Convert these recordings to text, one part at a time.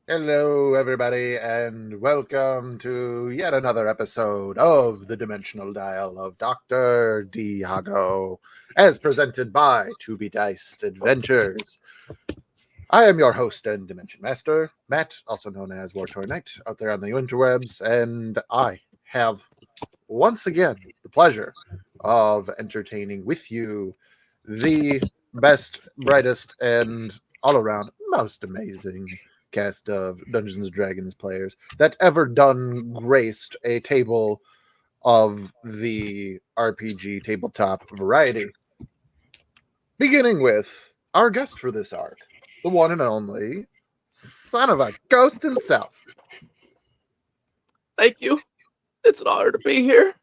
Hello, everybody, and welcome to yet another episode of the Dimensional Dial of Dr. Diago, as presented by To Be Diced Adventures. I am your host and Dimension Master, Matt, also known as War Toy Knight, out there on the interwebs, and I have once again the pleasure of entertaining with you the best, brightest, and all around most amazing cast of Dungeons and Dragons players that ever done graced a table of the RPG tabletop variety. Beginning with our guest for this arc, the one and only son of a ghost himself. Thank you. It's an honor to be here.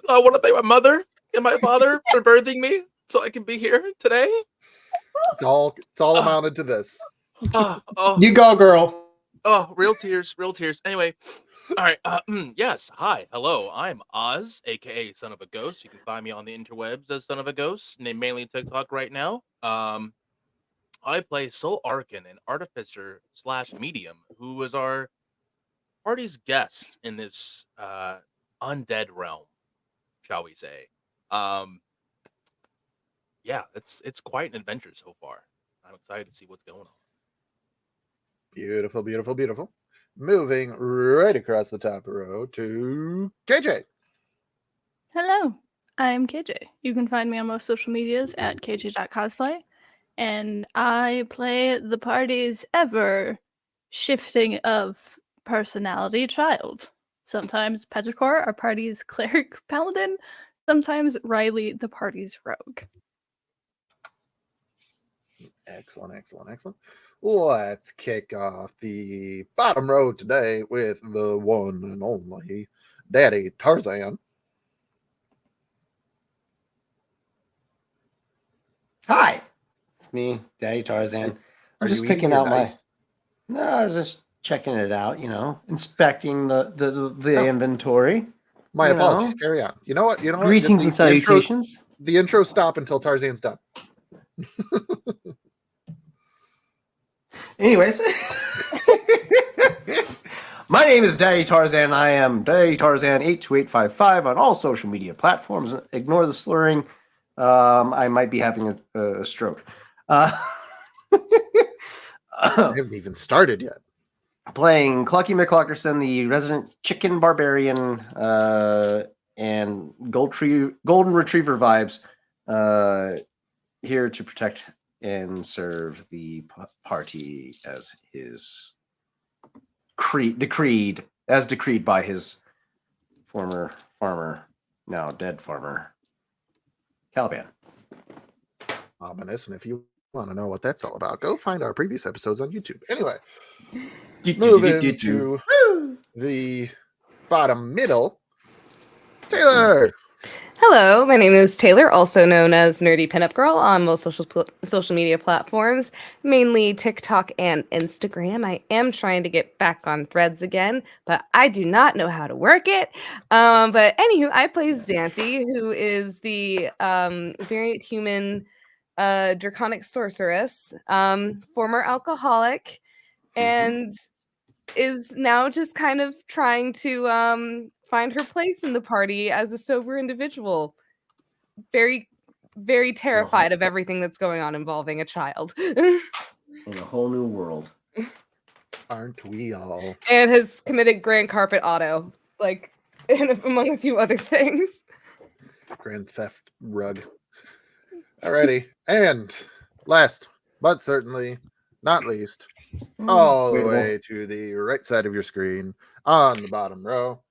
I want to thank my mother and my father for birthing me so I can be here today. It's all amounted to this. You go, girl. Real tears. Anyway, all right. Yes. Hi. Hello. I'm Oz, aka Son of a Ghost. You can find me on the interwebs as Son of a Ghost, named mainly TikTok right now. I play Soul Arkin, an artificer / medium, who was our party's guest in this undead realm, shall we say. Yeah, it's quite an adventure so far. I'm excited to see what's going on. Beautiful, beautiful, beautiful. Moving right across the top row to KJ. Hello, I'm KJ. You can find me on most social medias at kj.cosplay, and I play the party's ever shifting of personality child. Sometimes Petrichor, our party's cleric paladin, sometimes Riley, the party's rogue. Excellent, excellent, excellent. Let's kick off the bottom row today with the one and only Daddy Tarzan. Hi, it's me, Daddy Tarzan. I'm Are just you eating picking your out my. dice? No, I was just checking it out. Inspecting the Oh. inventory. My You apologies. know. Carry on. You know what? Greetings and salutations. The intro stop until Tarzan's done. Anyways, my name is Daddy Tarzan. I am Daddy Tarzan 82855 on all social media platforms. Ignore the slurring. I might be having a stroke. I haven't even started yet. Playing Clucky McClockerson, the resident chicken barbarian, and golden retriever vibes, here to protect and serve the party as his decreed by his former farmer, now dead farmer, Caliban. Ominous, and if you want to know what that's all about, go find our previous episodes on YouTube. Anyway, moving to the bottom middle, Taylor. Hello, my name is Taylor, also known as Nerdy Pinup Girl on most social media platforms, mainly TikTok and Instagram. I am trying to get back on Threads again, but I do not know how to work it. But anywho, I play Xanthi, who is the variant human draconic sorceress, former alcoholic, and is now just kind of trying to find her place in the party as a sober individual. Very, very terrified of everything that's going on involving a child. In a whole new world. Aren't we all? And has committed grand carpet auto, among a few other things. Grand theft rug. Alrighty. And last, but certainly not least, all the way to the right side of your screen on the bottom row,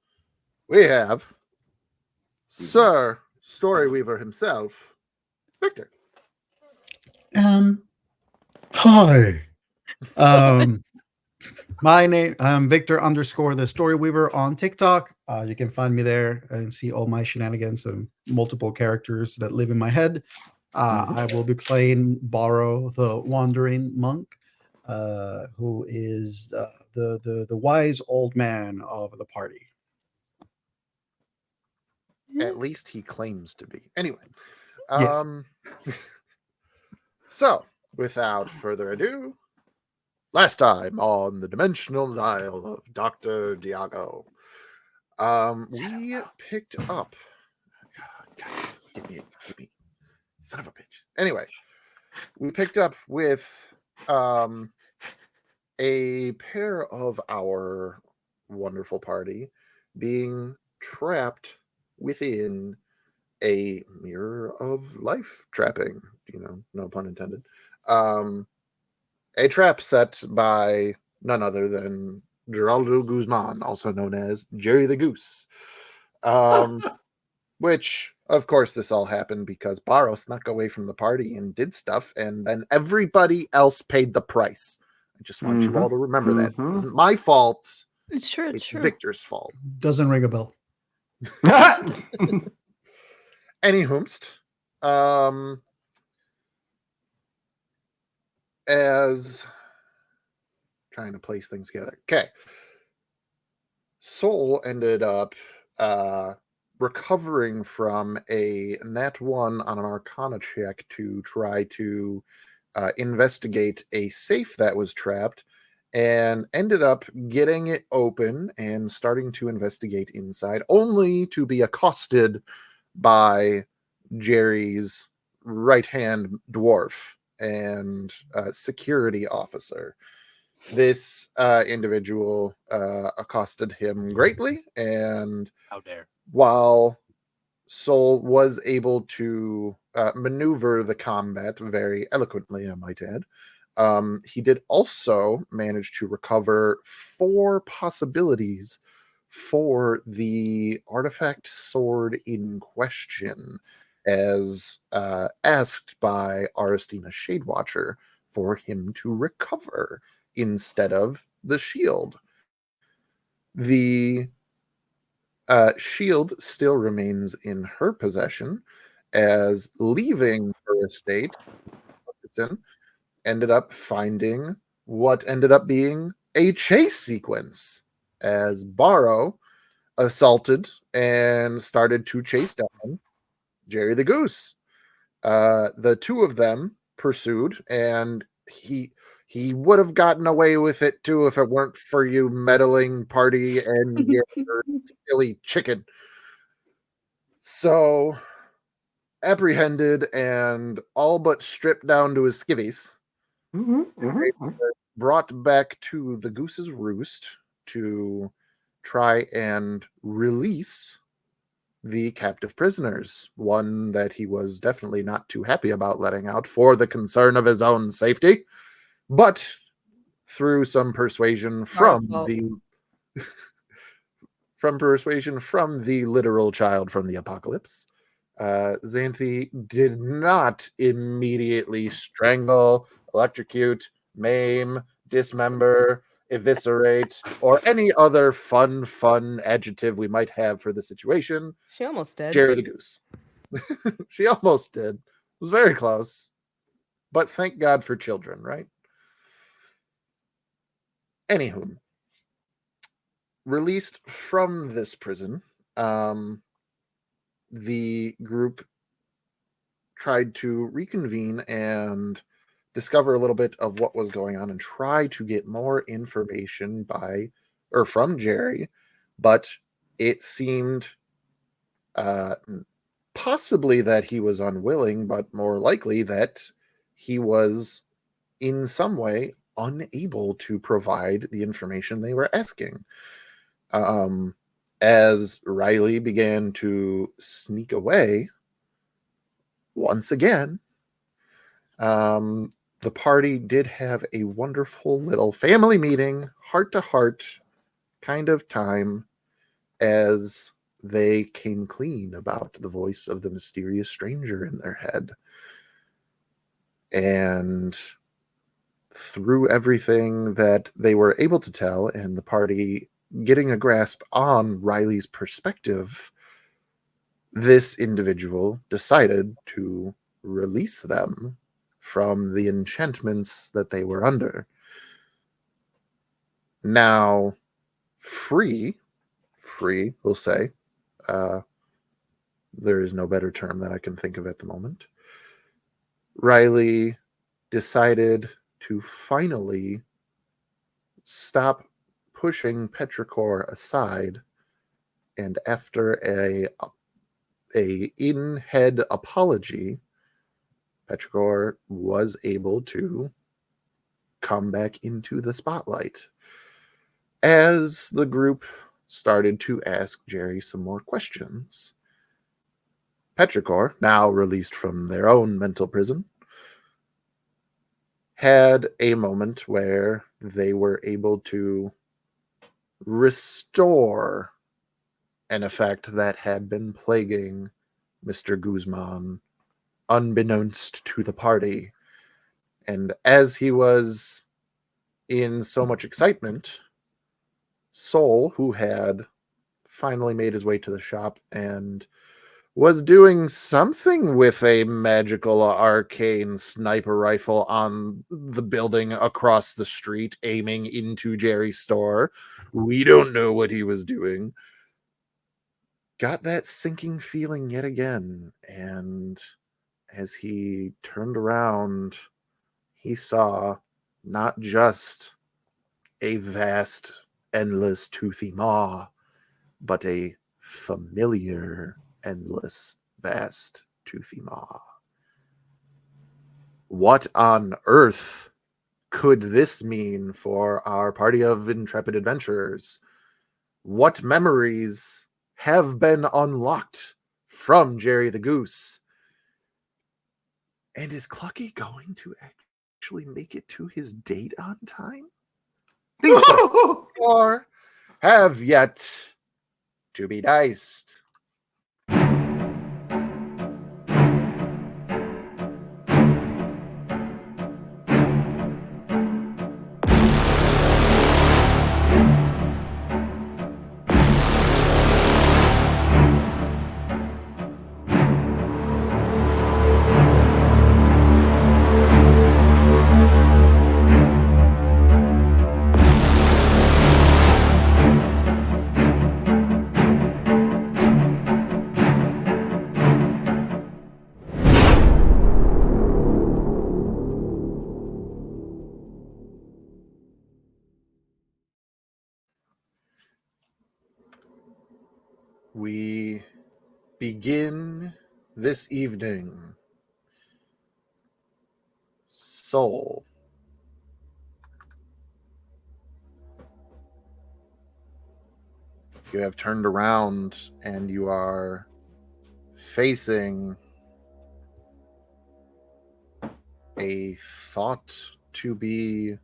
we have Sir Story Weaver himself, Victor. Hi. My name, I'm Victor _ the Story Weaver on TikTok. You can find me there and see all my shenanigans and multiple characters that live in my head. I will be playing Borrow, the wandering monk, who is the wise old man of the party. At least he claims to be. Anyway. Yes. So, without further ado, last time on the Dimensional Dial of Dr. Diago, we picked up. God, give me, son of a bitch. Anyway, we picked up with a pair of our wonderful party being trapped within a mirror of life trapping, no pun intended. A trap set by none other than Geraldo Guzman, also known as Jerry the Goose. Which, of course, this all happened because Barrow snuck away from the party and did stuff, and then everybody else paid the price. I just want you all to remember that. This isn't my fault. It's true. It's Victor's fault. Doesn't ring a bell. Anyhoomst, as trying to place things together. Okay. Soul ended up recovering from a nat 1 on an Arcana check to try to investigate a safe that was trapped, and ended up getting it open and starting to investigate inside, only to be accosted by Jerry's right-hand dwarf and security officer. This individual accosted him greatly, and How dare. while Soul was able to maneuver the combat very eloquently, I might add, he did also manage to recover 4 possibilities for the artifact sword in question, as asked by Aristina Shadewatcher for him to recover instead of the shield. The shield still remains in her possession, as leaving her estate, Hutchinson ended up finding what ended up being a chase sequence, as Barrow assaulted and started to chase down Jerry the Goose. The two of them pursued, and he would have gotten away with it too if it weren't for you meddling party and your silly chicken. So, apprehended and all but stripped down to his skivvies, brought back to the Goose's Roost to try and release the captive prisoners, one that he was definitely not too happy about letting out for the concern of his own safety. But through some persuasion from the literal child from the apocalypse, Xanthi did not immediately strangle, electrocute, maim, dismember, eviscerate, or any other fun adjective we might have for the situation. She almost did. Jerry the Goose. She almost did. It was very close. But thank God for children, right? Anywho, released from this prison, the group tried to reconvene and discover a little bit of what was going on and try to get more information from Jerry, but it seemed possibly that he was unwilling, but more likely that he was in some way unable to provide the information they were asking. As Riley began to sneak away, once again, the party did have a wonderful little family meeting, heart to heart kind of time, as they came clean about the voice of the mysterious stranger in their head. And through everything that they were able to tell, and the party getting a grasp on Riley's perspective, this individual decided to release them from the enchantments that they were under. Now, free, we'll say. There is no better term that I can think of at the moment. Riley decided to finally stop pushing Petrichor aside, and after a in-head apology, Petrichor was able to come back into the spotlight as the group started to ask Jerry some more questions. Petrichor, now released from their own mental prison, had a moment where they were able to restore an effect that had been plaguing Mr. Guzman, unbeknownst to the party. And as he was in so much excitement, Soul, who had finally made his way to the shop and was doing something with a magical arcane sniper rifle on the building across the street, aiming into Jerry's store. We don't know what he was doing. Got that sinking feeling yet again, and as he turned around, he saw not just a vast, endless, toothy maw, but a familiar, endless, vast, toothy maw. What on earth could this mean for our party of intrepid adventurers? What memories have been unlocked from Jerry the Goose? And is Clucky going to actually make it to his date on time? These questions have yet to be diced. We begin this evening. Soul. You have turned around and you are facing a thought to be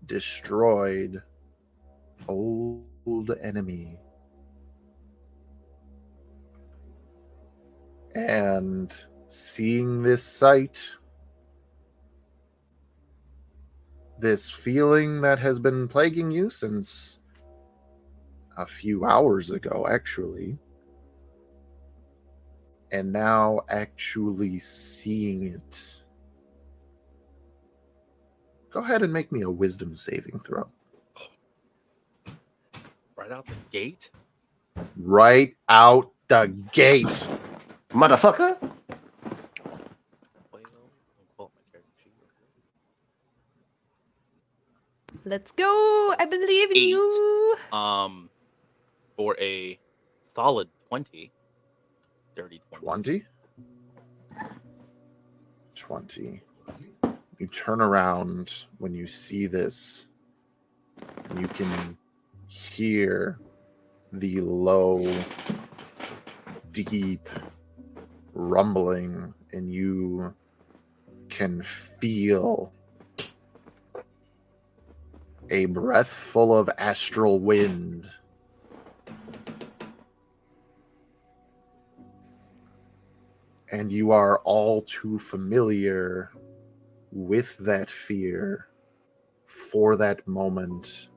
destroyed old enemy. And seeing this sight, this feeling that has been plaguing you since a few hours ago, actually, and now actually seeing it. Go ahead and make me a wisdom saving throw. Right out the gate. Right out the gate. Motherfucker. Well, I'll pull up my character sheet real quick. Let's go. I believe in 8. you. For a solid 20. Dirty 20. 20. You turn around when you see this, and you can hear the low, deep rumbling, and you can feel a breath full of astral wind. And you are all too familiar with that fear for that moment.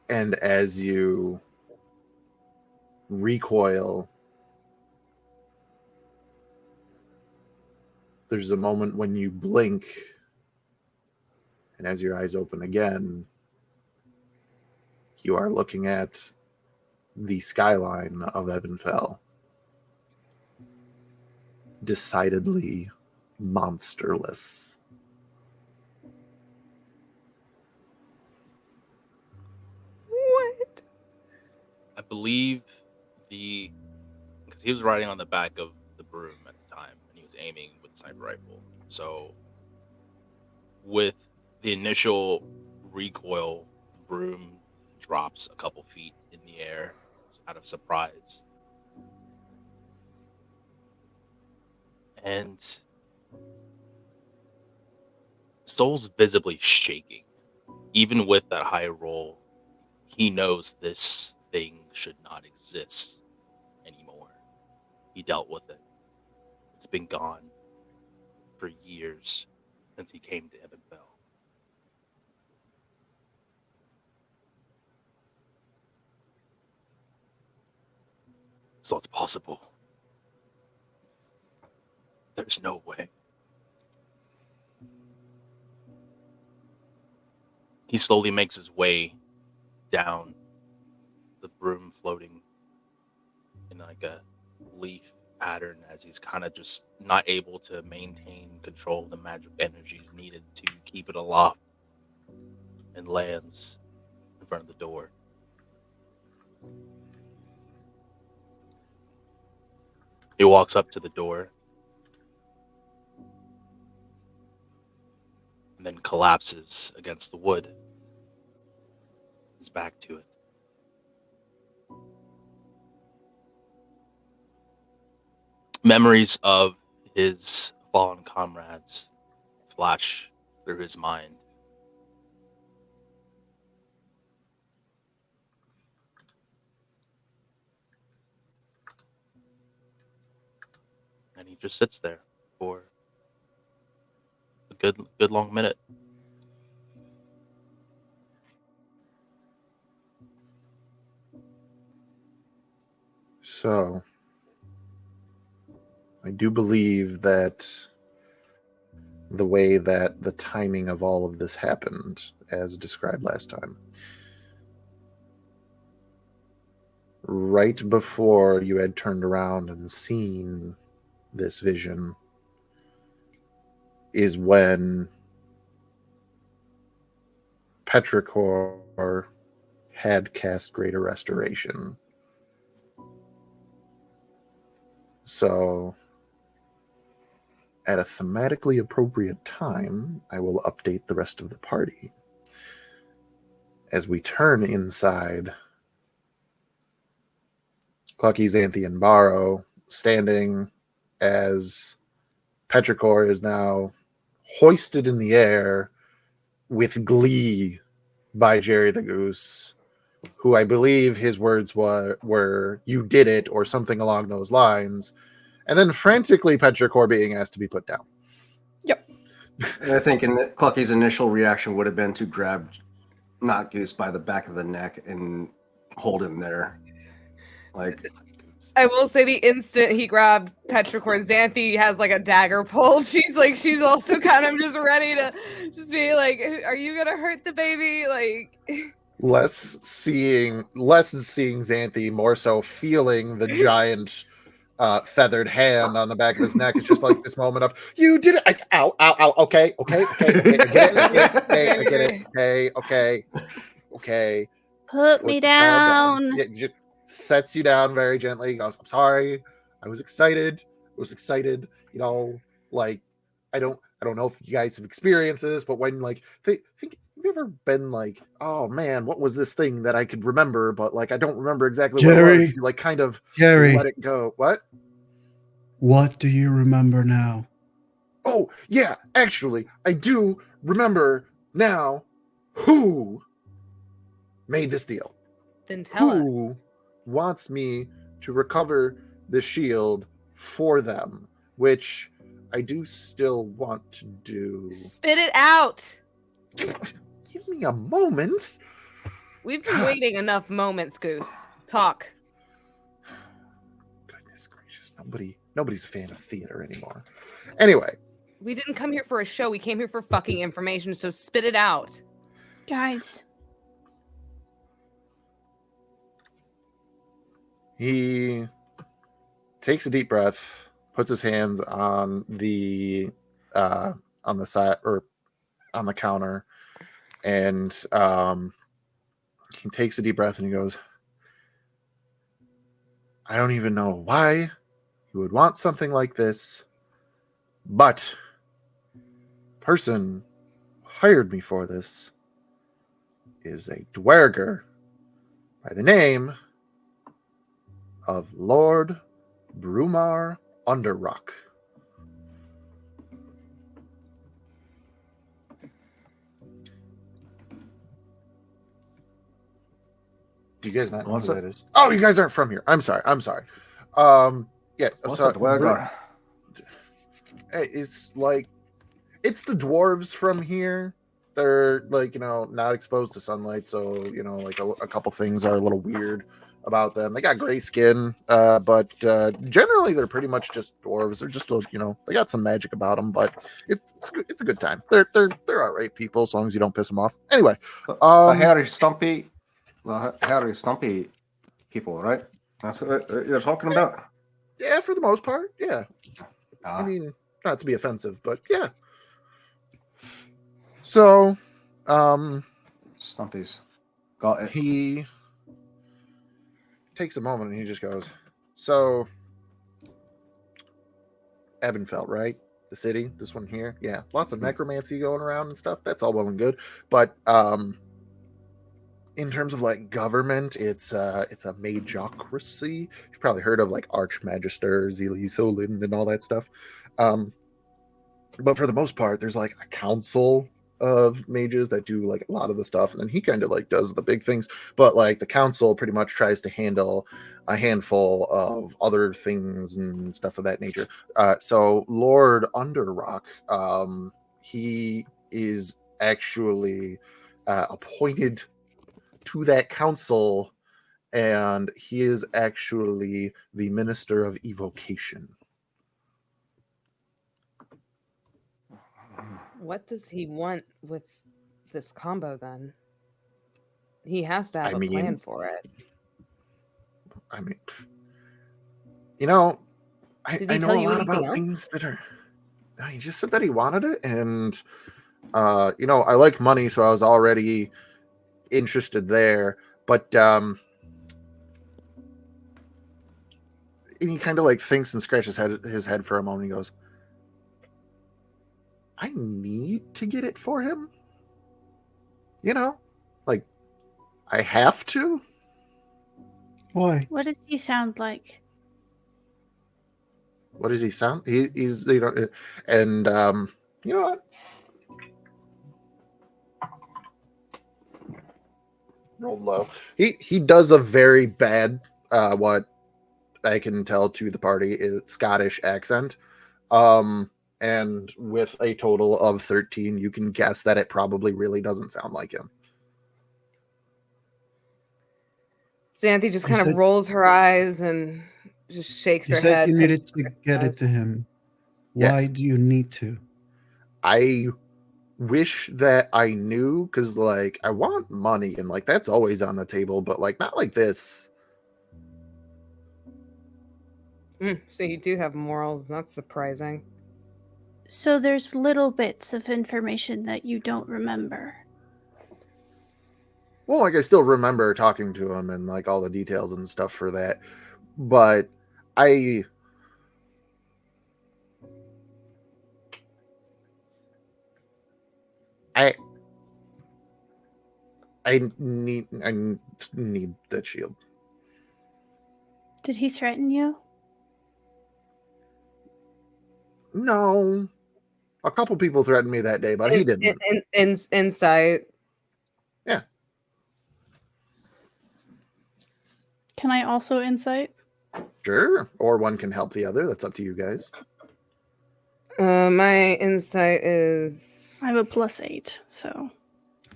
And as you recoil, there's a moment when you blink, and as your eyes open again, you are looking at the skyline of Ebenfell. Decidedly monsterless. What? I believe because he was riding on the back of the broom at the time, and he was aiming with the sniper rifle. So, with the initial recoil, the broom drops a couple feet in the air out of surprise. And Soul's visibly shaking. Even with that high roll, he knows this thing should not exist anymore. He dealt with it. It's been gone for years since he came to Ebenfell. So it's possible. There's no way. He slowly makes his way down, the broom floating in like a leaf pattern as he's kind of just not able to maintain control of the magic energies needed to keep it aloft, and lands in front of the door. He walks up to the door, and then collapses against the wood. His back to it. Memories of his fallen comrades flash through his mind. And he just sits there for a good long minute. So, I do believe that the way that the timing of all of this happened, as described last time, right before you had turned around and seen this vision, is when Petrichor had cast Greater Restoration. So, at a thematically appropriate time, I will update the rest of the party. As we turn inside, Clucky, Xanthi, and Barrow standing as Petrichor is now hoisted in the air with glee by Jerry the Goose, who I believe his words were "you did it" or something along those lines, and then frantically Petrichor being asked to be put down. And I think Clucky's initial reaction would have been to grab not Goose by the back of the neck and hold him there. Like, I will say the instant he grabbed Petrichor, Xanthi has like a dagger pulled. She's also kind of just ready to just be like, are you gonna hurt the baby? Like, Less seeing Xanthi, more so feeling the giant feathered hand on the back of his neck. It's just like this moment of, you did it. Ow, ow, ow. Okay. I get it. Okay. Put me the child down. Yeah, just sets you down very gently. He goes, I'm sorry. I was excited. Like, I don't know if you guys have experienced this, but when like think have you ever been like, oh man, what was this thing that I could remember, but like I don't remember exactly what it was. Jerry. You like kind of Jerry, let it go. what do you remember now? Oh yeah, actually, I do remember now who made this deal. then tell Who us. wants me to recover the shield for them, which I do still want to do. Spit it out. Give me a moment. We've been waiting enough moments, Goose. Talk. Goodness gracious, nobody's a fan of theater anymore. Anyway, We didn't come here for a show. We came here for fucking information, so spit it out. Guys, he takes a deep breath, puts his hands on the side or on the counter, and he takes a deep breath and he goes, I don't even know why you would want something like this, but the person who hired me for this is a dwerger by the name of Lord Brumar Underrock. Do you guys not know What's who it? that is? Oh, you guys aren't from here. I'm sorry. Yeah. what's so a dwerger? It's like, it's the dwarves from here. They're like, not exposed to sunlight, so like a couple things are a little weird about them. They got gray skin, but generally they're pretty much just dwarves. They're just they got some magic about them, but it's a good time. They're all right people as long as you don't piss them off. Anyway, The hairy, stumpy people, right? That's what you're talking about. yeah, for the most part, yeah. Ah, I mean, not to be offensive, but yeah. So, stumpies. Got it. he takes a moment and he just goes, so Ebenfell, right? the city, this one here, yeah, lots of necromancy going around and stuff. That's all well and good, but in terms of like government, it's a magocracy. You've probably heard of like Archmagister, Zili Solin, and all that stuff. But for the most part, there's like a council of mages that do like a lot of the stuff, and then he kind of like does the big things. But like the council pretty much tries to handle a handful of other things and stuff of that nature. So Lord Underrock, he is actually appointed to that council, and he is actually the Minister of Evocation. What does he want with this combo then? He has to have a plan for it. I mean, you know, Did I he know tell a you lot about anything else? things that are. He just said that he wanted it, and you know, I like money, so I was already interested there. But and he kind of like thinks and scratches his head for a moment. He goes, "I need to get it for him. You know, like I have to." Why? What does he sound like? What does he sound? He's you know, and you know what? Rolled low. He does a very bad what I can tell to the party is Scottish accent. And with a total of 13, you can guess that it probably really doesn't sound like him. Xanthi just You kind of said- rolls her eyes and just shakes You her said head. you and needed to get it to him. Why Yes. do you need to? I wish that I knew, because like I want money and like that's always on the table, but like not like this. So you do have morals. That's surprising. So there's little bits of information that you don't remember. Well, like I still remember talking to him and like all the details and stuff for that, but I I need that shield. Did he threaten you? No, a couple people threatened me that day, but he didn't. Insight. Yeah. Can I also insight? Sure. Or one can help the other. That's up to you guys. My insight is I have a +8, so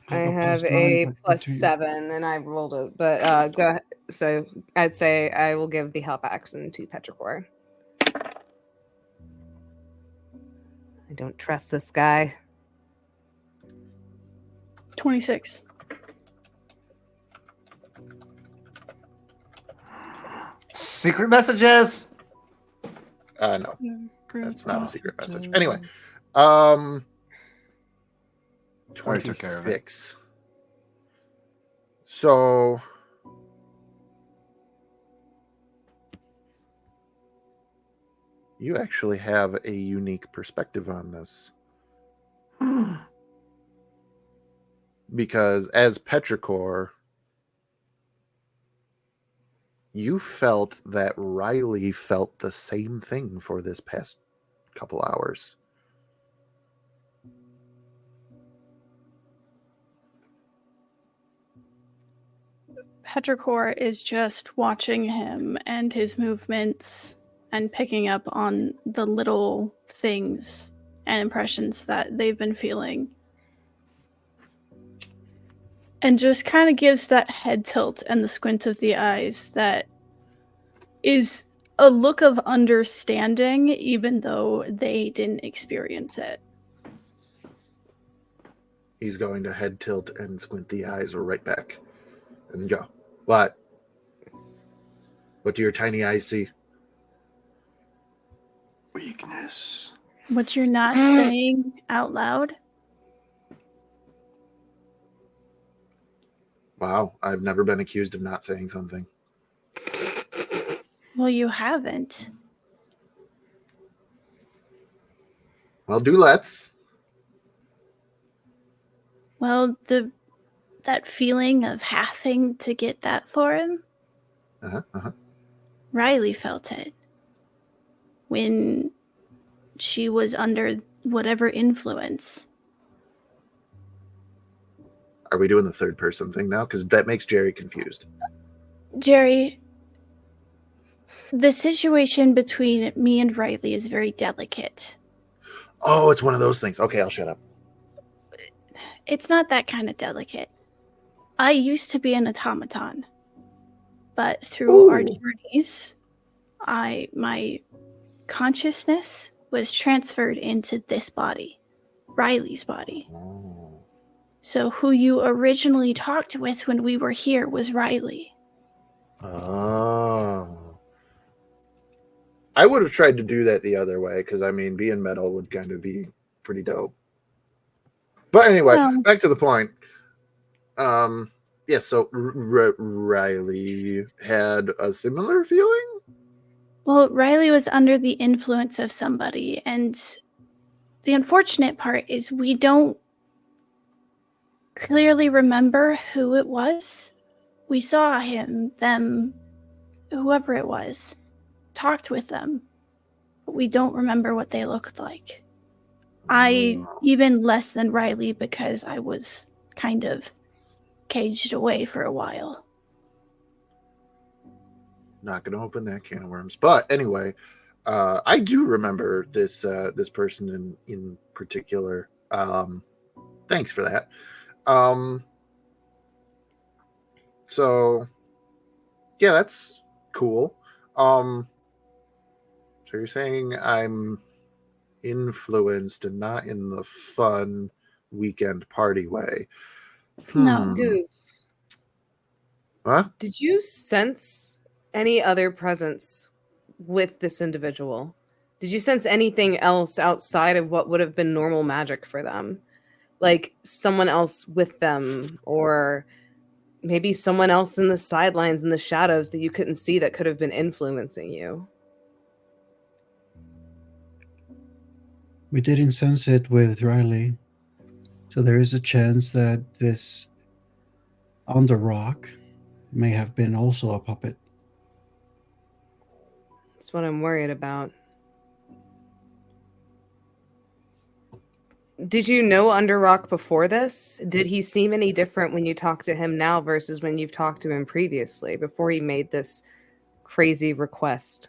I a have +9, a but up to you. +7, and I rolled it. But go ahead. So I'd say I will give the help action to Petrichor. I don't trust this guy. 26. Secret messages. No, that's not a secret message. Anyway, 26. So you actually have a unique perspective on this. Because as Petrichor, you felt that Riley felt the same thing for this past couple hours. Petrichor is just watching him and his movements and picking up on the little things and impressions that they've been feeling. And just kind of gives that head tilt and the squint of the eyes that is a look of understanding, even though they didn't experience it. He's going to head tilt and squint the eyes right back and go, "What? What do your tiny eyes see?" Weakness. What you're not saying out loud? Wow, I've never been accused of not saying something. Well, you haven't. Well, do let's. Well, that feeling of having to get that for him, Uh-huh. Riley felt it when she was under whatever influence. Are we doing the third person thing now? Because that makes Jerry confused. Jerry, the situation between me and Riley is very delicate. Oh, it's one of those things. Okay, I'll shut up. It's not that kind of delicate. I used to be an automaton, but through our Ooh. journeys, my consciousness was transferred into this body, Riley's body. Oh. So who you originally talked with when we were here was Riley. Oh. I would have tried to do that the other way because, I mean, being metal would kind of be pretty dope. But anyway, Well, back to the point. Yeah, so Riley had a similar feeling? well, Riley was under the influence of somebody, and the unfortunate part is we don't clearly remember who it was. We saw him, them, whoever it was, talked with them, but we don't remember what they looked like. I even less than Riley because I was kind of caged away for a while. Not going to open that can of worms. But anyway, I do remember this this person in particular. Thanks for that. So yeah, that's cool. So you're saying I'm influenced and not in the fun weekend party way. No. Goose, Huh? did you sense any other presence with this individual? Did you sense anything else outside of what would have been normal magic for them? Like someone else with them, or maybe someone else in the sidelines in the shadows that you couldn't see that could have been influencing you? We didn't sense it with Riley. So there is a chance that this on the rock may have been also a puppet. That's what I'm worried about. Did you know Underrock before this? Did he seem any different when you talked to him now versus when you've talked to him previously, before he made this crazy request?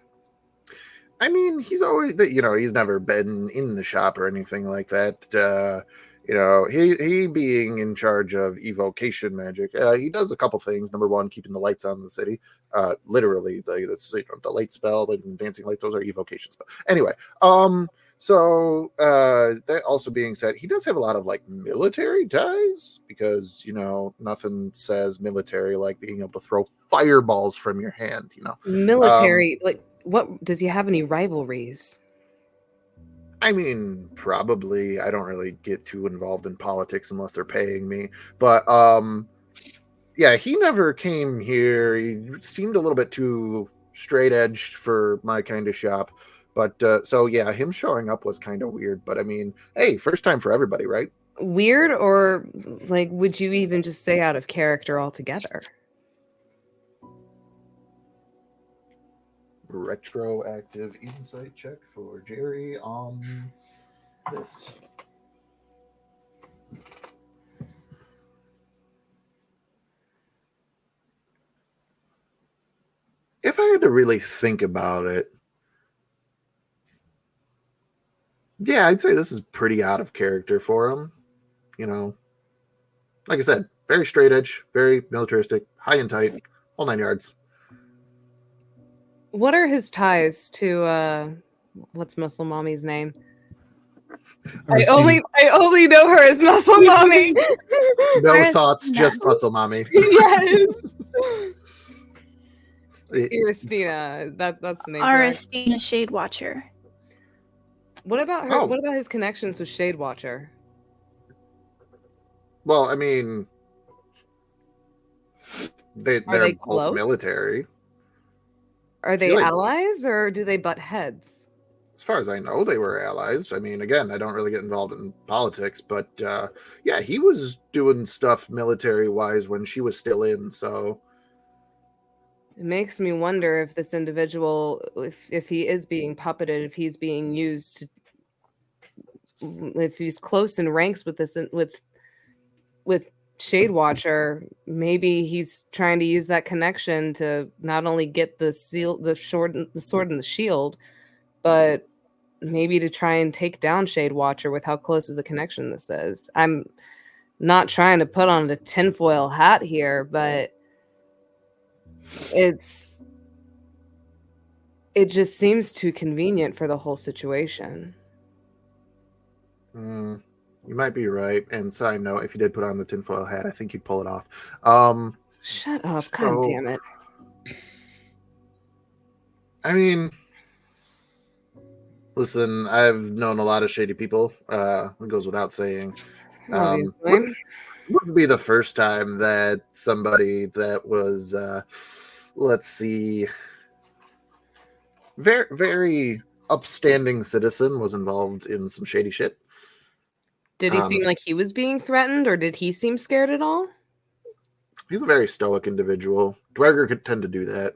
I mean, he's always, he's never been in the shop or anything like that. He being in charge of evocation magic, he does a couple things. Number one, keeping the lights on in the city. Literally, the light spell and dancing light; those are evocation spells. Anyway, so that also being said, he does have a lot of like military ties because nothing says military like being able to throw fireballs from your hand. Military, like, what does he have any rivalries? I mean, probably. I don't really get too involved in politics unless they're paying me. But yeah, he never came here. He seemed a little bit too straight edged for my kind of shop. But so yeah, him showing up was kind of weird. But I mean, hey, first time for everybody, right? Weird, or like, would you even just say out of character altogether? Retroactive insight check for Jerry on this. If I had to really think about it, yeah, I'd say this is pretty out of character for him. Like I said, very straight edge, very militaristic, high and tight, all 9 yards. What are his ties to what's Muscle Mommy's name? I only know her as Muscle Mommy. No Aristina. thoughts, just muscle mommy. Yes. Aristina. That's the name. Correct? Aristina Shade Watcher. What about her? Oh. What about his connections with Shade Watcher? Well, I mean, they're they both close? military. Are they Feel like- allies or do they butt heads? As far as I know, they were allies. I mean, again, I don't really get involved in politics, but yeah, he was doing stuff military-wise when she was still in, so... It makes me wonder if this individual, if he is being puppeted, if he's being used to, if he's close in ranks with this with Shade Watcher, maybe he's trying to use that connection to not only get the sword and the shield, but maybe to try and take down Shade Watcher with how close of the connection this is. I'm not trying to put on the tinfoil hat here, but it just seems too convenient for the whole situation. You might be right. And side note, if you did put on the tinfoil hat, I think you'd pull it off. Shut up. God damn it. I mean, listen, I've known a lot of shady people. It goes without saying. Obviously. Wouldn't be the first time that somebody that was, let's see, very, very upstanding citizen was involved in some shady shit. Did he seem like he was being threatened, or did he seem scared at all? He's a very stoic individual. Dweger could tend to do that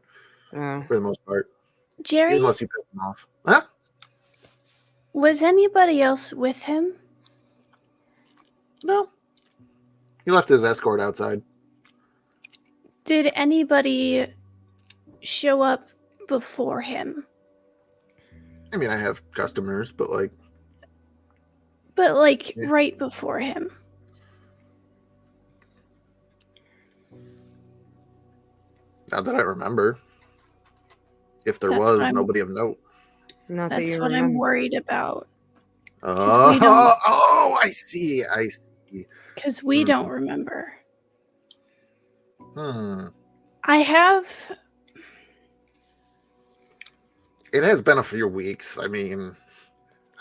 for the most part. Jerry, unless you piss him off. Huh? was anybody else with him? No. He left his escort outside. Did anybody show up before him? I mean, I have customers, but like... But like Yeah. right before him. Not that I remember. If there That's was, what I'm- nobody of note. Not that That's you what I'm remember. worried about. we Oh, don't- I see. Because we don't remember. I have... It has been a few weeks. I mean,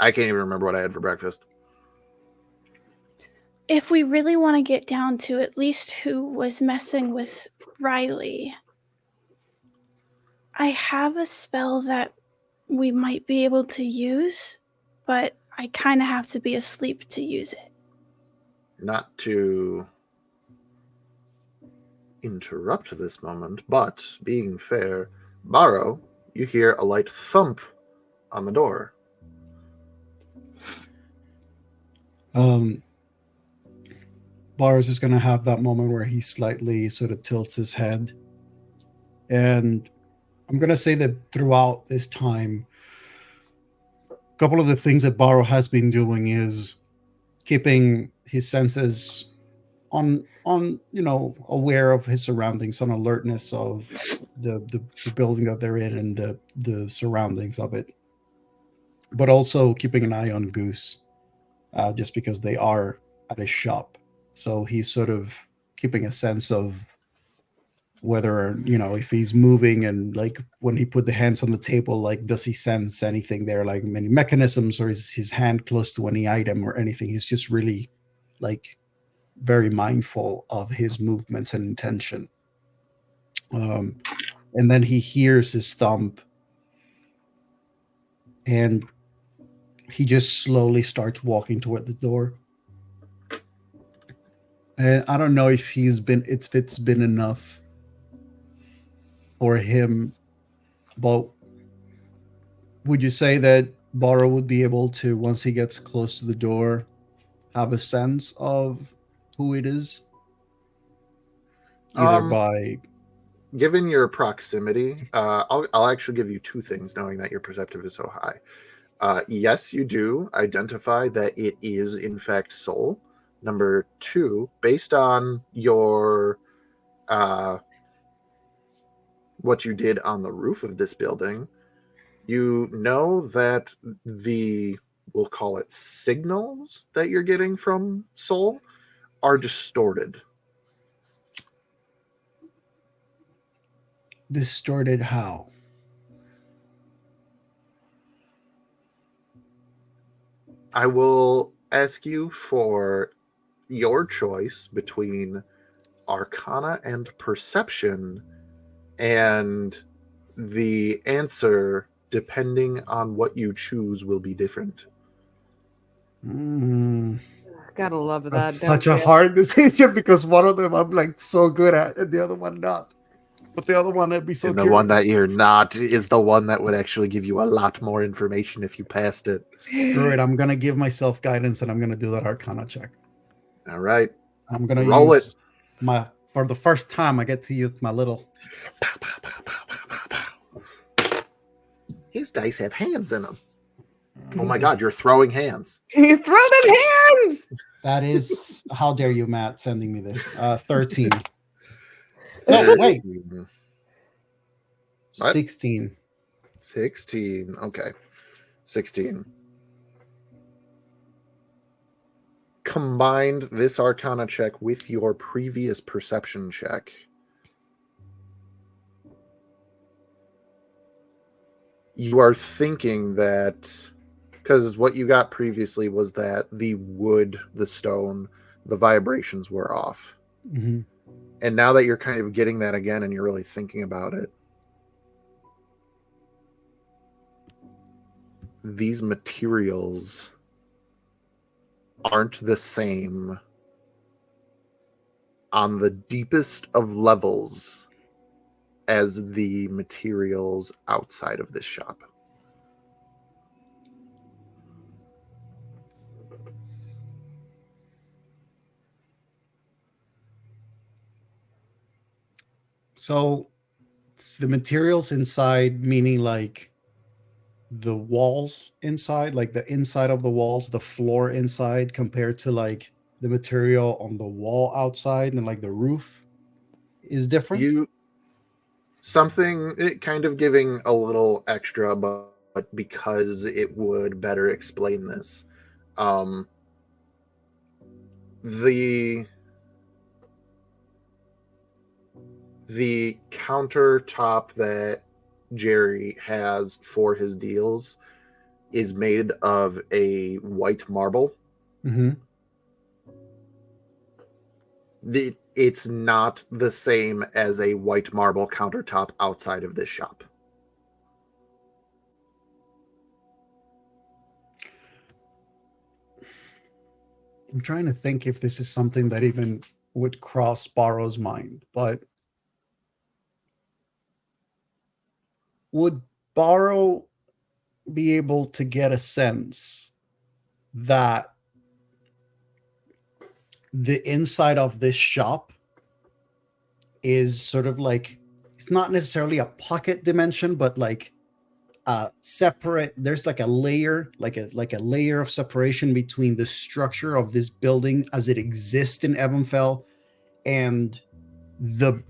I can't even remember what I had for breakfast. If we really want to get down to at least who was messing with Riley, I have a spell that we might be able to use, but I kind of have to be asleep to use it. Not to interrupt this moment, but being fair, Baro, you hear a light thump on the door. Lars is going to have that moment where he slightly sort of tilts his head. And I'm going to say that throughout this time, a couple of the things that Baro has been doing is keeping his senses on aware of his surroundings, on alertness of the building that they're in and the surroundings of it. But also keeping an eye on Goose, just because they are at his shop. So he's sort of keeping a sense of whether, if he's moving, and like when he put the hands on the table, like, does he sense anything there, like many mechanisms, or is his hand close to any item or anything? He's just really like very mindful of his movements and intention. And then he hears his thump, and he just slowly starts walking toward the door. And I don't know if it's been enough for him, but would you say that Baro would be able to, once he gets close to the door, have a sense of who it is? Either by... Given your proximity, I'll actually give you two things, knowing that your perceptive is so high. Yes, you do identify that it is, in fact, Soul. Number two, based on your what you did on the roof of this building, you know that we'll call it signals that you're getting from Soul are distorted. Distorted how? I will ask you for your choice between Arcana and Perception, and the answer depending on what you choose, will be different. Gotta love that. That's don't such a you? hard decision because one of them I'm like so good at, and the other one not. But the other one I'd be so And the curious. one that you're not is the one that would actually give you a lot more information if you passed it. Screw it. I'm gonna give myself guidance, and I'm gonna do that Arcana check. All right. I'm gonna Roll use for the first time. I get to use my little. Pow, pow, pow, pow, pow, pow, pow. His dice have hands in them. Oh my God, you're throwing hands. You throw them hands. That is, how dare you, Matt, sending me this? 13. No, wait. What? 16. 16. Okay. 16. Combined this Arcana check with your previous perception check. You are thinking that, because what you got previously was that the wood, the stone, the vibrations were off. Mm-hmm. And now that you're kind of getting that again and you're really thinking about it, these materials aren't the same on the deepest of levels as the materials outside of this shop. So the materials inside, meaning like the walls inside, like the inside of the walls, the floor inside, compared to like the material on the wall outside and like the roof is different. It kind of giving a little extra, but because it would better explain this. The countertop that Jerry has for his deals is made of a white marble. Mm-hmm. It's not the same as a white marble countertop outside of this shop. I'm trying to think if this is something that even would cross Barrow's mind, but would Barrow be able to get a sense that the inside of this shop is sort of like, it's not necessarily a pocket dimension, but like separate, there's like a layer, like a layer of separation between the structure of this building as it exists in Ebenfell and the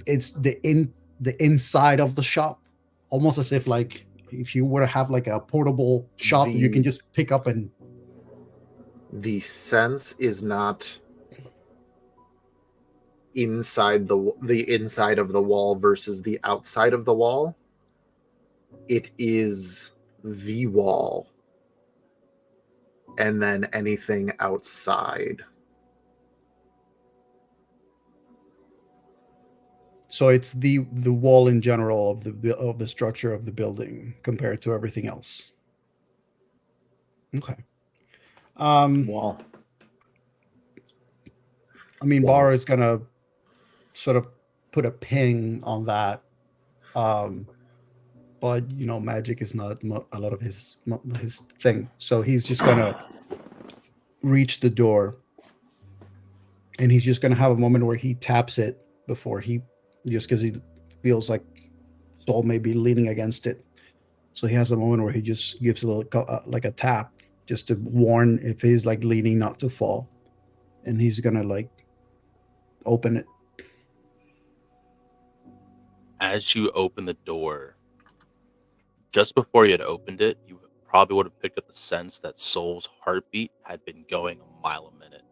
inside of the shop, almost as if like if you were to have like a portable shop that you can just pick up. And the sense is not inside the inside of the wall versus the outside of the wall. It is the wall and then anything outside. so it's the wall in general of the structure of the building compared to everything else. Okay. Wall. I mean, Wall. Barrow is gonna sort of put a ping on that. But you know, magic is not a lot of his thing. So he's just gonna reach the door, and he's just gonna have a moment where he taps it before he, just because he feels like Soul may be leaning against it. So he has a moment where he just gives a little like a tap, just to warn if he's like leaning not to fall, and he's gonna like open it. As you open the door, just before you had opened it, you probably would have picked up the sense that Soul's heartbeat had been going a mile a minute.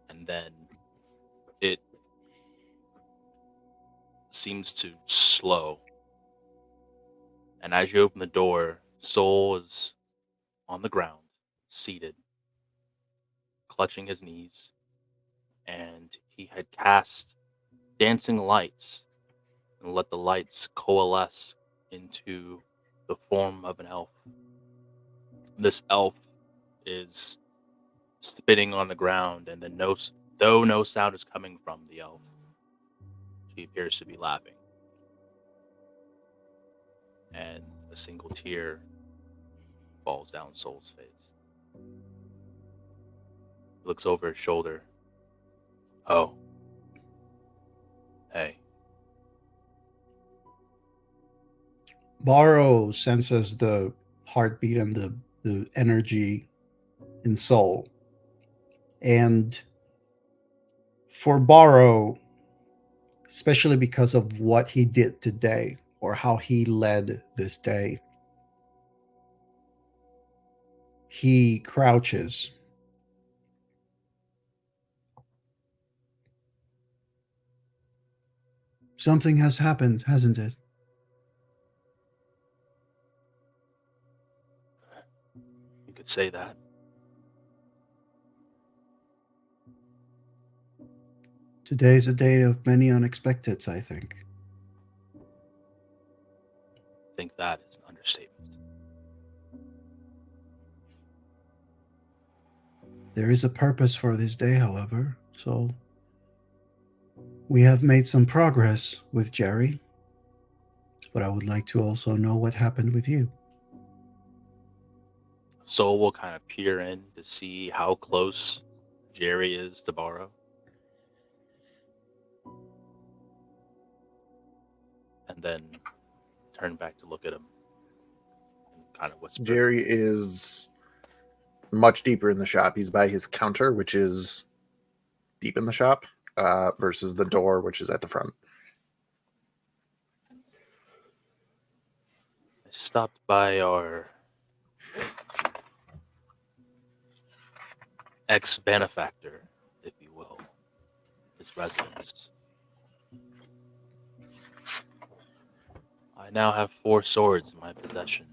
And then it seems to slow. And as you open the door, Soul is on the ground, seated, clutching his knees, and he had cast dancing lights and let the lights coalesce into the form of an elf. This elf is spitting on the ground, and then though no sound is coming from the elf, she appears to be laughing. And a single tear falls down Soul's face. He looks over his shoulder. Oh. Hey. Borrow senses the heartbeat and the energy in Soul. And for Borrow, especially because of what he did today or how he led this day, he crouches. Something has happened, hasn't it? You could say that. Today's a day of many unexpecteds, I think. I think that is an understatement. There is a purpose for this day, however, so we have made some progress with Jerry, but I would like to also know what happened with you. Soul will kind of peer in to see how close Jerry is to Borrow. And then turn back to look at him and kind of whisper. Jerry is much deeper in the shop. He's by his counter, which is deep in the shop, versus the door, which is at the front. I stopped by our ex-benefactor, if you will, his residence. I now have 4 swords in my possession.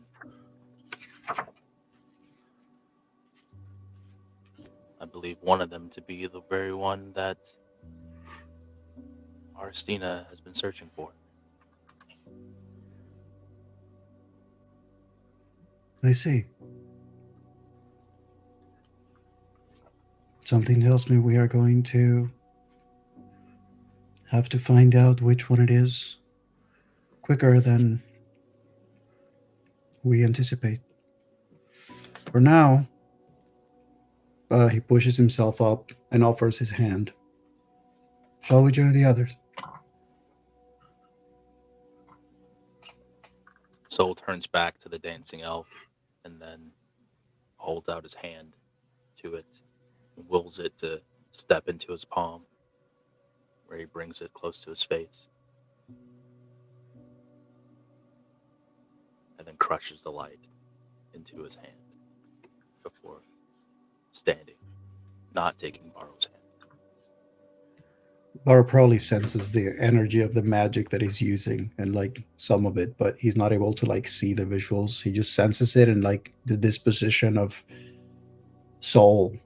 I believe one of them to be the very one that Arstina has been searching for. I see. Something tells me we are going to have to find out which one it is quicker than we anticipate. For now, he pushes himself up and offers his hand. Shall we join the others? Soul turns back to the dancing elf and then holds out his hand to it, wills it to step into his palm, where he brings it close to his face, and then crushes the light into his hand before standing, not taking Borrow's hand. Bar probably senses the energy of the magic that he's using and like some of it, but he's not able to like see the visuals. He just senses it and like the disposition of Soul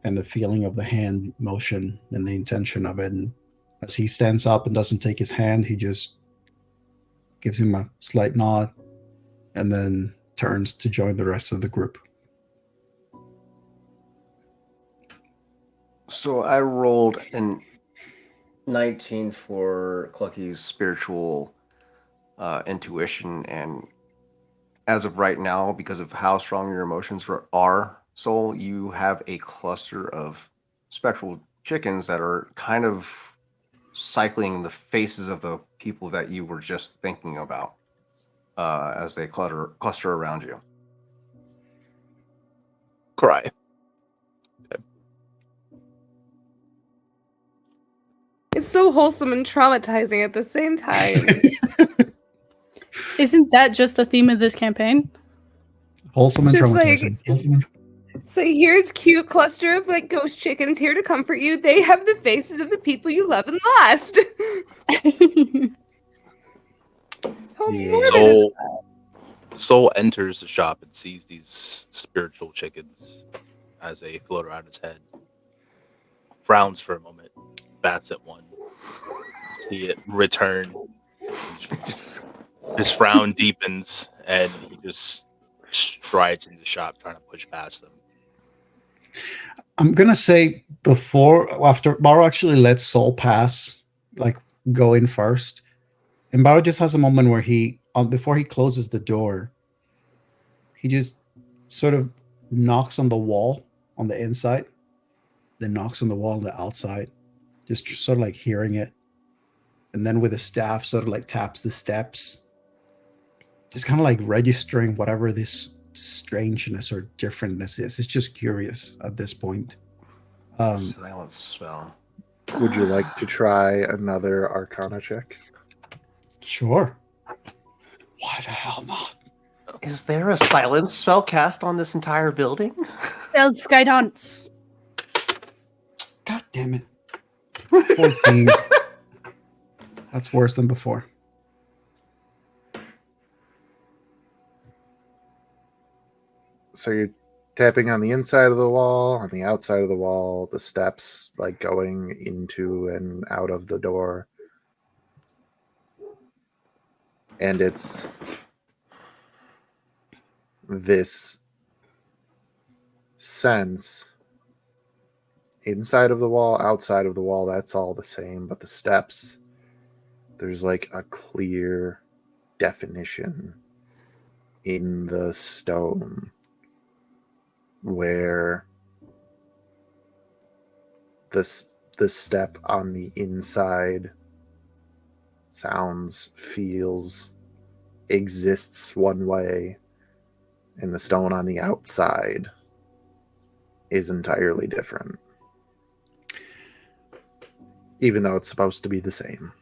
and the feeling of the hand motion and the intention of it. And as he stands up and doesn't take his hand, he just gives him a slight nod and then turns to join the rest of the group. So I rolled an 19 for Clucky's spiritual intuition, and as of right now, because of how strong your emotions are, Soul, you have a cluster of spectral chickens that are kind of cycling the faces of the people that you were just thinking about as they cluster around you. Cry. It's so wholesome and traumatizing at the same time. Isn't that just the theme of this campaign? Wholesome and Just like- traumatizing. So here's cute cluster of like ghost chickens here to comfort you. They have the faces of the people you love and lost. How Yeah. morbid. Soul enters the shop and sees these spiritual chickens as they float around his head. Frowns for a moment, bats at one. See it return. His frown deepens, and he just strides into the shop trying to push past them. I'm gonna say after Baro actually lets Soul pass, like go in first, and Baro just has a moment where before he closes the door, he just sort of knocks on the wall on the inside, then knocks on the wall on the outside, just sort of like hearing it, and then with a staff sort of like taps the steps, just kind of like registering whatever this strangeness or differentness is. It's just curious at this point. Silence spell. Would you like to try another Arcana check? Sure. Why the hell not? Is there a silence spell cast on this entire building? Self guidance. God damn it. 14. That's worse than before. So you're tapping on the inside of the wall, on the outside of the wall, the steps, like going into and out of the door. And it's this sense inside of the wall, outside of the wall, that's all the same. But the steps, there's like a clear definition in the stone where the step on the inside sounds, feels, exists one way, and the stone on the outside is entirely different, even though it's supposed to be the same.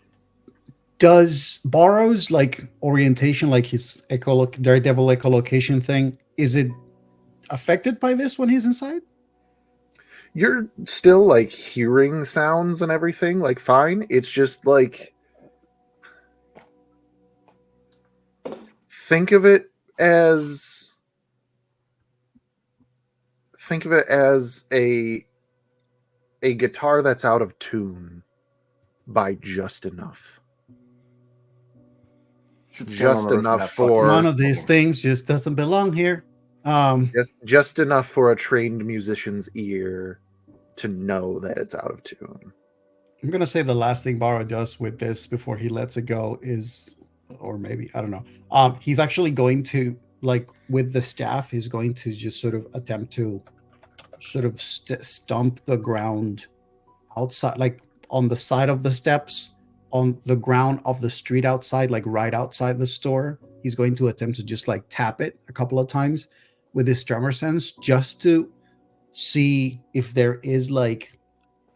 Does Baro's like orientation, like his daredevil echolocation thing, is it affected by this when he's inside? You're still like hearing sounds and everything, like fine. It's just like, think of it as a guitar that's out of tune by just enough. Just enough for One of these things just doesn't belong here. just enough for a trained musician's ear to know that it's out of tune. I'm gonna say the last thing Baro does with this before he lets it go is, or maybe I don't know. He's actually going to, like, with the staff, he's going to just sort of attempt to sort of stomp the ground outside, like on the side of the steps, on the ground of the street outside, like right outside the store. He's going to attempt to just like tap it a couple of times with his tremor sense, just to see if there is like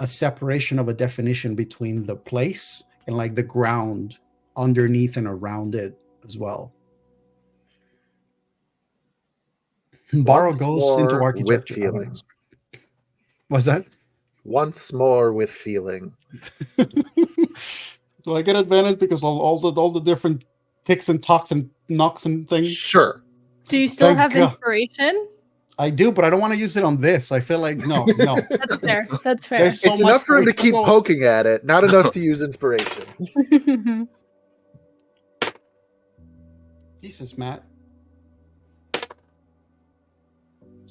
a separation of a definition between the place and like the ground underneath and around it as well. Baro goes into architecture. With feeling. What's that? Once more with feeling. Do I get advantage because all the different ticks and talks and knocks and things? Sure. Do you still Thank have God. Inspiration? I do, but I don't want to use it on this. I feel like no. That's fair. That's fair. There's so It's much enough for him to we can keep go- poking at it, not enough to use inspiration. Jesus, Matt.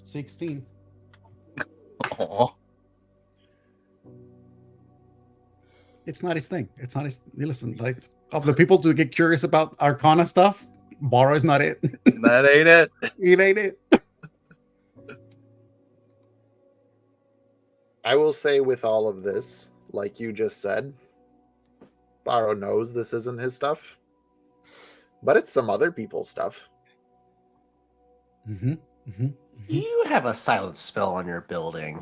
16. Aw. It's not his thing. It's not his. Listen, like, of the people to get curious about Arcana stuff, Baro is not it. That ain't it. It ain't it. I will say with all of this, like you just said, Baro knows this isn't his stuff, but it's some other people's stuff. Mm-hmm. Mm-hmm. You have a silence spell on your building.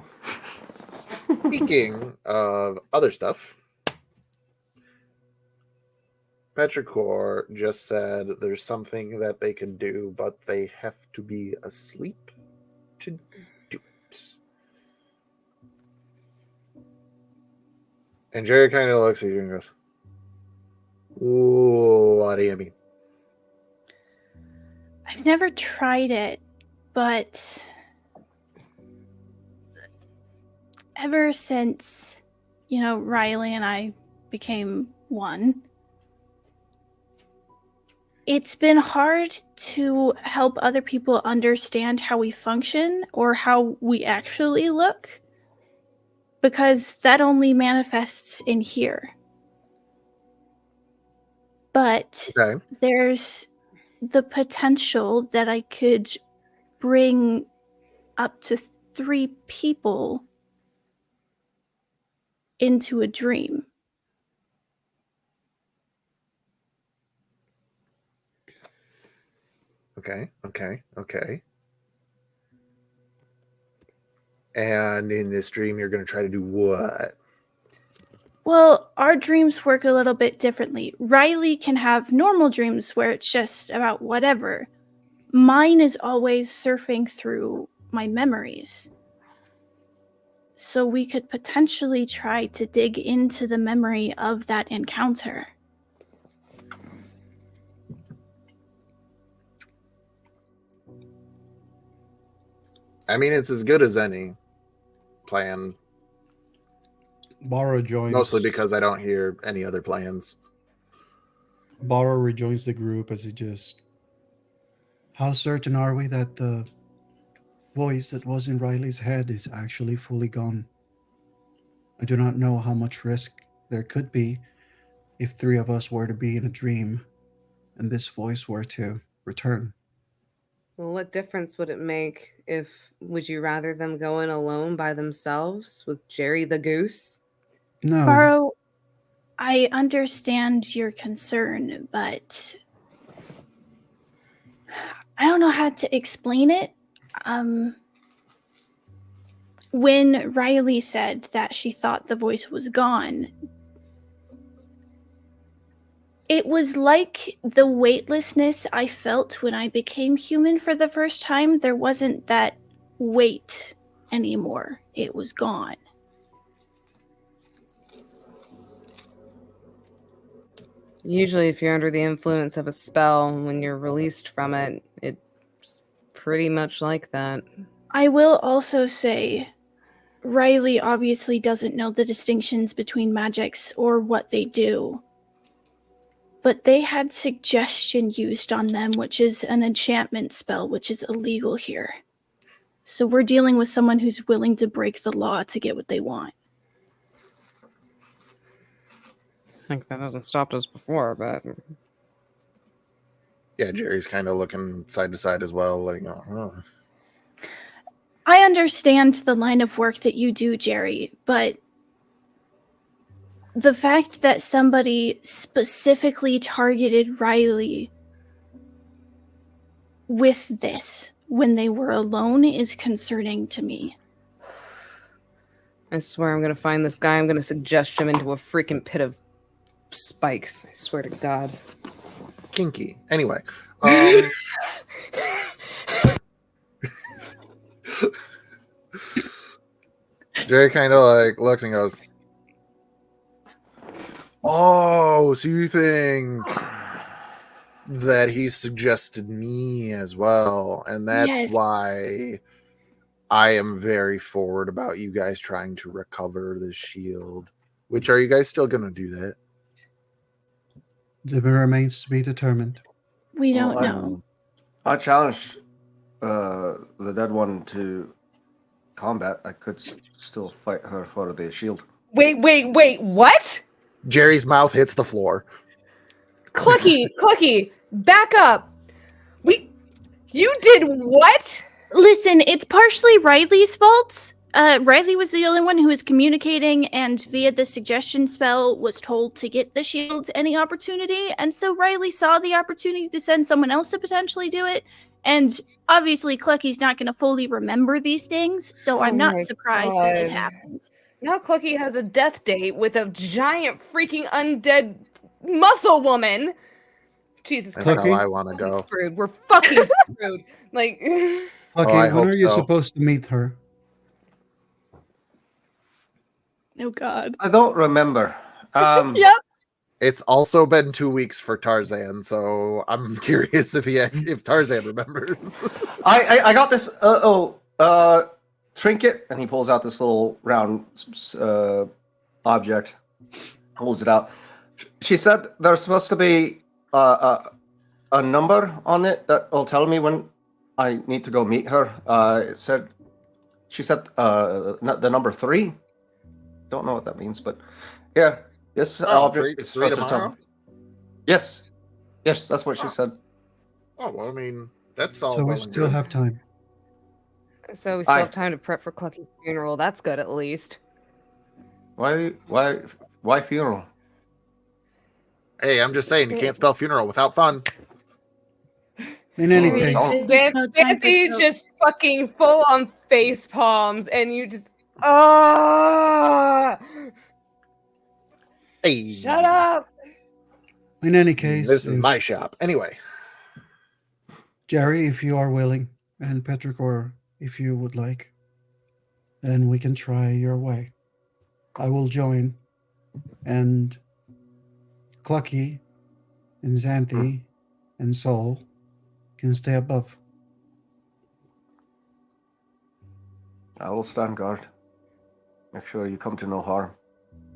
Speaking of other stuff, Petrichor just said there's something that they can do, but they have to be asleep to do it. And Jerry kind of looks at you and goes, "Ooh, what do you mean?" I've never tried it, but ever since, Riley and I became one, it's been hard to help other people understand how we function or how we actually look, because that only manifests in here. But Okay. there's the potential that I could bring up to 3 people into a dream. Okay. And in this dream, you're going to try to do what? Well, our dreams work a little bit differently. Riley can have normal dreams where it's just about whatever. Mine is always surfing through my memories. So we could potentially try to dig into the memory of that encounter. I mean, it's as good as any plan, Borrow joins. mostly because I don't hear any other plans. Borrow rejoins the group as he just. How certain are we that the voice that was in Riley's head is actually fully gone? I do not know how much risk there could be if 3 of us were to be in a dream and this voice were to return. Well, what difference would it make if would you rather them go in alone by themselves with Jerry the Goose? No, Borrow, I understand your concern, but I don't know how to explain it. When Riley said that she thought the voice was gone, it was like the weightlessness I felt when I became human for the first time. There wasn't that weight anymore. It was gone. Usually, if you're under the influence of a spell, when you're released from it, it's pretty much like that. I will also say, Riley obviously doesn't know the distinctions between magics or what they do. But they had suggestion used on them, which is an enchantment spell, which is illegal here. So we're dealing with someone who's willing to break the law to get what they want. I think that hasn't stopped us before, but Yeah, Jerry's kind of looking side to side as well, like, oh. I understand the line of work that you do, Jerry, but the fact that somebody specifically targeted Riley with this when they were alone is concerning to me. I swear I'm gonna find this guy. I'm gonna suggest him into a freaking pit of spikes. I swear to God. Kinky. Anyway. Jerry kind of like looks and goes, oh, so you think that he suggested me as well, and that's Yes. why I am very forward about you guys trying to recover the shield. Which, are you guys still going to do that? it remains to be determined. We Well, don't know. I challenged the dead one to combat. I could still fight her for the shield. Wait, what? Jerry's mouth hits the floor. Clucky, back up. You did what? Listen, it's partially Riley's fault. Riley was the only one who was communicating and via the suggestion spell was told to get the shield any opportunity. And so Riley saw the opportunity to send someone else to potentially do it. And obviously Clucky's not going to fully remember these things. So I'm not surprised that it happened. Now Clucky has a death date with a giant freaking undead muscle woman. Jesus That's Christ. how I want to We're go. screwed. We're fucking screwed. Like, Okay, I when hope are you so. supposed to meet her? Oh, God. I don't remember. Yep. It's also been 2 weeks for Tarzan, so I'm curious if Tarzan remembers. I got this trinket, and he pulls out this little round object, pulls it out. She said there's supposed to be a a number on it that will tell me when I need to go meet her. She said the number 3. Don't know what that means, but yeah, this object is three supposed to tell tomorrow? me. Yes, that's what she said. Oh, well, I mean, that's all So we well and still good. have time. So we still Aye. have time to prep for Clucky's funeral. That's good, at least. Why funeral? Hey, I'm just saying, you can't spell funeral without fun. In any It's case, all- This is no time for Xanthi jokes. just fucking full on face palms, and you just ah, Hey, shut up. in any case, This is if- my shop. Anyway, Jerry, if you are willing, and Petricor, if you would like, then we can try your way. I will join, and Clucky and Xanthi and Soul can stay above. I will stand guard. Make sure you come to no harm.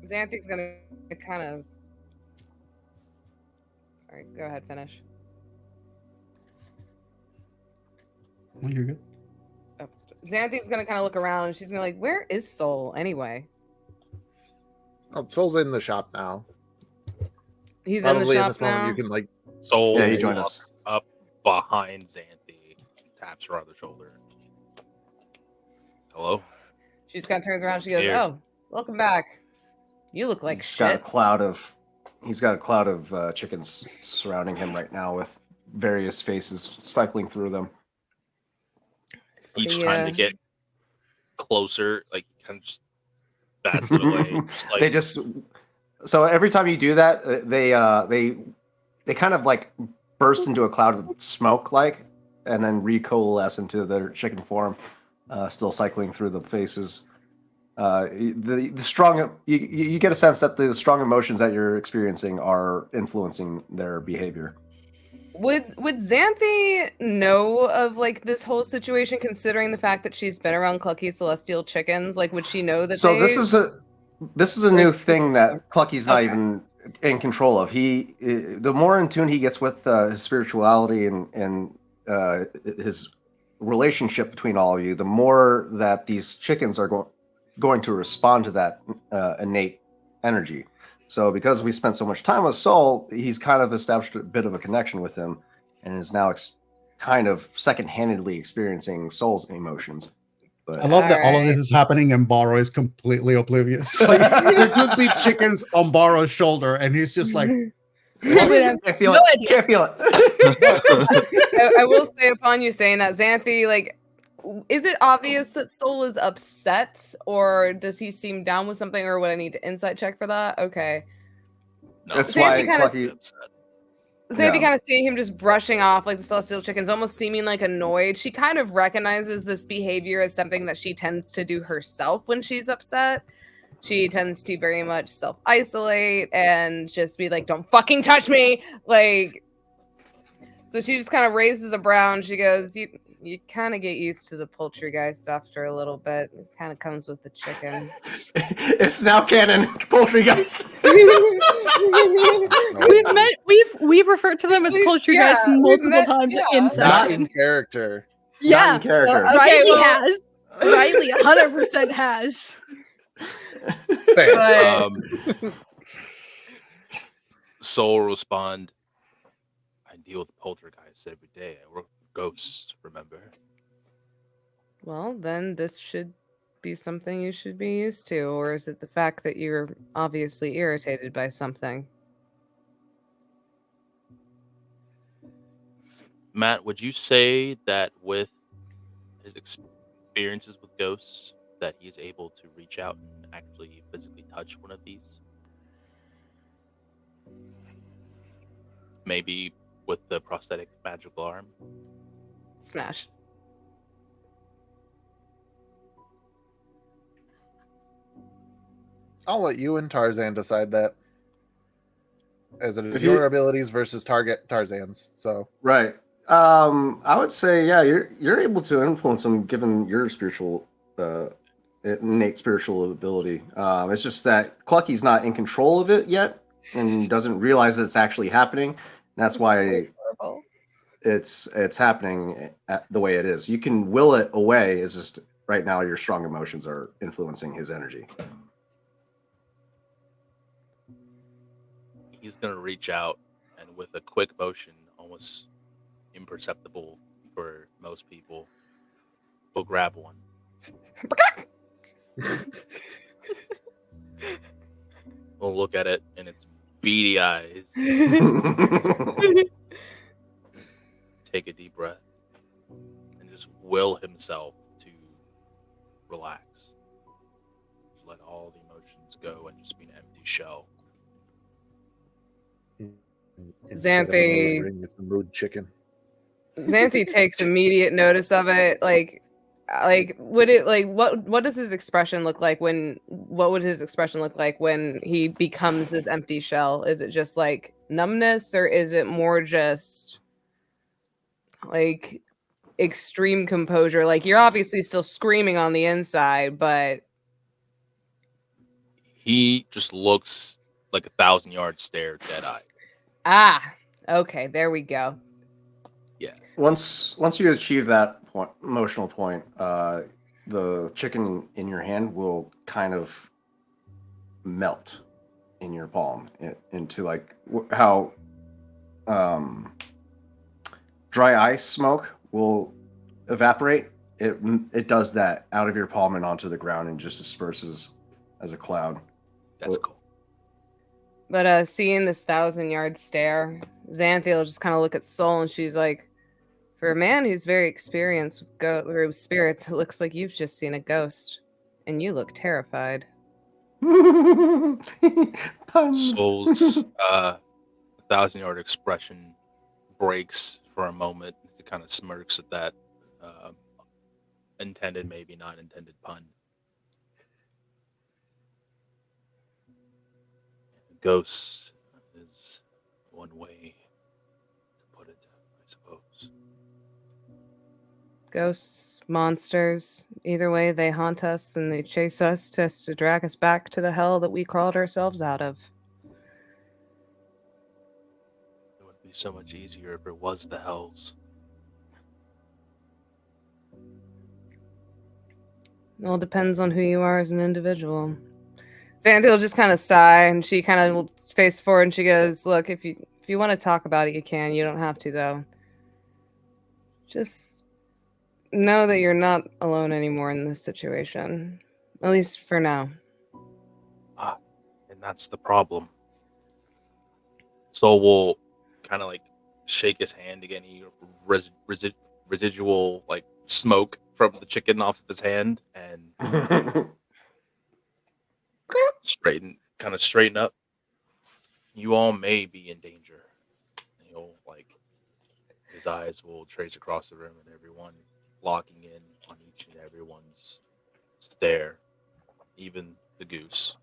Xanthi's gonna kind of. Sorry, go ahead, finish. No, you're good. Oh. Xanthi's gonna kind of look around, and she's gonna like, "Where is Soul anyway?" oh, Soul's in the shop now. He's Probably in the shop this moment now. you can like. Soul Yeah, he joined us. up behind Xanthi, taps her on the shoulder. Hello? She just kind of turns around. She goes, Here. "Oh, welcome back. You look like He's got a shit." cloud of chickens surrounding him right now, with various faces cycling through them. Each The, time to get closer, like kind of just bats it away. Just like, They just so every time you do that, they kind of like burst into a cloud of smoke, like, and then recoalesce into their chicken form, still cycling through the faces. The strong you get a sense that the strong emotions that you're experiencing are influencing their behavior. Would Xanthi know of like this whole situation, considering the fact that she's been around Clucky's celestial chickens? Like, would she know that? So they... this is a new thing that Clucky's not Okay. even in control of. The more in tune he gets with his spirituality and his relationship between all of you, the more that these chickens are going to respond to that innate energy. So because we spent so much time with Soul, he's kind of established a bit of a connection with him, and is now kind of second-handedly experiencing Soul's emotions. But I love that all of this Alright. is happening and Borrow is completely oblivious. Like, there could be chickens on Borrow's shoulder, and he's just like, can't feel No it. idea. Can't feel it. I will say, upon you saying that, Xanthi, like, is it obvious that Soul is upset, or does he seem down with something, or would I need to insight check for that? Okay. no, That's Xanthi why kinda- Clucky. Xanthi Yeah. kind of seeing him just brushing off like the celestial chickens, almost seeming like annoyed. She kind of recognizes this behavior as something that she tends to do herself when she's upset. She tends to very much self-isolate and just be like, "Don't fucking touch me!" Like, so she just kind of raises a brow and she goes, You kind of get used to the poltergeist after a little bit. It kind of comes with the chicken." It's now canon. Poultry guys. We've referred to them as poltergeist we've multiple met- times yeah. in Not session. in character. Not Yeah, in character. Okay, Riley well- has. Riley 100% has. Fair. But Soul will respond, I deal with poltergeists every day. I work with ghosts, remember? well, then this should be something you should be used to, or is it the fact that you're obviously irritated by something? Matt, would you say that with his experiences with ghosts, that he's able to reach out and actually physically touch one of these? Maybe with the prosthetic magical arm? Smash. I'll let you and Tarzan decide that. As it is If your you- abilities versus target Tarzan's. So Right. I would say, yeah, you're able to influence him given your spiritual, innate spiritual ability. It's just that Clucky's not in control of it yet and doesn't realize that it's actually happening. That's why it's happening the way it is. You can will it away. It's just right now your strong emotions are influencing his energy. He's gonna reach out and with a quick motion, almost imperceptible for most people, he'll grab one. We'll look at it and its beady eyes. Take a deep breath and just will himself to relax. Just let all the emotions go and just be an empty shell. Instead of a mood Xanthi- ring, it's a mood chicken. Xanthi takes immediate notice of it. Like would it like what does his expression look like what would his expression look like when he becomes this empty shell? Is it just like numbness, or is it more just like extreme composure? Like you're obviously still screaming on the inside, but He just looks like 1,000-yard stare, dead-eyed. Okay, there we go. Yeah. Once you achieve that point, emotional point, the chicken in your hand will kind of melt in your palm into like how dry ice smoke will evaporate. It does that out of your palm and onto the ground and just disperses as a cloud. That's cool. But seeing this 1,000-yard stare, Xanthi will just kind of look at Soul, and she's like, for a man who's very experienced with spirits, it looks like you've just seen a ghost, and you look terrified. Puns. Soul's 1,000-yard expression breaks for a moment. He kind of smirks at that intended, maybe not intended pun. Ghost is one way to put it, I suppose. Ghosts, monsters, either way, they haunt us and they chase us to drag us back to the hell that we crawled ourselves out of. It would be so much easier if it was the hells. It all depends on who you are as an individual. Xanthi will just kind of sigh, and she kind of will face forward, and she goes, "Look, if you want to talk about it, you can. You don't have to, though. Just know that you're not alone anymore in this situation, at least for now." And that's the problem. Soul will kind of like shake his hand again. He residual like smoke from the chicken off of his hand and straighten up. You all may be in danger. And he'll like his eyes will trace across the room and everyone locking in on each and everyone's stare, even the goose.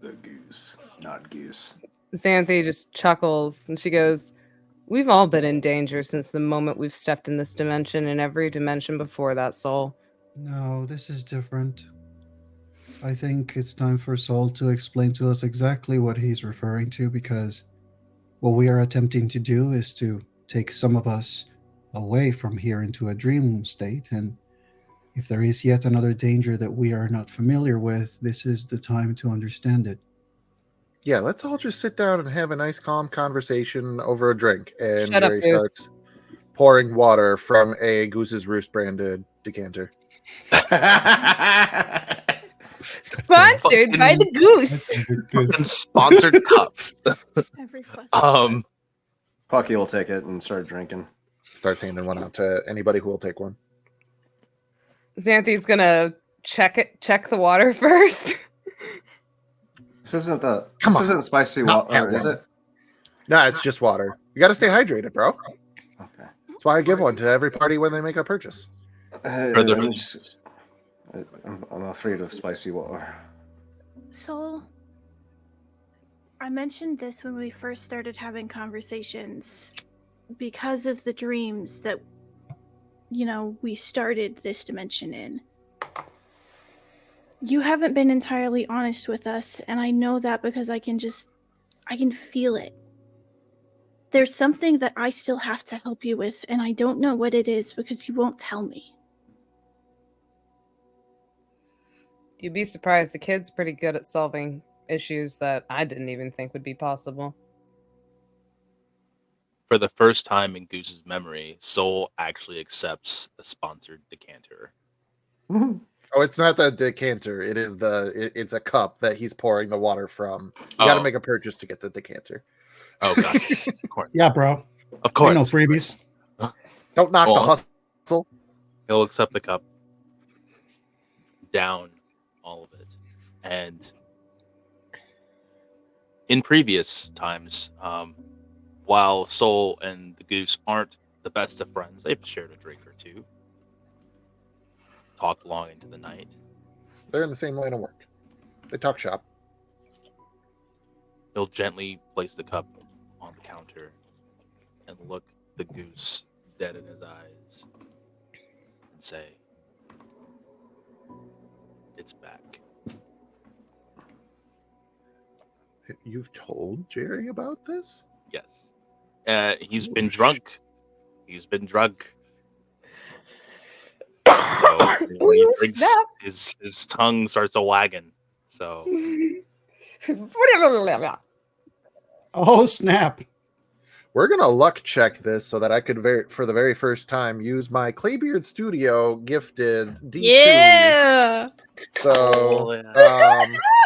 The goose, not goose. Xanthi just chuckles, and she goes, "We've all been in danger since the moment we've stepped in this dimension and every dimension before that, Soul." No, this is different. I think it's time for Saul to explain to us exactly what he's referring to, because what we are attempting to do is to take some of us away from here into a dream state, and if there is yet another danger that we are not familiar with, this is the time to understand it. Yeah, let's all just sit down and have a nice, calm conversation over a drink. And Shut up, Jerry Goose. starts pouring water from a Goose's Roost branded decanter. Sponsored by the Goose. And sponsored cups. Every fucking Clucky will take it and start drinking. Starts handing one out to anybody who will take one. Xanthi's gonna check the water first. This isn't spicy Not water, that is one. it? No, it's just water. You got to stay hydrated, bro. Okay. That's why I give one to every party when they make a purchase. I'm afraid of spicy water. So, I mentioned this when we first started having conversations because of the dreams that, we started this dimension in. You haven't been entirely honest with us, and I know that because I can feel it. there's something that I still have to help you with, and I don't know what it is because you won't tell me. You'd be surprised. The kid's pretty good at solving issues that I didn't even think would be possible. For the first time in Goose's memory, Soul actually accepts a sponsored decanter. Oh, it's not the decanter. It is it's a cup that he's pouring the water from. You got to make a purchase to get the decanter. Oh, gotcha. Of course. Yeah, bro. Of course. No freebies. Don't knock the Well, hustle. He'll accept the cup, down all of it. And in previous times, while Soul and the Goose aren't the best of friends, they've shared a drink or two, talked long into the night. They're in the same line of work. They talk shop. He'll gently place the cup on the counter and look the Goose dead in his eyes and say, "It's back." You've told Jerry about this? Yes. He's been Holy drunk. He's been drunk. So when he drinks, his tongue starts to wagging. So Oh, snap. We're gonna luck check this so that I could for the very first time use my Claybeard Studio gifted D2. Yeah. So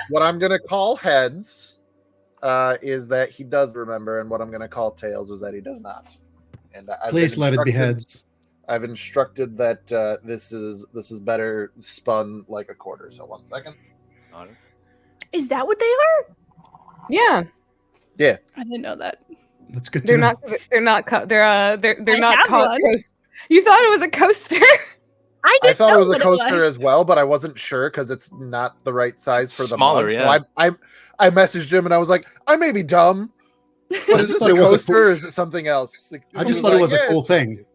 what I'm gonna call heads is that he does remember, and what I'm gonna call tails is that he does not. And Please let it be heads. I've instructed that this is better spun like a quarter. So 1 second. Is that what they are? Yeah. Yeah. I didn't know that. That's good to They're know. not. They're not. They're I not have called one. coast. You thought it was a coaster. I thought know it was a what coaster as well, but I wasn't sure because it's not the right size for the Smaller, mug. yeah. So I messaged him and I was like, I may be dumb. But is this thought a it was a coaster or is it something else? Like, I he just thought it was a "Yeah, cool it's thing." D2."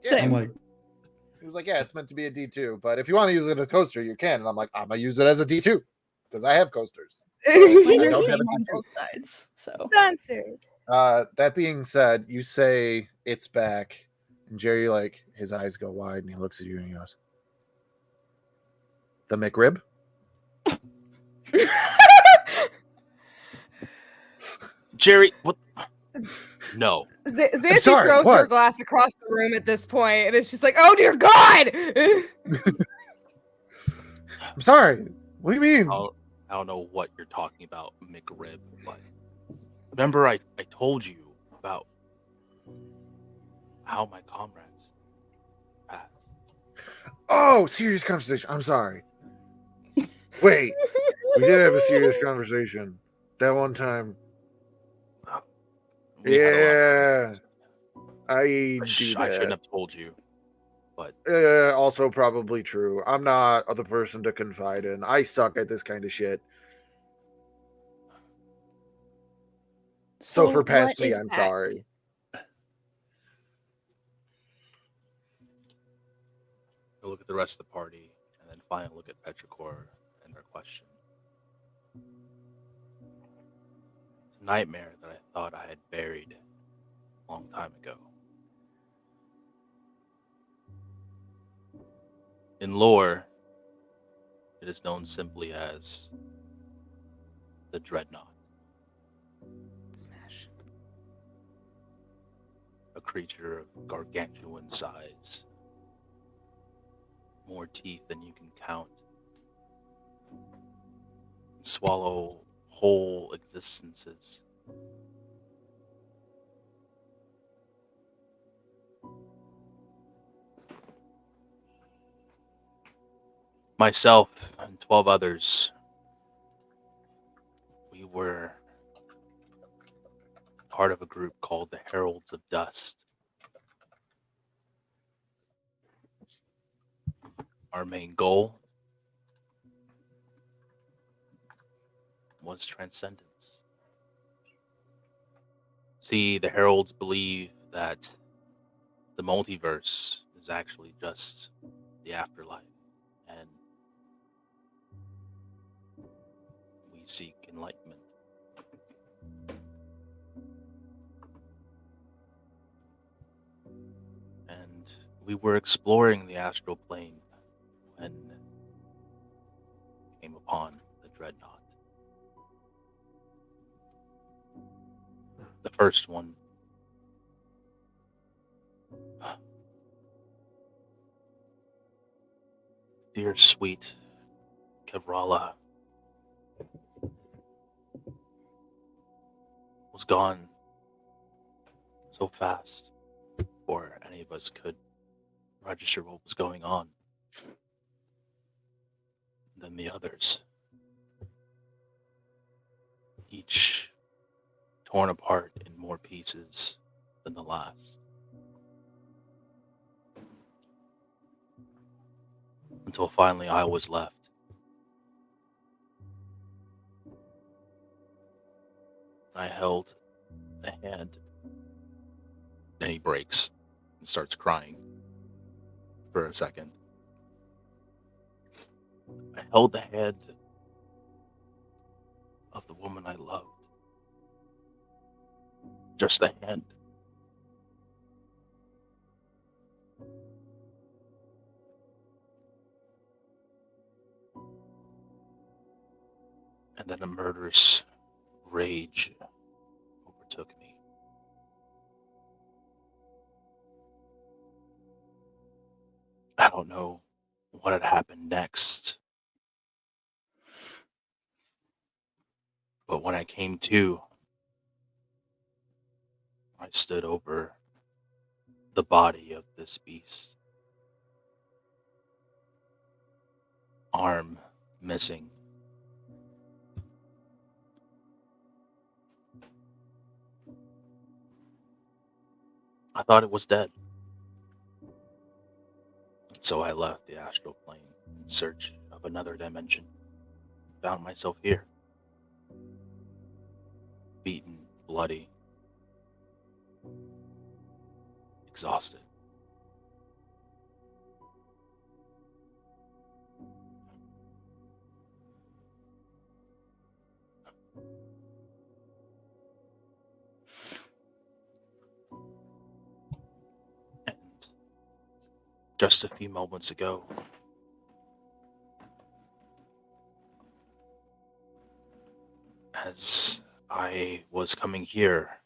Yeah. I'm like, He was like, yeah, it's meant to be a D2, but if you want to use it as a coaster, you can. And I'm like, I'm gonna use it as a D2 because I have coasters. So Mine I are don't same have a on D2. both sides. So That being said, you say it's back, and Jerry, like, his eyes go wide and he looks at you and he goes, "The McRib?" Jerry, what? No. Xanthi sorry, throws what? her glass across the room at this point, and it's just like, "Oh dear God!" I'm sorry. What do you mean? I don't know what you're talking about, McRib, but remember I told you about how my comrades passed. Oh, serious conversation. I'm sorry. Wait, we did have a serious conversation that one time. We had a lot of Yeah, conversations. I I do shouldn't that. have told you, but Also, probably true. I'm not the person to confide in. I suck at this kind of shit. So for past what me, is I'm that? sorry. I look at the rest of the party and then finally look at Petrichor and their question. It's a nightmare that I thought I had buried a long time ago. In lore, it is known simply as the Dreadnought. Smash. A creature of gargantuan size. More teeth than you can count. Swallow whole existences. Myself and 12 others, we were part of a group called the Heralds of Dust. Our main goal was transcendence. See, the Heralds believe that the multiverse is actually just the afterlife, and we seek enlightenment. we were exploring the astral plane when came upon the dreadnought. The first one. Dear sweet Kevrala was gone so fast before any of us could register what was going on. Then the others, each torn apart in more pieces than the last. Until finally I was left. I held a hand, and he breaks and starts crying for a second. I held the hand of the woman I loved. Just the hand. And then a murderous rage overtook me. I don't know what had happened next. But when I came to, I stood over the body of this beast. Arm missing. I thought it was dead. So I left the astral plane in search of another dimension. Found myself here. Beaten, bloody, exhausted. And just a few moments ago, as I was coming here,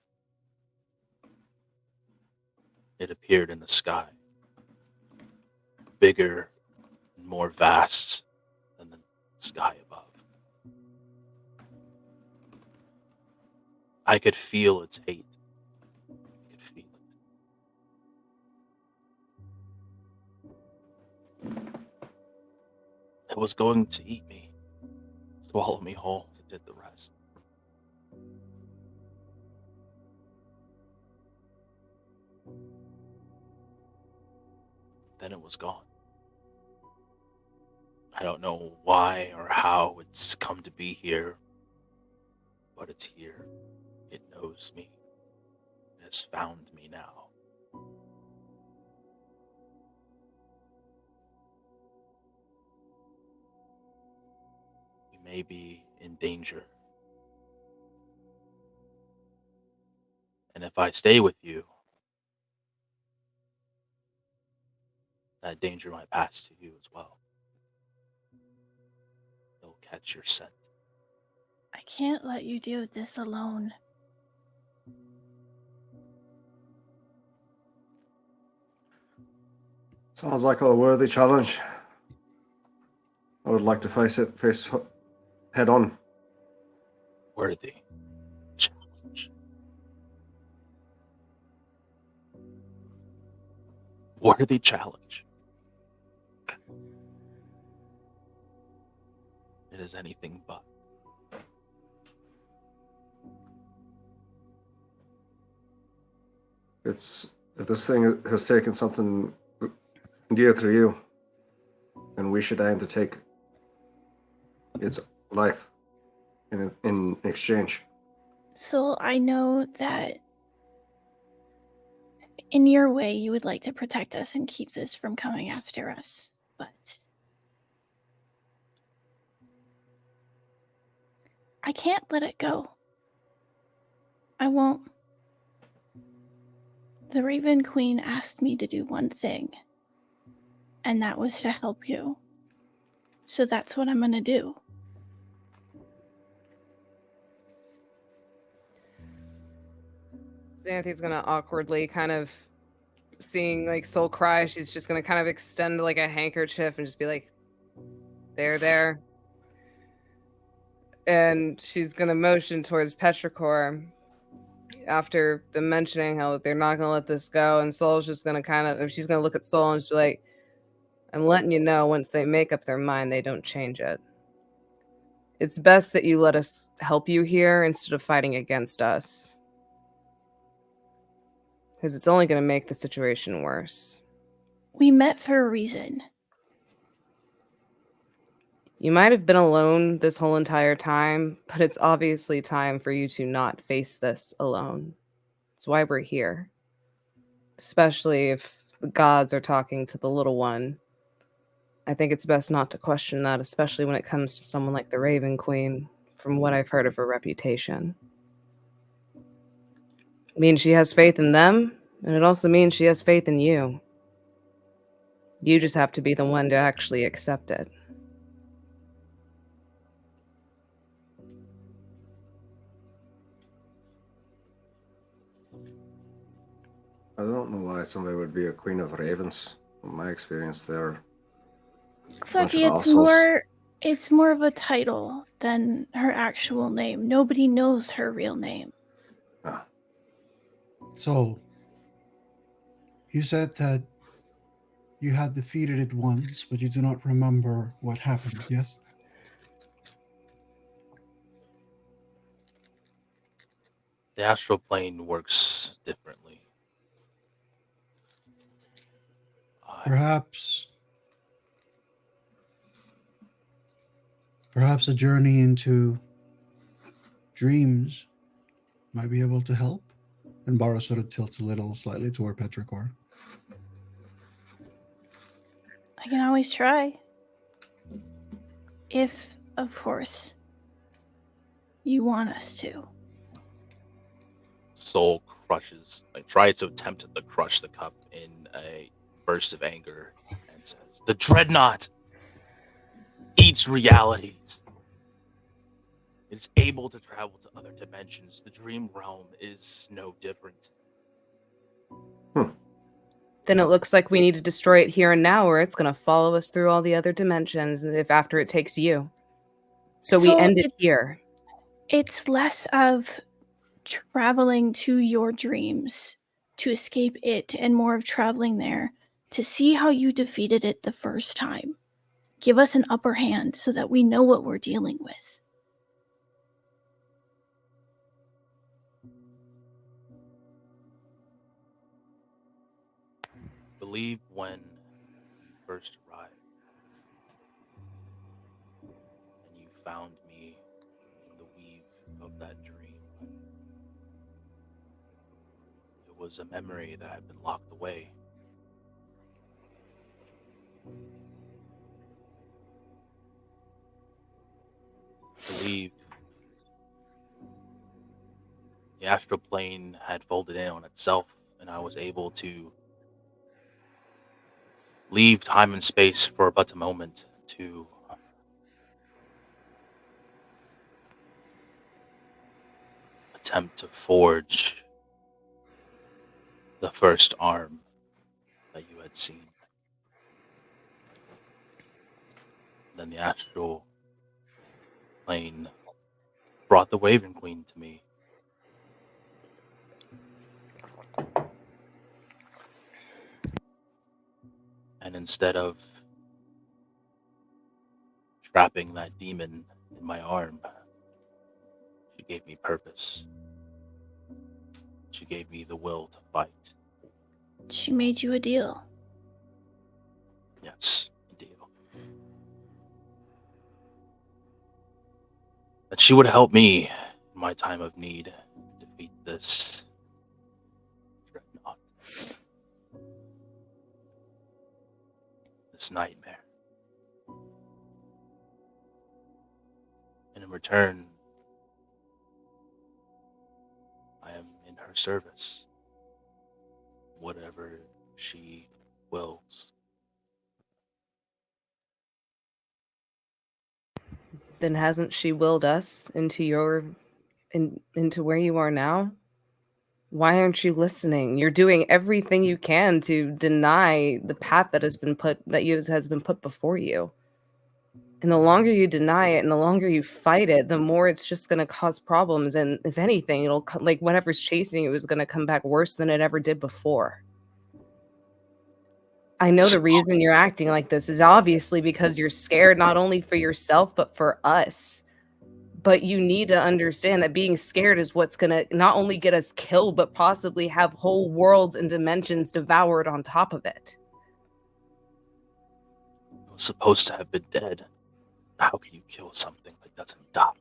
it appeared in the sky. Bigger and more vast than the sky above. I could feel its hate. I could feel it. It was going to eat me, swallow me whole, as it did the rest. Then it was gone. I don't know why or how it's come to be here, but it's here. It knows me. It has found me now. We may be in danger. And if I stay with you, that danger might pass to you as well. It'll catch your scent. I can't let you do this alone. Sounds like a worthy challenge. I would like to face head on. Worthy challenge. Worthy challenge. It is anything but. If this thing has taken something dear to you, then we should aim to take its life in exchange. So I know that in your way you would like to protect us and keep this from coming after us, but I can't let it go. I won't. The Raven Queen asked me to do one thing, and that was to help you. So that's what I'm going to do. Xanthi's gonna awkwardly kind of seeing like Soul cry, she's just gonna kind of extend like a handkerchief and just be like, there. And she's gonna motion towards Petrichor after them mentioning how they're not gonna let this go, and Soul's just gonna she's gonna look at Soul and just be like, I'm letting you know, once they make up their mind, they don't change it. It's best that you let us help you here instead of fighting against us. Because it's only going to make the situation worse. We met for a reason. You might have been alone this whole entire time, but it's obviously time for you to not face this alone. It's why we're here. Especially if the gods are talking to the little one. I think it's best not to question that, especially when it comes to someone like the Raven Queen, from what I've heard of her reputation. It means she has faith in them, and it also means she has faith in you. You just have to be the one to actually accept it. I don't know why somebody would be a queen of ravens. In my experience, they're bunch of Clucky, it's more of a title than her actual name. Nobody knows her real name. Ah. So, you said that you had defeated it once, but you do not remember what happened, yes? The astral plane works differently. Perhaps a journey into dreams might be able to help. And Bara sort of tilts a little slightly toward Petrichor. I can always try. If, of course, you want us to. Soul tries to attempt to crush the cup in a burst of anger and says, "The dreadnought eats realities. It is able to travel to other dimensions. The dream realm is no different." Then it looks like we need to destroy it here and now, or it's going to follow us through all the other dimensions if after it takes you. So we end it here. It's less of traveling to your dreams to escape it and more of traveling there to see how you defeated it the first time. Give us an upper hand so that we know what we're dealing with. I believe when you first arrived and you found me in the weave of that dream, it was a memory that had been locked away. I believe the astral plane had folded in on itself, and I was able to leave time and space for but a moment to attempt to forge the first arm that you had seen. Then the astral plane brought the Raven Queen to me. And instead of trapping that demon in my arm, she gave me purpose. She gave me the will to fight. She made you a deal. Yes, a deal. That she would help me in my time of need defeat this dreadnought. This nightmare. And in return, I am in her service. Whatever she wills. then hasn't she willed us into into where you are now? Why aren't you listening? You're doing everything you can to deny the path that has been put before you. And the longer you deny it and the longer you fight it, the more it's just going to cause problems. And if anything, like whatever's chasing you is going to come back worse than it ever did before. I know the reason you're acting like this is obviously because you're scared not only for yourself, but for us. But you need to understand that being scared is what's going to not only get us killed, but possibly have whole worlds and dimensions devoured on top of it. It was supposed to have been dead. How can you kill something that doesn't die?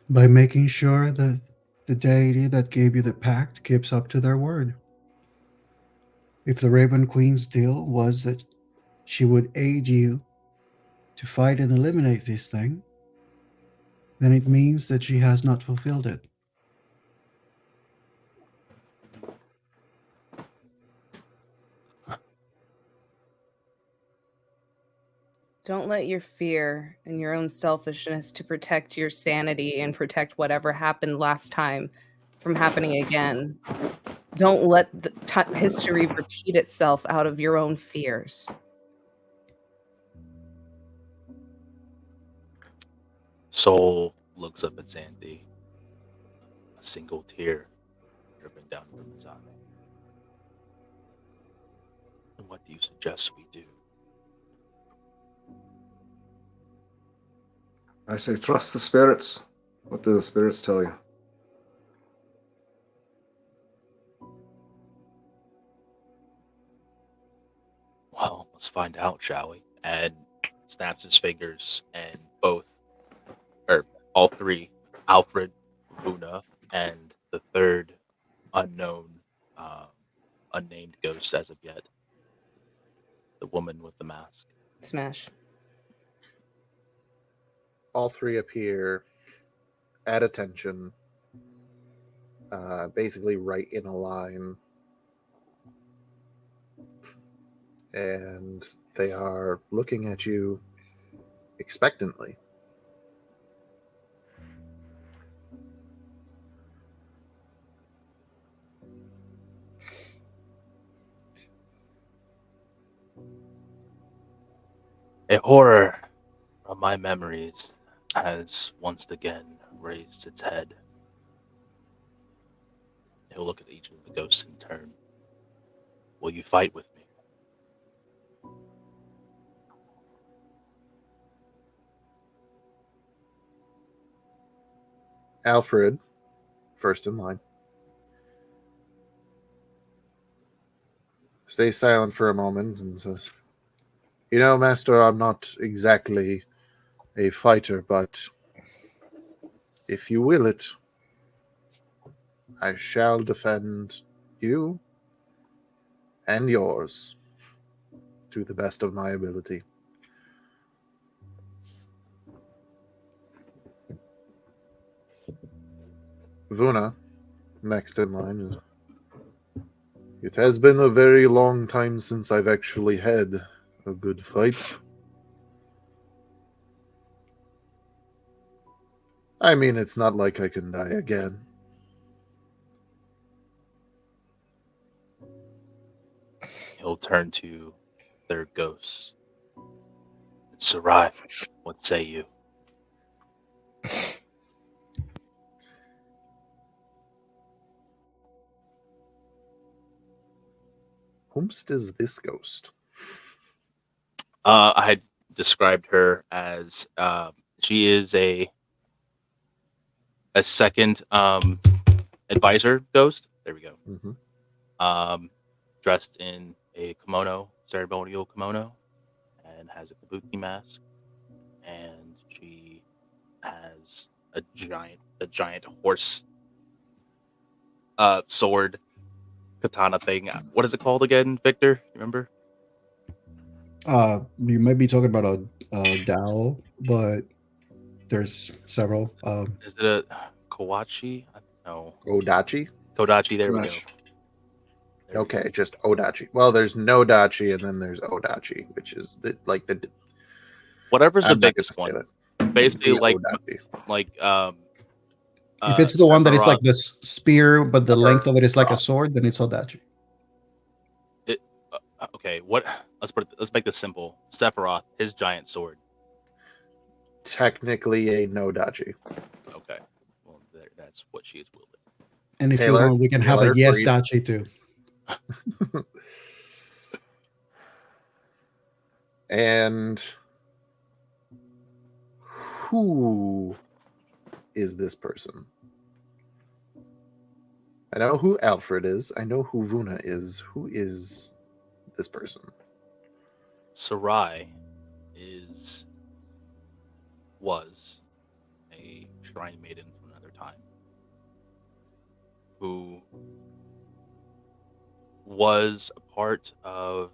By making sure that the deity that gave you the pact keeps up to their word. If the Raven Queen's deal was that she would aid you to fight and eliminate this thing, then it means that she has not fulfilled it. Don't let your fear and your own selfishness to protect your sanity and protect whatever happened last time from happening again. Don't let history repeat itself out of your own fears. Soul looks up at Sandy. A single tear dripping down from his eye. And what do you suggest we do? I say trust the spirits. What do the spirits tell you? Well, let's find out, shall we? And snaps his fingers, and all three, Alfred, Luna, and the third unknown, unnamed ghost as of yet, the woman with the mask. Smash. All three appear at attention, basically right in a line. And they are looking at you expectantly. A horror from my memories has once again raised its head. He'll look at each of the ghosts in turn. Will you fight with me? Alfred, first in line, stays silent for a moment and says, "You know, Master, I'm not exactly a fighter, but if you will it, I shall defend you and yours to the best of my ability." Vuna, next in line. It has been a very long time since I've actually had a good fight. I mean, it's not like I can die again. He'll turn to their ghosts. Sarai, what say you? Whomst is this ghost? I had described her as she is a second advisor ghost. There we go. Mm-hmm. Dressed in a kimono, ceremonial kimono, and has a kabuki mask, and she has a giant horse sword katana thing. What is it called again, Victor? Remember? You might be talking about a Dao, but there's several. Is it a Kawachi? No. Odachi? Kodachi, there we go. Gosh. There we Okay, just Odachi. Well, there's no Dachi, and then there's Odachi, which is the Whatever's the I'm not biggest gonna say one. that. basically The Odachi. If it's the one that is like Sephiroth, this spear, but the length of it is like a Sephiroth. sword, then it's Odachi. Okay, what? Let's make this simple. Sephiroth, his giant sword. Technically a Nodachi. Okay, well, that's what she is wielding. And if Taylor, you want, we can you have let a her yes breathe. Dachi too. And who is this person? I know who Alfred is. I know who Vuna is. Who is this person? Sarai was a shrine maiden from another time who was a part of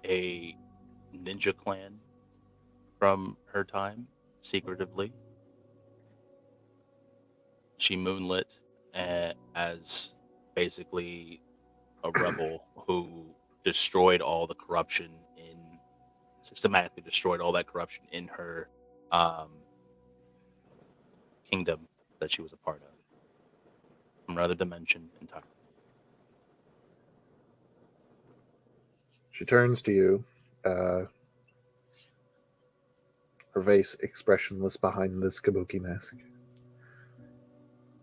a ninja clan from her time, secretively. She moonlit as basically a rebel who systematically destroyed all that corruption in her kingdom that she was a part of, from another dimension entirely. She turns to you, her face expressionless behind this kabuki mask.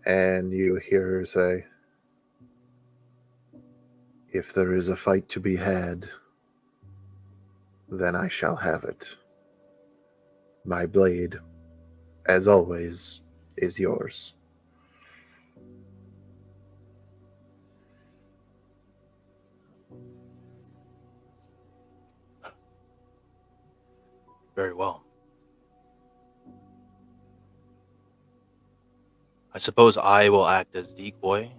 And you hear her say, "If there is a fight to be had, then I shall have it. My blade, as always, is yours." Very well. I suppose I will act as decoy,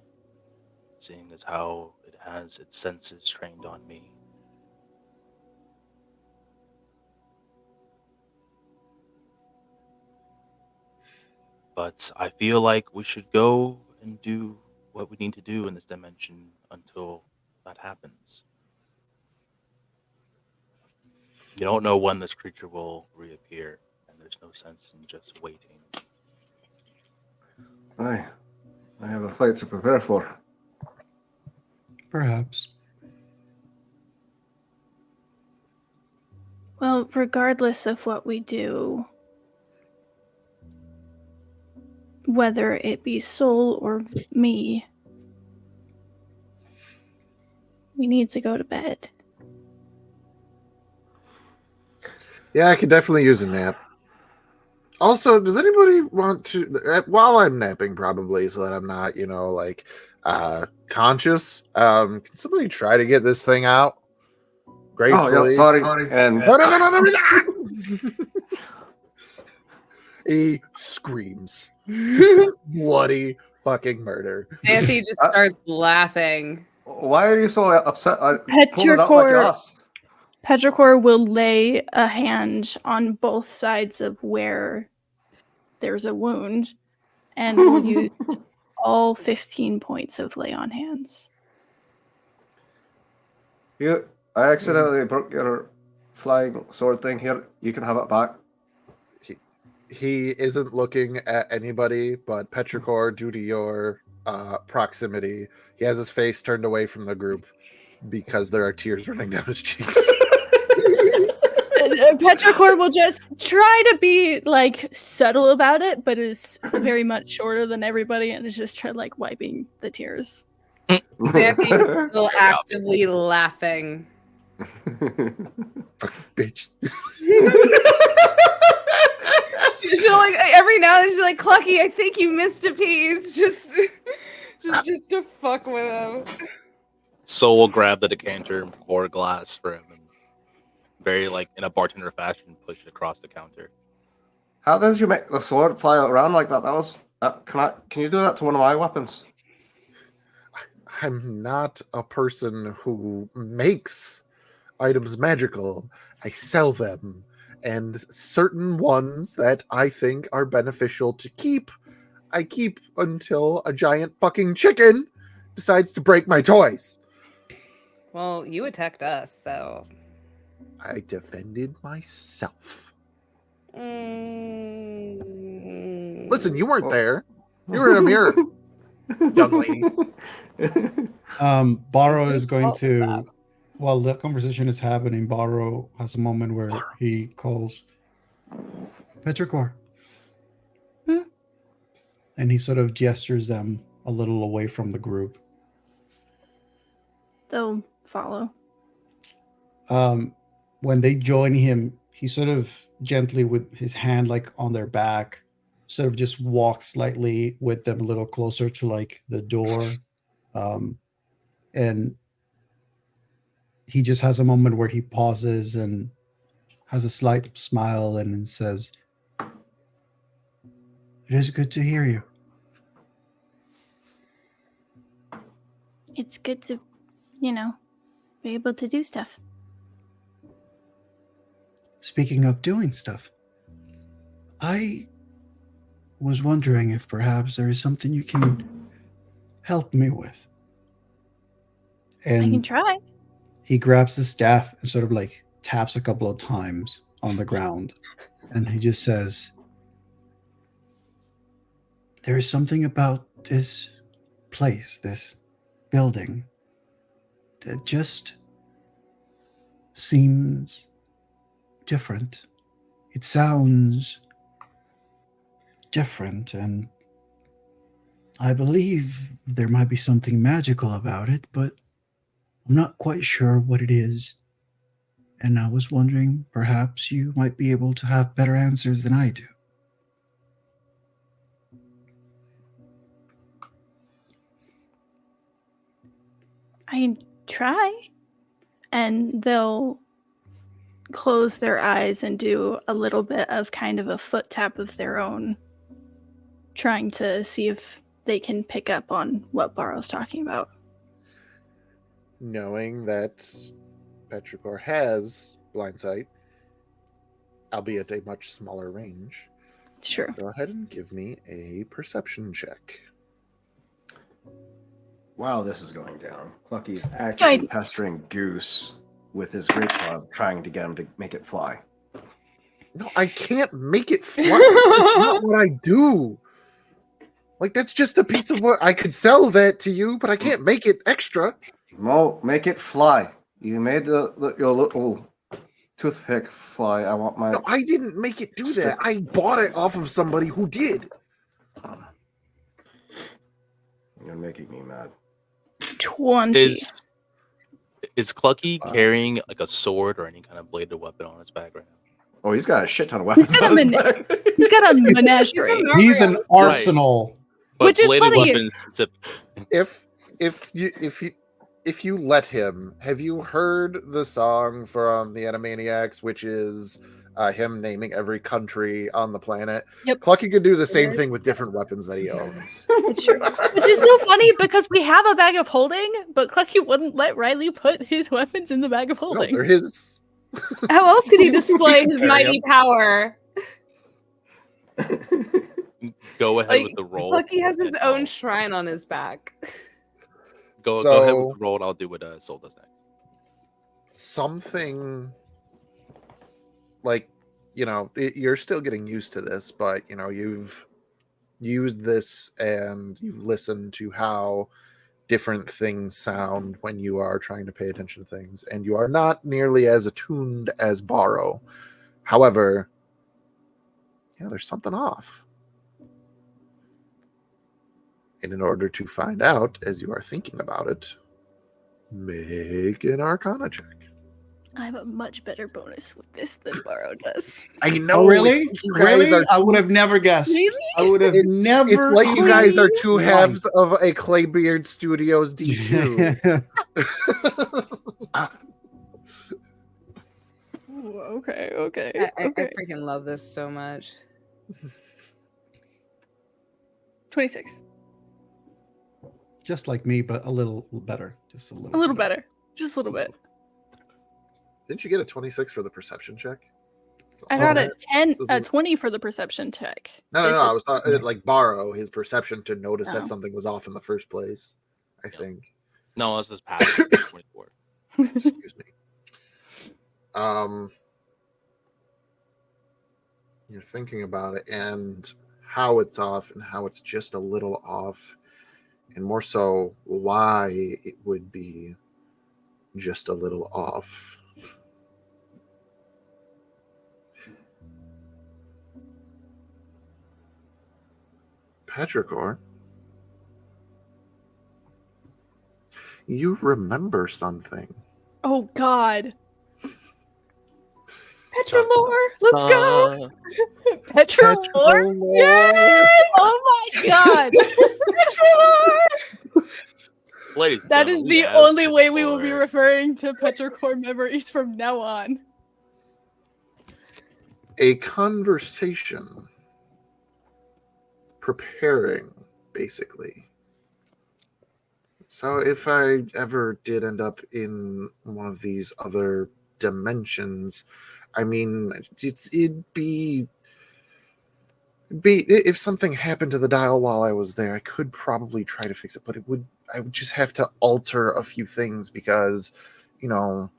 seeing as how it has its senses trained on me. But I feel like we should go and do what we need to do in this dimension until that happens. You don't know when this creature will reappear, and there's no sense in just waiting. Aye. I have a fight to prepare for. Perhaps. Well, regardless of what we do, whether it be Soul or me, we need to go to bed. Yeah, I could definitely use a nap. Also, does anybody want to, while I'm napping, probably, so that I'm not, conscious, can somebody try to get this thing out gracefully? Oh, yeah, sorry. And No. He screams. Bloody fucking murder. Xanthi just starts laughing. why are you so upset? I pulled it up like you Petrichor, asked. Petrichor will lay a hand on both sides of where there's a wound and will use all 15 points of lay on hands. I accidentally broke your flying sword thing here. You can have it back. He isn't looking at anybody but Petrichor due to your proximity. He has his face turned away from the group because there are tears running down his cheeks. Petrichor will just try to be like subtle about it, but is very much shorter than everybody and is just like wiping the tears. Xanthi is still actively laughing. Fucking bitch. She's like every now and then she's like, Clucky, I think you missed a piece. Just to fuck with him. Soul will grab the decanter and pour a glass for him, and very in a bartender fashion, push it across the counter. How did you make the sword fly around like that? That was. Can you do that to one of my weapons? I'm not a person who makes items magical. I sell them. And certain ones that I think are beneficial to keep, I keep until a giant fucking chicken decides to break my toys. Well, you attacked us, so I defended myself. Listen, you weren't there. You were in a mirror, young lady. Borrow is Whose going fault was that? to, while the conversation is happening, Borrow has a moment where he calls Petrichor. Hmm? And he sort of gestures them a little away from the group. They'll follow. When they join him, he sort of gently, with his hand like on their back, sort of just walks slightly with them a little closer to like the door. And he just has a moment where he pauses and has a slight smile and says, "It is good to hear you." It's good to, be able to do stuff. Speaking of doing stuff, I was wondering if perhaps there is something you can help me with. I can And try. he grabs the staff and sort of like taps a couple of times on the ground. And he just says, "There is something about this place, this building, that just seems different. It sounds different, and I believe there might be something magical about it, but I'm not quite sure what it is. And I was wondering, perhaps you might be able to have better answers than I do." I can try. And they'll close their eyes and do a little bit of kind of a foot tap of their own, trying to see if they can pick up on what Barrow's talking about. Knowing that Petrichor has blind sight, albeit a much smaller range, Sure. go ahead and give me a perception check. While this is going down, Clucky's actually Guidance. pestering Goose with his great club, trying to get him to make it fly. No, I can't make it fly. That's not what I do. Like, that's just a piece of what I could sell that to you, but I can't make it extra. Mo, make it fly. You made your little toothpick fly. I want my. No, I didn't make it do that. I bought it off of somebody who did. You're making me mad. 20. Is Clucky carrying like a sword or any kind of bladed weapon on his back right now? Oh, he's got a shit ton of weapons. got a on his min- back. He's got a menagerie. He's an arsenal. But Which is bladed funny. weapons, If you let him, have you heard the song from the Animaniacs, which is him naming every country on the planet? Yep. Clucky could do the same thing with different weapons that he owns. Sure. Which is so funny because we have a bag of holding, but Clucky wouldn't let Riley put his weapons in the bag of No, holding. they're his. How else could he display his Carry mighty power? Go ahead Like, with the roll. Lucky has his and own I'll- shrine on his back. Go ahead So- with the roll, and I'll do what Soul does next. Something like, you're still getting used to this, but you've used this and you've listened to how different things sound when you are trying to pay attention to things, and you are not nearly as attuned as Borrow. However, there's something off. And in order to find out, as you are thinking about it, make an Arcana check. I have a much better bonus with this than Barrow does. I know. Oh, really? You guys Really? are I would have never guessed. Really? I would have never. It's like you guys are two Right. halves of a Claybeard Studios D2. Ooh, okay. I freaking love this so much. 26. Just like me, but a little better. Just a little. A little better. Just a little bit. Didn't you get a 26 for the perception check? I got a 10, This a is- 20 for the perception check. No. This I is- was talking like Borrow, his perception to notice Oh. that something was off in the first place. I Yep. think. No, this is past 24. Excuse me. You're thinking about it and how it's off and how it's just a little off, and more so why it would be just a little off. Petrichor, you remember something. Oh God. Petrolore, let's go. Petrolore. Petrolore! Oh my God. Petrolore. Ladies and That gentlemen, is we the have only way we will be Petrichor. referring to Petrichor memories from now on. A conversation preparing, basically. So if I ever did end up in one of these other dimensions, I mean, it'd be if something happened to the dial while I was there, I could probably try to fix it, but I would just have to alter a few things because, you know,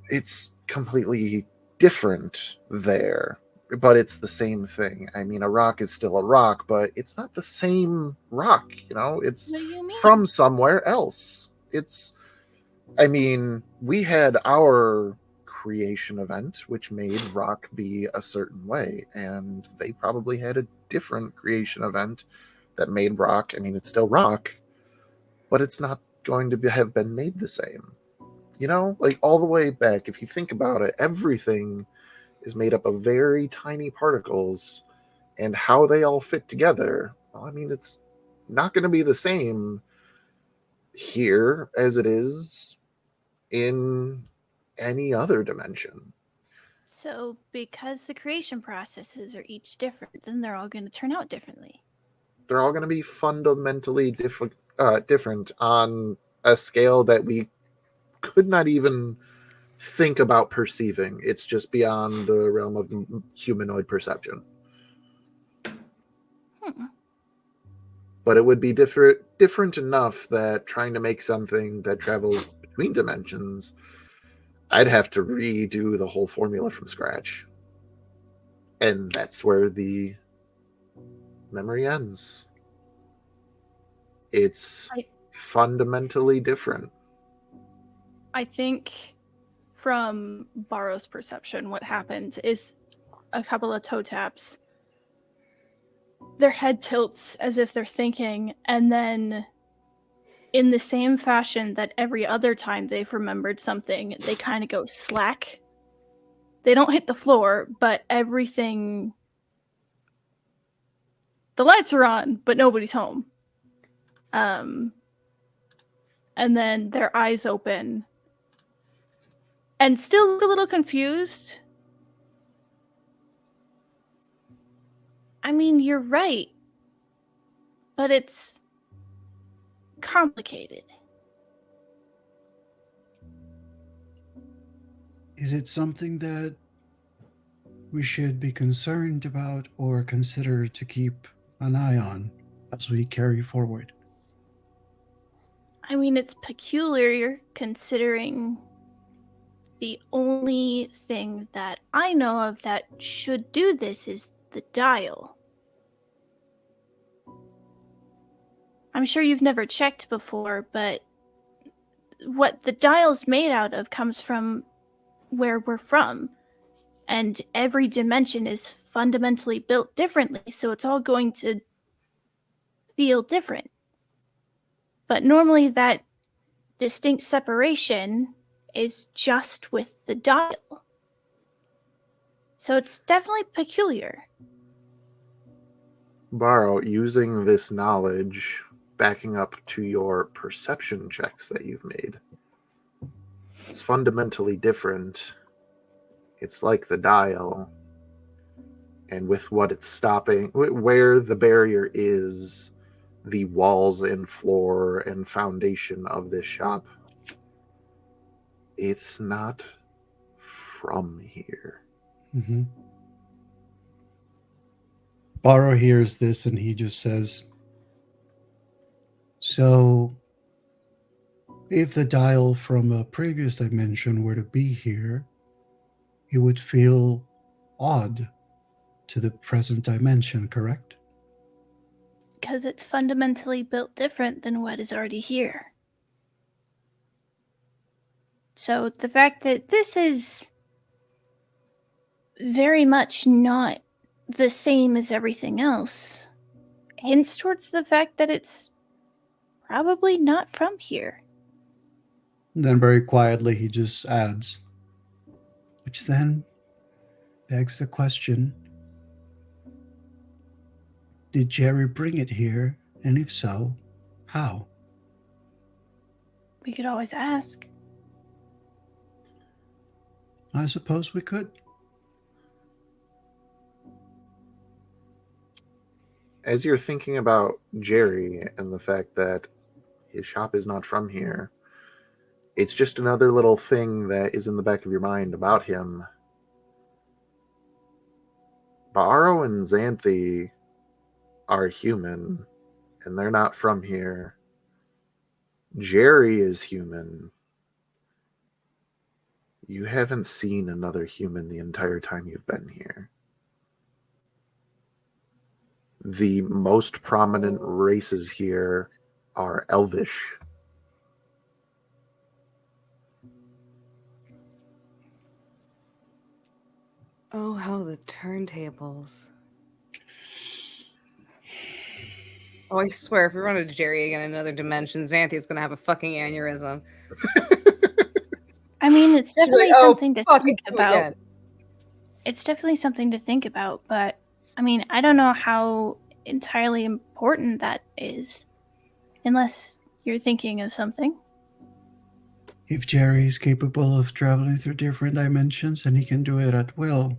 it's completely different there, but it's the same thing. I mean, a rock is still a rock, but it's not the same rock, you know? It's What do you mean? from somewhere else. I mean, we had our creation event, which made rock be a certain way, and they probably had a different creation event that made rock. I mean, it's still rock, but it's not going to have been made the same. You know, like all the way back, if you think about it, everything is made up of very tiny particles, and how they all fit together, well, I mean, it's not going to be the same here as it is in any other dimension. So, because the creation processes are each different, then they're all going to turn out differently. They're all going to be fundamentally different on a scale that we could not even think about perceiving. It's just beyond the realm of humanoid perception. Hmm. But it would be different enough that trying to make something that travels between dimensions, I'd have to redo the whole formula from scratch. And that's where the memory ends. It's fundamentally different. I think from Barrow's perception, what happened is a couple of toe taps. Their head tilts as if they're thinking, and then in the same fashion that every other time they've remembered something, they kind of go slack. They don't hit the floor, but everything. The lights are on, but nobody's home. And then their eyes open and still look a little confused. I mean, you're right, but it's complicated. Is it something that we should be concerned about or consider to keep an eye on as we carry forward? I mean, it's peculiar considering the only thing that I know of that should do this is the dial. I'm sure you've never checked before, but what the dial's made out of comes from where we're from. And every dimension is fundamentally built differently, so it's all going to feel different. But normally that distinct separation is just with the dial. So it's definitely peculiar. Borrow, using this knowledge, backing up to your perception checks that you've made, it's fundamentally different. It's like the dial, and with what it's stopping, where the barrier is, the walls and floor and foundation of this shop, it's not from here. Mm-hmm. Barrow hears this and he just says, so if the dial from a previous dimension were to be here, it would feel odd to the present dimension, correct? Because it's fundamentally built different than what is already here. So the fact that this is very much not the same as everything else hints towards the fact that it's probably not from here. And then very quietly he just adds, which then begs the question, did Jerry bring it here? And if so, how? We could always ask. I suppose we could. As you're thinking about Jerry and the fact that his shop is not from here, it's just another little thing that is in the back of your mind about him. Baro and Xanthi are human, and they're not from here. Jerry is human. You haven't seen another human the entire time you've been here. The most prominent races here are Elvish. Oh, how the turntables. Oh, I swear, if we run into Jerry again in another dimension, Xanthi's gonna have a fucking aneurysm. I mean, it's She's like, definitely "Oh, something to fuck, think it's you about. again." It's definitely something to think about, but I mean, I don't know how entirely important that is, unless you're thinking of something. If Jerry is capable of traveling through different dimensions and he can do it at will,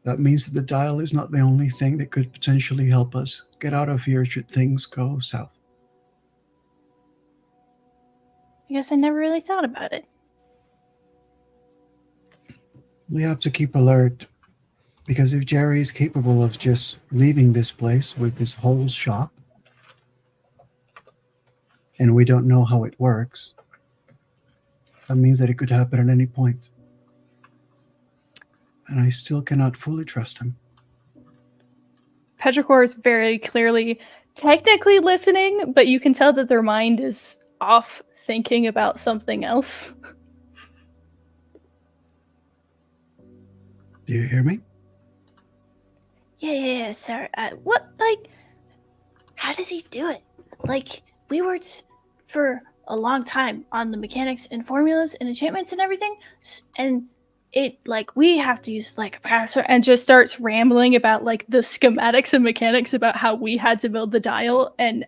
that means that the dial is not the only thing that could potentially help us get out of here should things go south. I guess I never really thought about it. We have to keep alert, because if Jerry is capable of just leaving this place with his whole shop, and we don't know how it works, that means that it could happen at any point. And I still cannot fully trust him. Petrichor is very clearly technically listening, but you can tell that their mind is off thinking about something else. Do you hear me? Yeah, sir. How does he do it? Like, we worked for a long time on the mechanics and formulas and enchantments and everything, and we have to use, a password, and just starts rambling about, the schematics and mechanics about how we had to build the dial, and,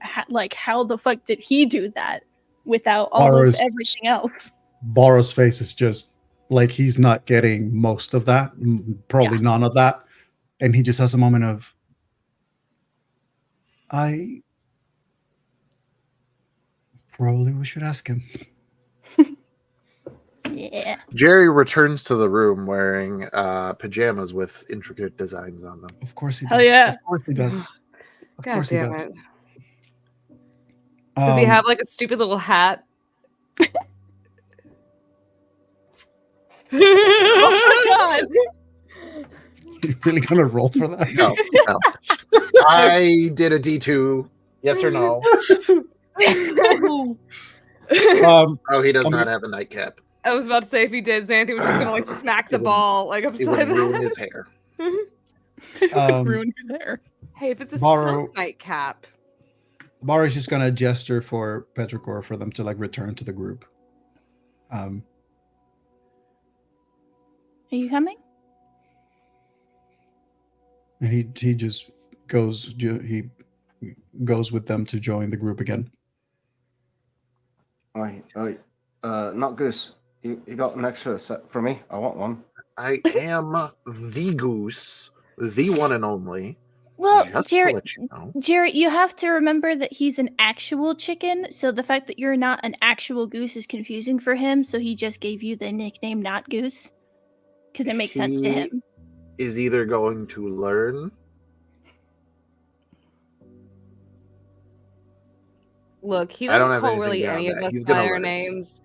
how the fuck did he do that without all of everything else? Baro's face is just like he's not getting most of that, probably none of that. And he just has a moment of, I probably we should ask him. Yeah. Jerry returns to the room wearing pajamas with intricate designs on them. Of course he does. Hell yeah. Of course he does. Of God course he damn does. it. Does he have a stupid little hat? Oh my god! You really gonna roll for that? No. I did a D2. Yes or no? Oh, he does not have a nightcap. I was about to say if he did, Xanthi was just gonna smack the ball It upside would the ruin his hair. Ruined his hair. Hey, if it's a Baro- silk nightcap. Baro's just gonna gesture for Petrichor for them to return to the group. Are you coming? And he just goes with them to join the group again. Not Goose. You got an extra set for me? I want one. I am the Goose, the one and only. Well, Just Jerry, to let you know. Jerry, you have to remember that he's an actual chicken, so the fact that you're not an actual goose is confusing for him, so he just gave you the nickname Not Goose, because it makes sense to He him. is either going to learn. Look, he I don't doesn't have call anything really beyond any of that. us He's by gonna our learn. names.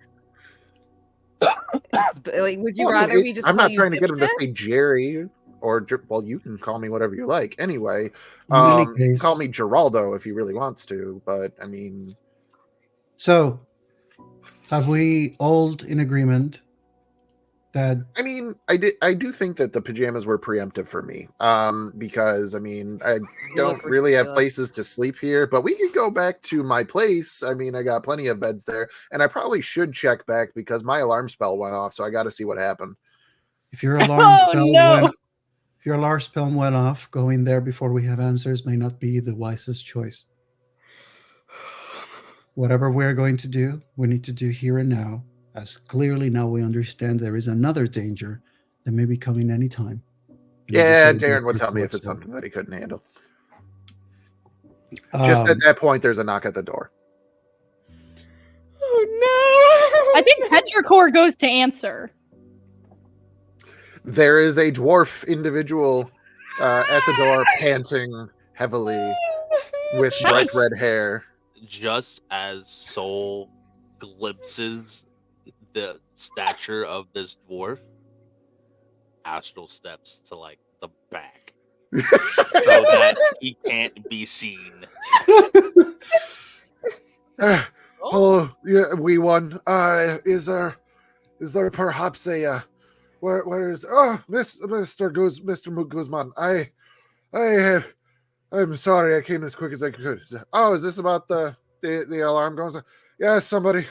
Would you Well, rather we just I'm call not you trying to get him to dipshit? say Jerry. well, you can call me whatever you like. Anyway, In any you can call case- me Geraldo if he really wants to, but I mean, So, have we all in agreement that I do think that the pajamas were preemptive for me. Because I mean, I don't look really have ridiculous. places to sleep here, but we could go back to my place. I mean, I got plenty of beds there, and I probably should check back because my alarm spell went off, so I got to see what happened. if your alarm Oh, spell no. went if your alarm spell went off, going there before we have answers may not be the wisest choice. Whatever we're going to do, we need to do here and now, as clearly now we understand there is another danger that may be coming anytime. We need to Yeah, sort of Darren would get tell me if towards it's it. something that he couldn't handle. Just at Um, that point, there's a knock at the door. Oh I think Petrichor goes to answer. There is a dwarf individual at the door, panting heavily, with bright Just- red hair. Just as Soul glimpses the stature of this dwarf, Astral steps to like the back so that he can't be seen. Hello, yeah, wee one. Is there perhaps a where is Mr. Guzman? I'm sorry, I came as quick as I could. Oh, is this about the alarm going? Yeah, somebody.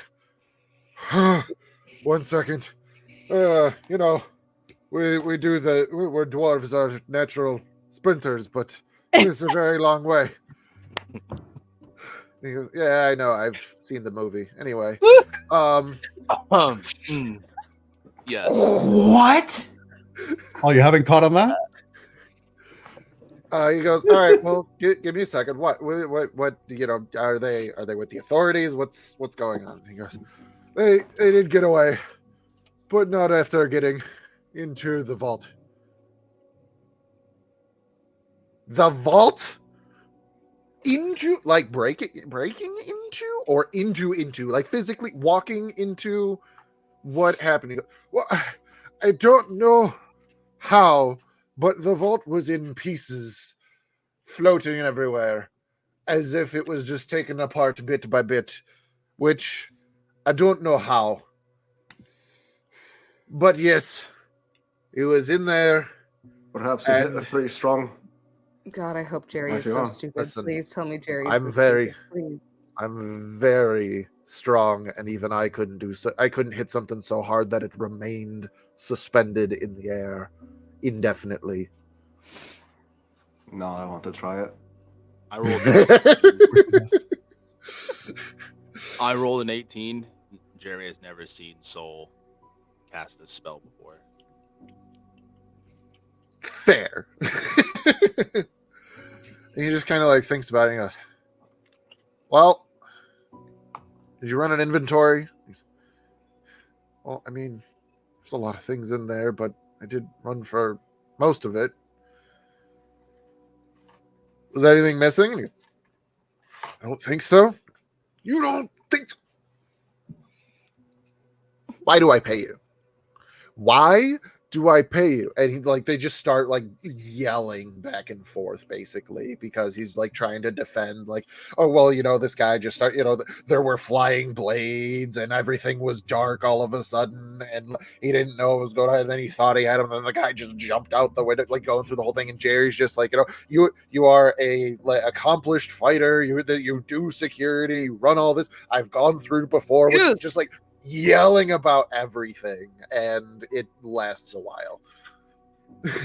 1 second. You know, we're dwarves are natural sprinters, but it's a very long way. He goes, yeah, I know. I've seen the movie. Anyway, Yes. What? oh, you haven't caught on that? he goes, all right, well, give me a second. What, you know, are they with the authorities? What's going on? He goes, they did get away, but not after getting into the vault. The vault? Into, like, breaking into, or into, like physically walking into? What happened? He goes, well, I don't know how, but the vault was in pieces, floating everywhere, as if it was just taken apart bit by bit, which I don't know how. But yes, it was in there. Perhaps it hit And- a pretty strong. God, I hope Jerry Not is too so long. stupid. Listen, Please tell me Jerry is I'm so very- stupid. Please. I'm very strong, and even I couldn't do so. I couldn't hit something so hard that it remained suspended in the air indefinitely. No, I want to try it. I rolled an 18. Jeremy has never seen Soul cast this spell before. Fair. And he just kind of like thinks about it and goes, well, did you run an inventory? Well, I mean, there's a lot of things in there, but I did run for most of it. Was there anything missing? I don't think so. You don't think so? Why do I pay you? Why do I pay you? And he, like, they just start like yelling back and forth, basically, because he's like trying to defend, like, oh, well, you know, this guy just started, you know, there were flying blades and everything was dark all of a sudden, and he didn't know what was going on, and then he thought he had him, and then the guy just jumped out the window, like going through the whole thing, and Jerry's just like, you know, you are a like accomplished fighter, you do security, you run all this, I've gone through before, which Goose. just like yelling about everything, and it lasts a while.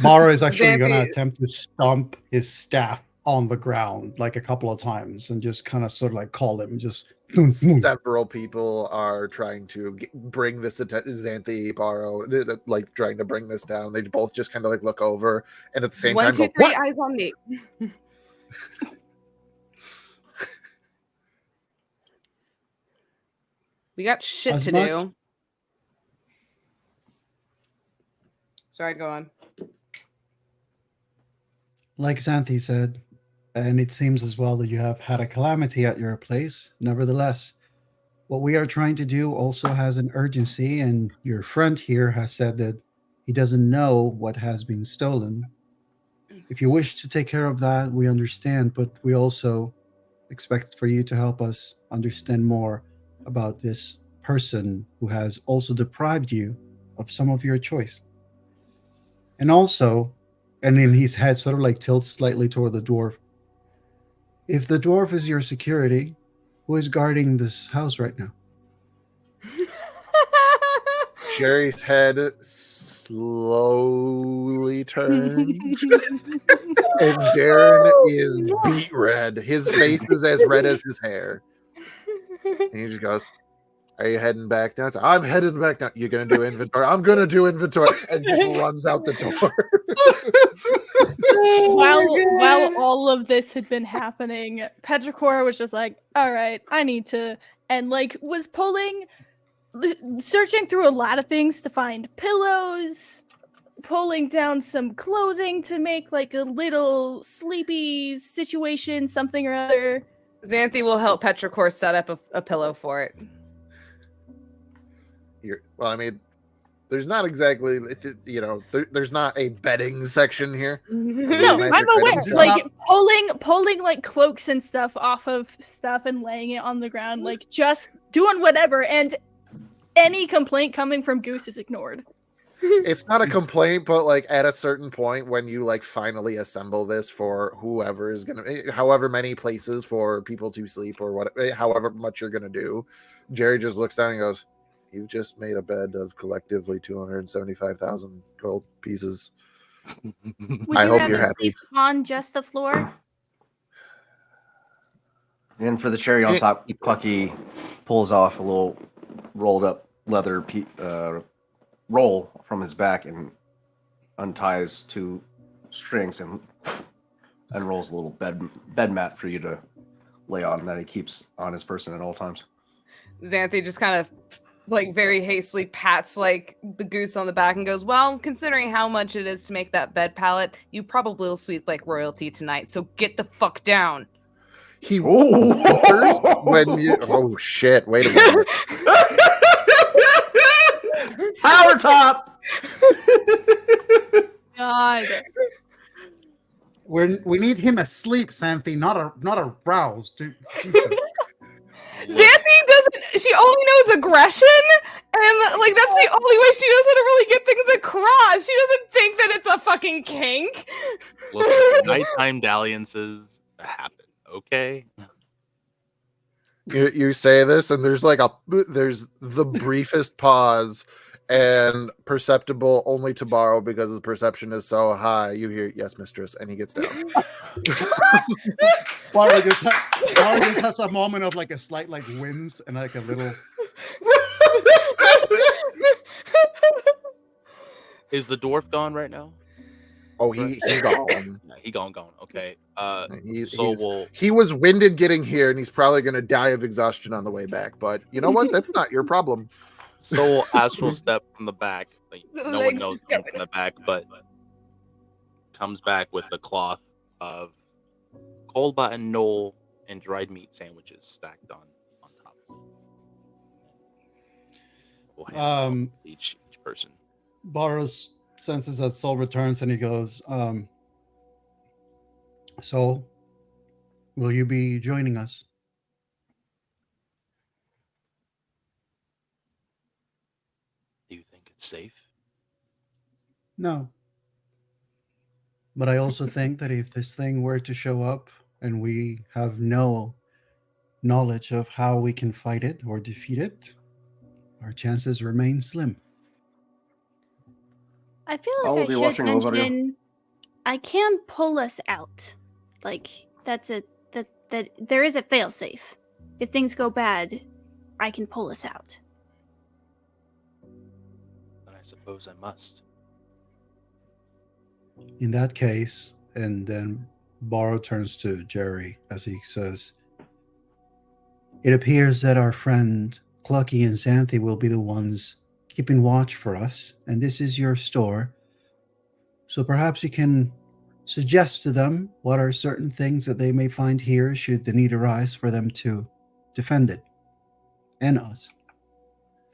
Mara is actually going to Xanthi- attempt to stomp his staff on the ground like a couple of times and just kind of sort of like call him just. Several people are trying to bring this Xanthi Baro, like trying to bring this down. They both just kind of like look over and at the same 1, time 2, go, 3, "What?" eyes on me. We got shit As to much- do. Sorry, go on. Like Xanthi said, and it seems as well that you have had a calamity at your place. Nevertheless, what we are trying to do also has an urgency, and your friend here has said that He doesn't know what has been stolen. If you wish to take care of that, we understand, but we also expect for you to help us understand more about this person who has also deprived you of some of your choice. And also, and then his head sort of like tilts slightly toward the dwarf. If the dwarf is your security, who is guarding this house right now? Jerry's head slowly turns, and Darren is beet red. His face is as red as his hair. And he just goes, "Are you heading back down?" "I'm heading back down." "You're going to do inventory?" "I'm going to do inventory." And just runs out the door. While all of this had been happening, Petrichor was just like, all right, I need to, and like was searching through a lot of things to find pillows, pulling down some clothing to make like a little sleepy situation, something or other. Xanthi will help Petrichor set up a pillow for it. Well, I mean, there's not exactly, there's not a bedding section here. No, Magic I'm aware. items Like shop. pulling like cloaks and stuff off of stuff and laying it on the ground, like just doing whatever. And any complaint coming from Goose is ignored. It's not a complaint, but like at a certain point when you like finally assemble this for whoever is gonna, however many places for people to sleep or what, however much you're gonna do, Jerry just looks down and goes, "You've just made a bed of collectively 275,000 gold pieces. Would I you hope rather you're happy." sleep on just the floor? And for the cherry on top, Clucky pulls off a little rolled up leather roll from his back and unties two strings and unrolls a little bed mat for you to lay on that he keeps on his person at all times. Xanthi just kind of like very hastily pats like the Goose on the back and goes, well, considering how much it is to make that bed pallet, you probably will sleep like royalty tonight, so get the fuck down. He whimpers when you, oh shit, wait a minute. Power top! God. We need him asleep, Xanthi, not aroused. Jesus. Xanthi doesn't. She only knows aggression, and like that's the only way she knows how to really get things across. She doesn't think that it's a fucking kink. Listen, nighttime dalliances happen, okay? You say this, and there's the briefest pause, and perceptible only to borrow because his perception is so high. You hear, "Yes, mistress," and he gets down. Barra just has a moment of like a slight like wince and like a little. Is the dwarf gone right now? Oh, he gone. Yeah, he gone. Okay. He was winded getting here, and he's probably going to die of exhaustion on the way back. But you know what? That's not your problem. Soul astral step from the back. Like, The no one legs knows just him go- from the back, but comes back with the cloth of cold button knoll and dried meat sandwiches stacked on top. We'll hand them out to each person. Barros senses that Soul returns and he goes, "Soul, will you be joining us?" Do you think it's safe? No. But I also think that if this thing were to show up and we have no knowledge of how we can fight it or defeat it, our chances remain slim. I feel I'll like be I should watching over you. mention I can pull us out. Like that there is a failsafe. If things go bad, I can pull us out. Then I suppose I must. In that case, and then Borrow turns to Jerry as he says, "It appears that our friend Clucky and Xanthi will be the ones keeping watch for us, and this is your store. So perhaps you can suggest to them what are certain things that they may find here should the need arise for them to defend it. And us.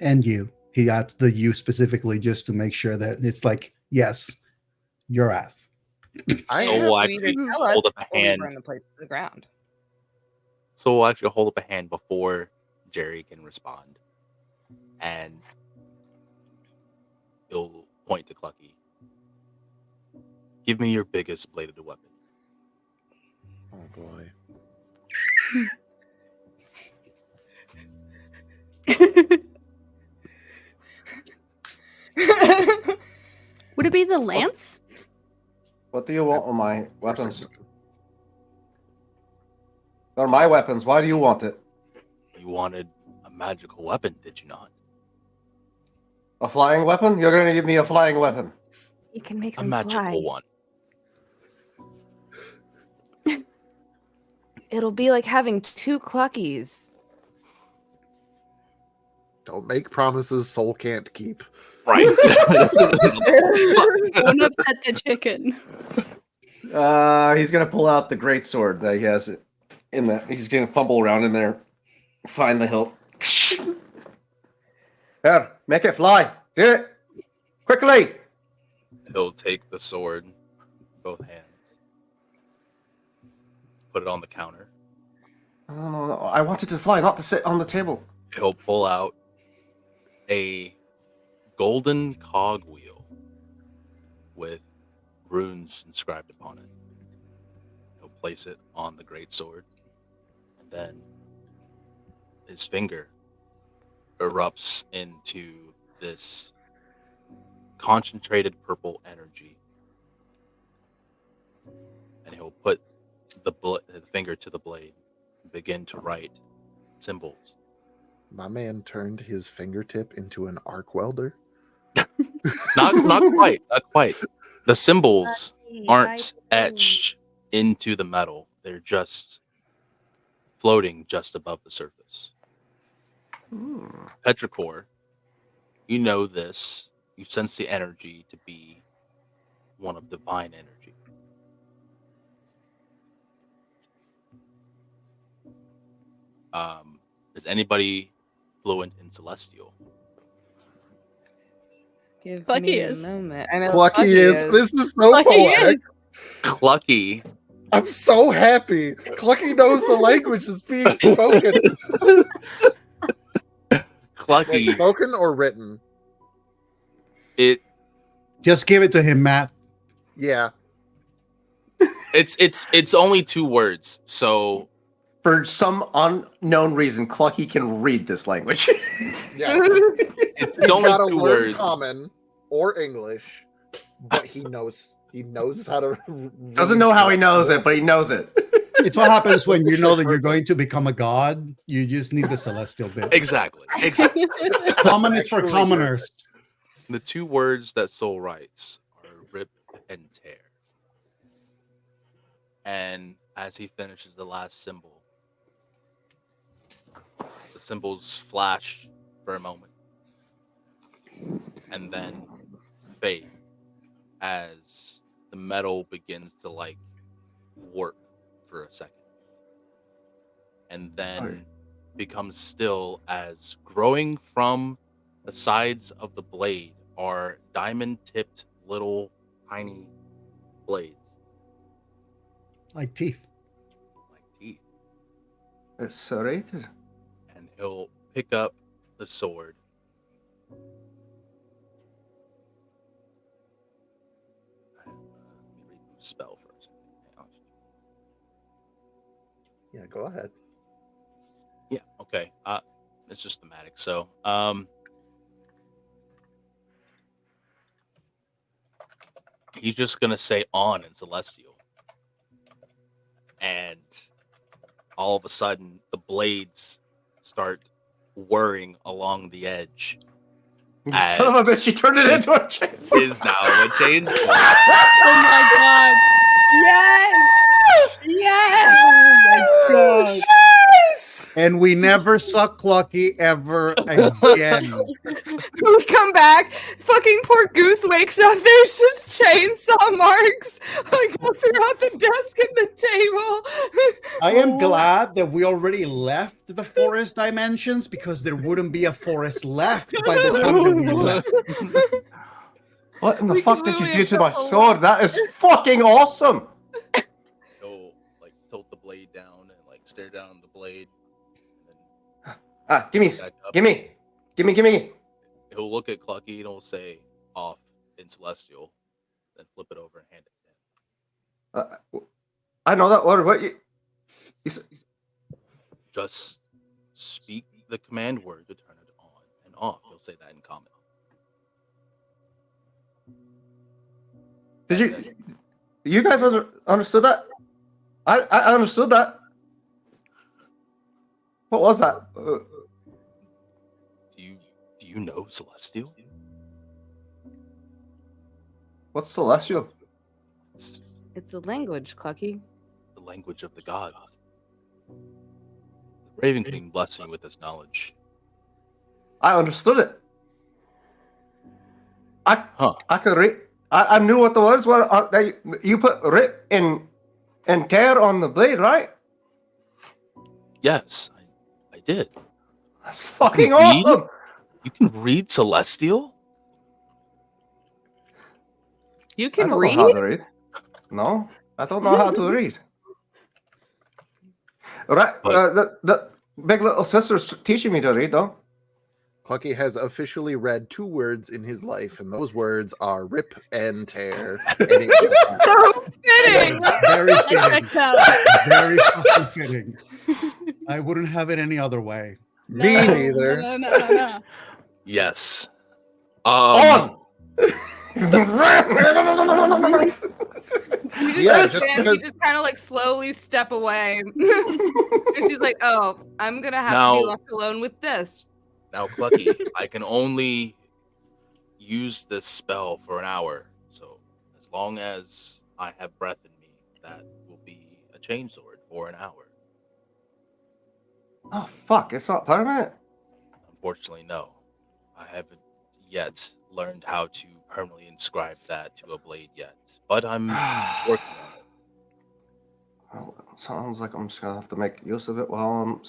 And you, he adds the you specifically just to make sure that it's like, yes, your ass. I So have we'll You actually either tell us hold up a or we hand. burn the place to the ground. So we'll actually hold up a hand before Jerry can respond, and he'll point to Clucky. Give me your biggest bladed weapon. Oh boy. Would it be the lance? What do you want with my That's weapons? forcing They're my weapons. Why do you want it? You wanted a magical weapon, did you not? A flying weapon? You're going to give me a flying weapon. You can make A them magical fly. one. It'll be like having 2 Cluckies. Don't make promises soul can't keep. Right. Don't upset the chicken. He's going to pull out the great sword that he has in the. He's going to fumble around in there, find the hilt. Here, make it fly. Do it quickly. He'll take the sword, both hands, put it on the counter. No, I want it to fly, not to sit on the table. He'll pull out a golden cogwheel with runes inscribed upon it. He'll place it on the great sword, and then his finger erupts into this concentrated purple energy, and he'll put the finger to the blade and begin to write symbols. My man turned his fingertip into an arc welder. Not quite. The symbols aren't etched into the metal. They're just floating just above the surface. Petrichor, you know this. You sense the energy to be one of divine energy. Is anybody fluent in Celestial? Give Clucky me is. a moment. I know Clucky is. This is so Clucky poetic. is. Clucky. I'm so happy. Clucky knows the language that's being spoken. Clucky. Wait, spoken or written? It Just give it to him, Matt. Yeah. it's only 2 words. So For some unknown reason, Clucky can read this language. Yes. it's He's only got a 2 word words. common or English, but he knows how to. Doesn't know how he knows it, but he knows it. It's what happens when you know that you're going to become a god. You just need the celestial bit. Exactly. Common is for Actually, commoners. The 2 words that Soul writes are rip and tear. And as he finishes the last symbol, the symbols flash for a moment and then fade as the metal begins to like warp for a second and then becomes still as growing from the sides of the blade are diamond tipped little tiny blades Like teeth. like teeth. It's serrated. And he'll pick up the sword. Let me read the spell first. Yeah, go ahead. Yeah, okay. It's just thematic. So, he's just gonna say on in Celestial. And all of a sudden the blades start whirring along the edge. You son of a bitch, you turned it into a chainsaw. Is now a chainsaw. Oh my god. Yes! Yes! Oh my god. And we never saw Clucky ever again. We come back, fucking poor Goose wakes up. There's just chainsaw marks like throughout the desk and the table. I am glad that we already left the forest dimensions because there wouldn't be a forest left by the time that we left. What in the We fuck can did you literally do to have my the whole sword? That is fucking awesome. He'll like tilt the blade down and like stare down at the blade. And Give me. back up. Give me. He'll look at Clucky and he'll say off in Celestial, then flip it over and hand it to him. I know that word. What you Just speak the command word to turn it on and off. He'll say that in common. did you guys understood that? I understood that. What was that? Do you know Celestial? What's celestial? It's It's a language, Clucky. the language of the gods. The Raven Queen blessed me with this knowledge. I understood it. Huh. I could read. I knew what the words were. You put rip and tear on the blade, right? Yes, I did. That's fucking read? awesome. You can read Celestial? You I can don't read? know how to read. No, I don't know how to read. Right, the big little sister's teaching me to read, though. Clucky has officially read 2 words in his life, and those words are rip and tear. And it just happens. So fitting. Very That fitting. checks out. Very fucking fitting. I wouldn't have it any other way. Me No, neither. No. Yes. On! You just Yeah, understand, just she because- just kind of like slowly step away. And she's like, oh, I'm going to have to Now- be left alone with this. Now, Clucky, I can only use this spell for an hour. So, as long as I have breath in me, that will be a chainsword for an hour. Oh, fuck, it's not permanent? Unfortunately, no. I haven't yet learned how to permanently inscribe that to a blade yet. But I'm working on it. Well, sounds like I'm just gonna have to make use of it while I'm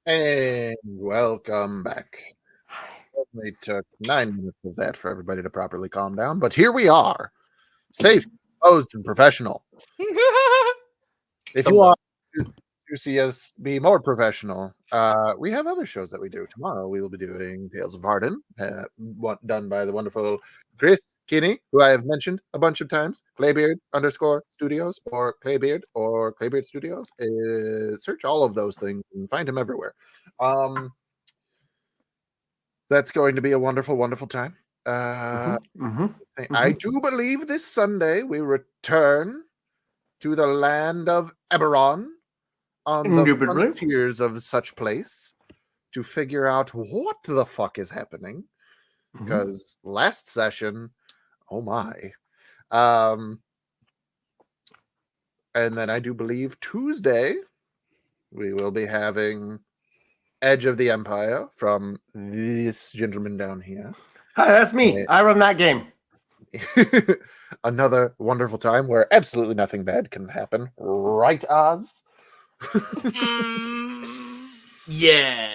And welcome back. It only took 9 minutes of that for everybody to properly calm down, but here we are, safe, composed, and professional. If you want to see us be more professional, we have other shows that we do. Tomorrow we will be doing Tales of Varden, done by the wonderful Chris Kinney, who I have mentioned a bunch of times. Claybeard_studios or Claybeard Studios. Search all of those things and find him everywhere. That's going to be a wonderful, wonderful time. I do believe this Sunday we return to the land of Eberron on the Indubitably. frontiers of such place to figure out what the fuck is happening. Because last session, oh my. And then I do believe Tuesday we will be having Edge of the Empire from this gentleman down here. Hi, that's me. I run that game. Another wonderful time where absolutely nothing bad can happen. Right, Oz? Yeah.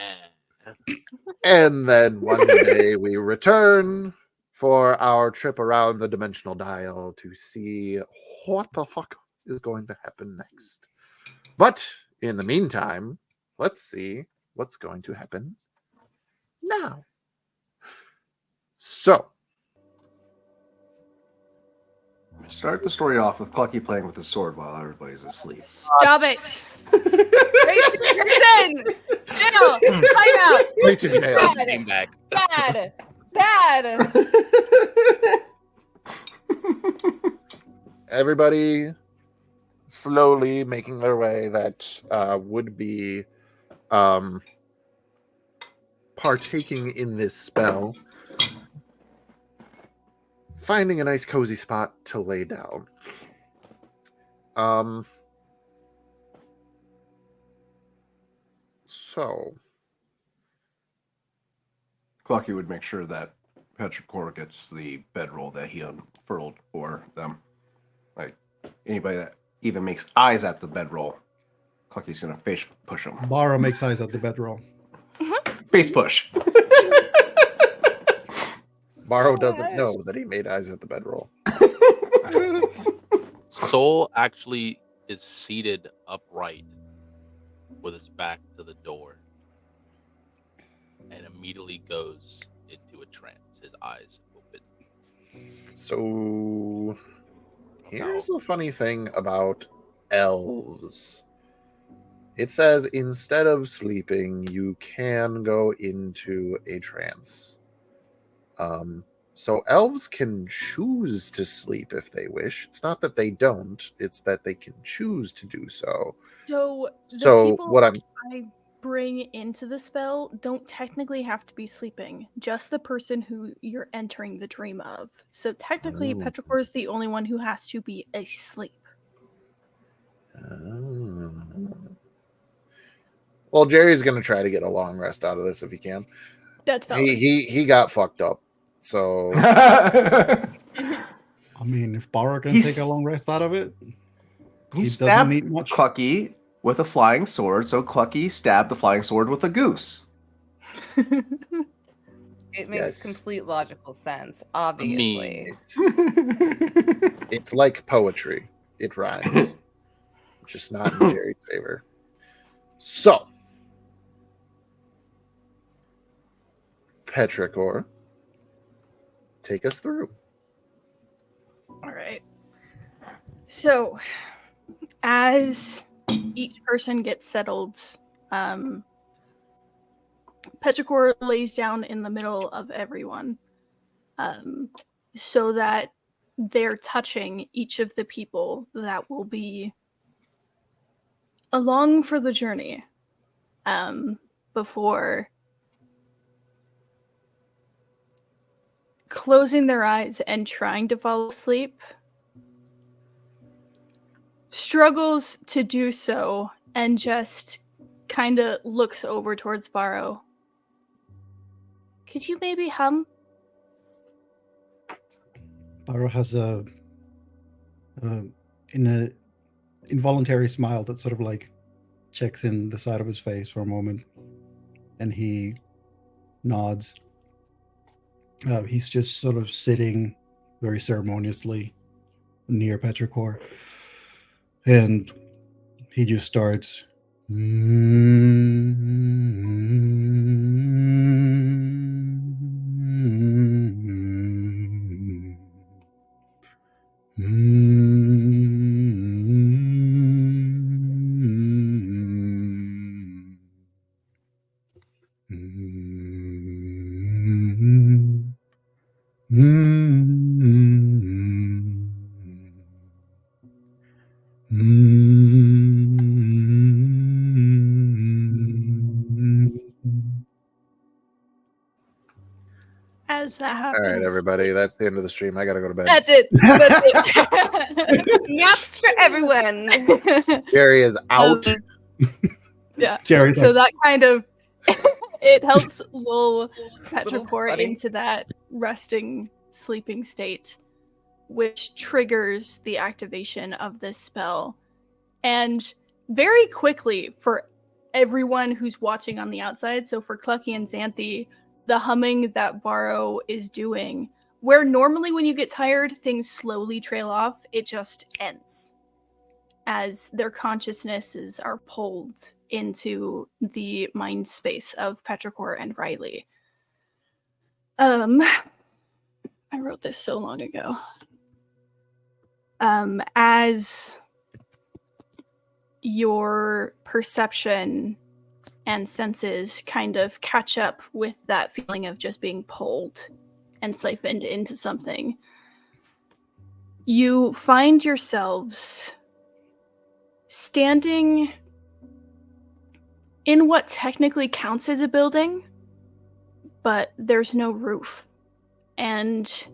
And then one day we return for our trip around the dimensional dial to see what the fuck is going to happen next. But in the meantime, let's see what's going to happen now. So, Start the story off with Clucky playing with his sword while everybody's asleep. Stop it! Straight to prison! Jail! Time out! straight to jail. Bad. Came back. Bad! Bad! Everybody slowly making their way that would be partaking in this spell, finding a nice cozy spot to lay down. So Clucky would make sure that Petrichor gets the bedroll that he unfurled for them. Like, anybody that even makes eyes at the bedroll, Clucky's gonna face push him. Barrow makes eyes at the bedroll. Face push. Barrow doesn't know that he made eyes at the bedroll. Soul actually is seated upright with his back to the door and immediately goes into a trance, his eyes open. So here's the funny thing about elves. It says instead of sleeping, you can go into a trance. So elves can choose to sleep if they wish. It's not that they don't, it's that they can choose to do so. So the So people what I bring into the spell don't technically have to be sleeping, just the person who you're entering the dream of. So technically, Petrichor is the only one who has to be asleep. Well, Jerry's gonna try to get a long rest out of this if he can. That's valid. He got fucked up. So I mean, if Barrow can He's- take a long rest out of it, He he doesn't stabbed need much. Clucky with a flying sword, so Clucky stabbed the flying sword with a goose. It makes Yes. complete logical sense, obviously. it's like poetry. It rhymes. Just not in Jerry's favor. So Petrichor, take us through. All right. So, as each person gets settled, Petrichor lays down in the middle of everyone, so that they're touching each of the people that will be along for the journey, before closing their eyes and trying to fall asleep, struggles to do so and just kind of looks over towards Barrow. Could you maybe hum? Barrow has a involuntary smile that sort of like checks in the side of his face for a moment. and he nods. He's just sort of sitting very ceremoniously near Petrichor, and he just starts. As that All happens. right, everybody. That's the end of the stream. I gotta go to bed. That's it. That's it. Naps for everyone. Jerry is out. Yeah. Jerry's So like, that kind of it helps lull Little Petrichor buddy. into that resting, sleeping state, which triggers the activation of this spell. And very quickly, for everyone who's watching on the outside, so for Clucky and Xanthi, the humming that Barrow is doing, where normally when you get tired, things slowly trail off, it just ends as their consciousnesses are pulled into the mind space of Petrichor and Riley. I wrote this so long ago. As your perception and senses kind of catch up with that feeling of just being pulled and siphoned into something, you find yourselves standing in what technically counts as a building, but there's no roof. And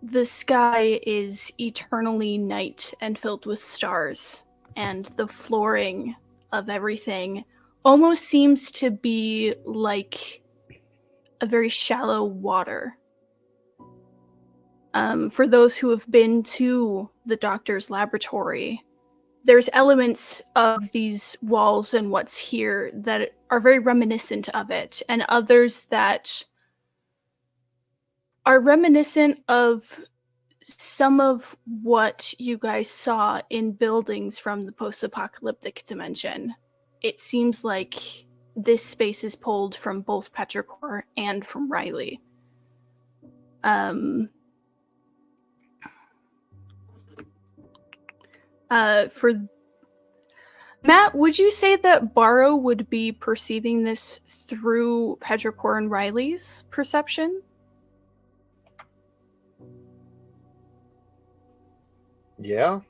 the sky is eternally night and filled with stars, and the flooring of everything almost seems to be like a very shallow water. For those who have been to the doctor's laboratory, there's elements of these walls and what's here that are very reminiscent of it, and others that are reminiscent of some of what you guys saw in buildings from the post-apocalyptic dimension. It seems like this space is pulled from both Petrichor and from Riley. For Matt, would you say that Barrow would be perceiving this through Petrichor and Riley's perception? Yeah.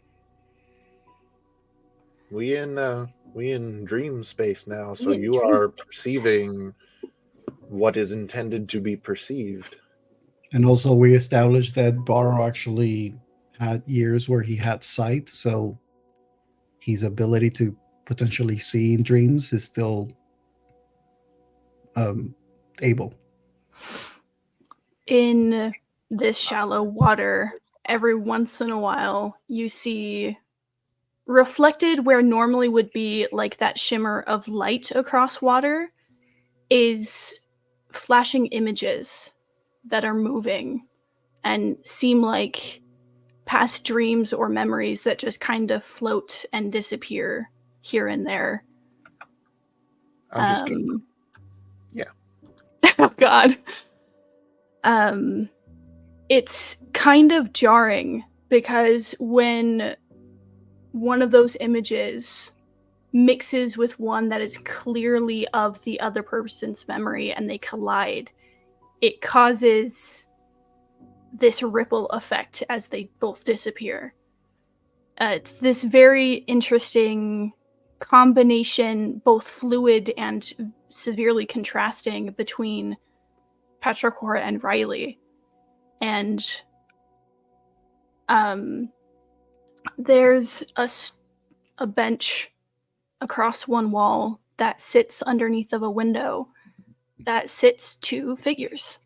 We in dream space now, so We in you dream are space. perceiving what is intended to be perceived. and also we established that Barrow actually had years where he had sight, so his ability to potentially see in dreams is still able. In this shallow water, every once in a while, you see reflected where normally would be like that shimmer of light across water is flashing images that are moving and seem like past dreams or memories that just kind of float and disappear here and there. I'm just kidding. Yeah. Oh God. It's kind of jarring because when one of those images mixes with one that is clearly of the other person's memory and they collide, it causes this ripple effect as they both disappear. It's this very interesting combination, both fluid and severely contrasting, between Petrichor and Riley. And there's a bench across one wall that sits underneath of a window that sits two figures.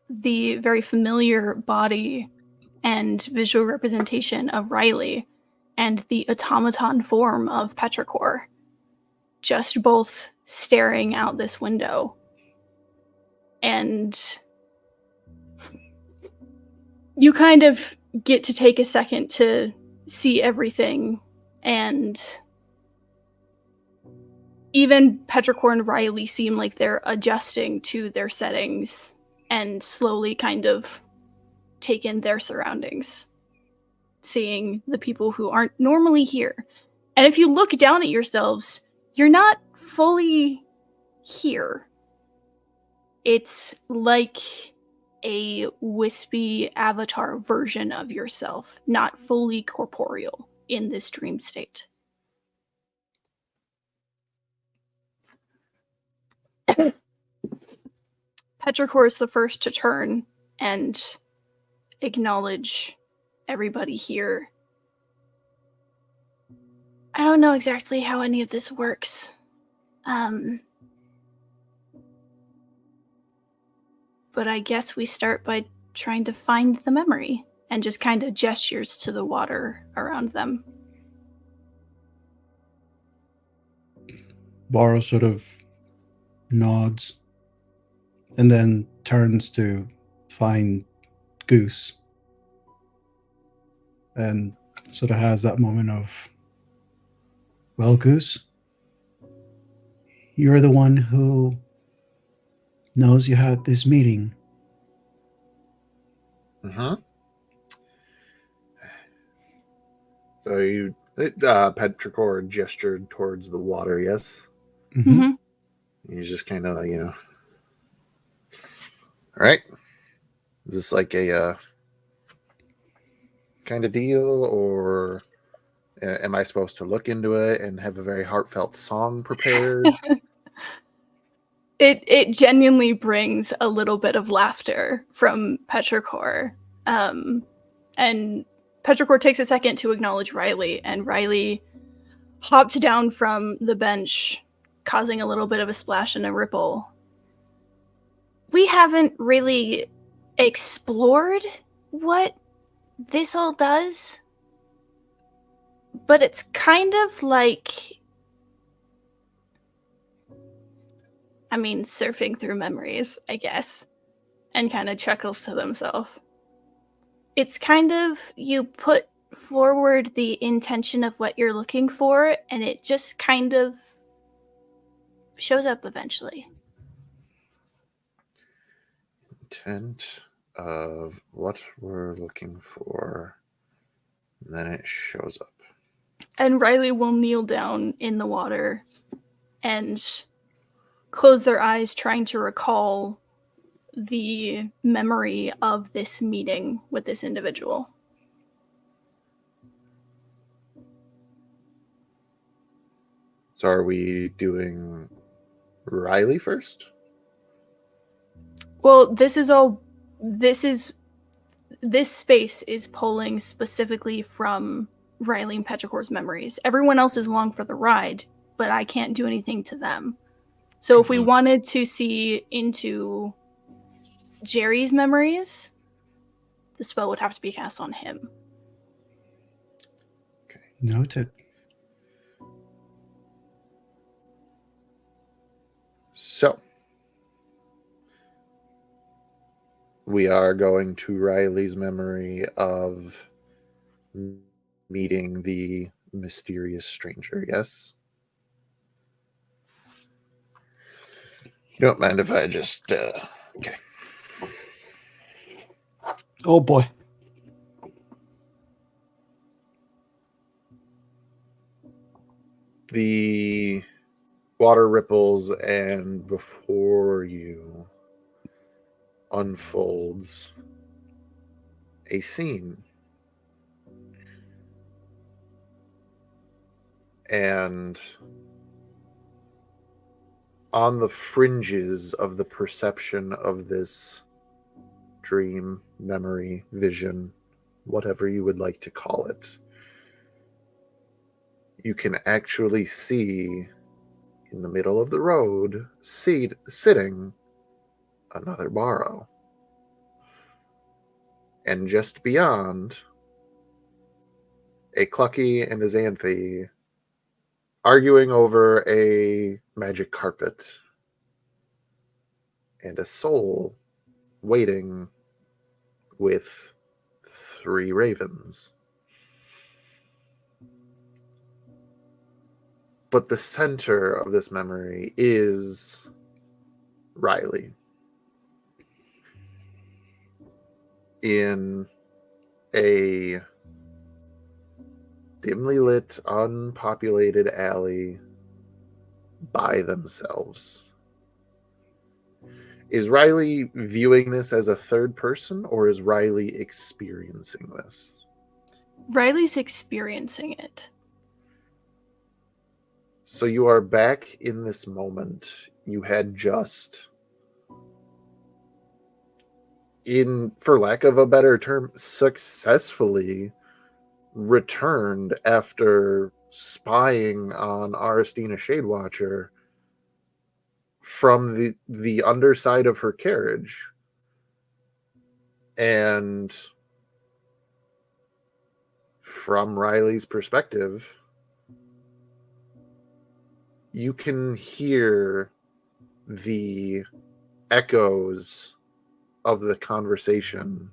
The very familiar body and visual representation of Riley and the automaton form of Petrichor. just both staring out this window. And you kind of get to take a second to see everything, and even Petrichor and Riley seem like they're adjusting to their settings and slowly kind of take in their surroundings, seeing the people who aren't normally here. And if you look down at yourselves, you're not fully here. It's like a wispy avatar version of yourself, not fully corporeal in this dream state. Petrichor is the first to turn and acknowledge everybody here. I don't know exactly how any of this works. But I guess we start by trying to find the memory, and just kind of gestures to the water around them. Borrow sort of nods and then turns to find Goose and sort of has that moment of, well, Goose, you're the one who knows you had this meeting. Mm-hmm. So you, Petrichor gestured towards the water, yes? Mm-hmm. You just kind of, all right. Is this like a kind of deal, or am I supposed to look into it and have a very heartfelt song prepared? It genuinely brings a little bit of laughter from Petrichor. And Petrichor takes a second to acknowledge Riley, and Riley hops down from the bench, causing a little bit of a splash and a ripple. We haven't really explored what this all does, but it's kind of like, surfing through memories, I guess, and kind of chuckles to themselves. It's kind of, you put forward the intention of what you're looking for, and it just kind of shows up eventually. Intent of what we're looking for, and then it shows up. And Riley will kneel down in the water and close their eyes, trying to recall the memory of this meeting with this individual. So are we doing Riley first? Well, this space is pulling specifically from Riley and Petrichor's memories. Everyone else is along for the ride, but I can't do anything to them. So if we wanted to see into Jerry's memories, the spell would have to be cast on him. Okay. Noted. So we are going to Riley's memory of meeting the mysterious stranger, yes? You don't mind if I just, okay. Oh boy. The water ripples, and before you unfolds a scene. And on the fringes of the perception of this dream, memory, vision, whatever you would like to call it, you can actually see in the middle of the road, sitting another Barrow. And just beyond, a Clucky and a Xanthi arguing over a magic carpet and a soul waiting with 3 ravens. But the center of this memory is Riley. In a dimly lit, unpopulated alley by themselves. Is Riley viewing this as a third person, or is Riley experiencing this? Riley's experiencing it. So you are back in this moment. You had just, for lack of a better term, successfully returned after spying on Aristina Shadewatcher from the underside of her carriage. And from Riley's perspective, you can hear the echoes of the conversation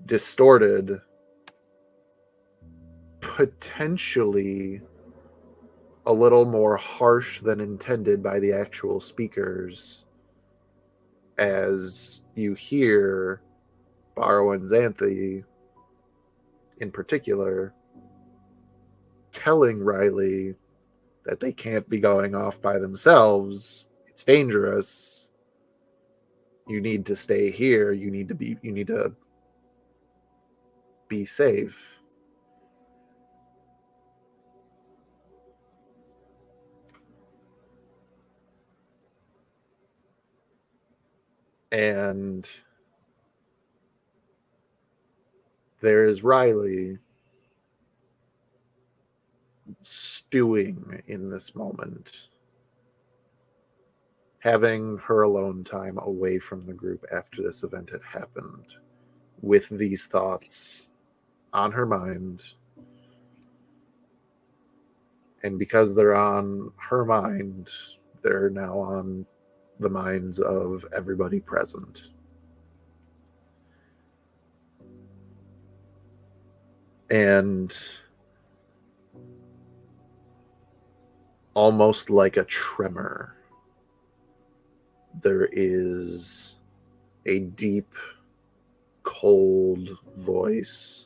distorted, potentially a little more harsh than intended by the actual speakers, as you hear Barrow and Xanthe in particular telling Riley that they can't be going off by themselves. It's dangerous. You need to stay here. You need to be safe. And there is Riley stewing in this moment, having her alone time away from the group after this event had happened, with these thoughts on her mind. And because they're on her mind, they're now on the minds of everybody present. And almost like a tremor, there is a deep, cold voice.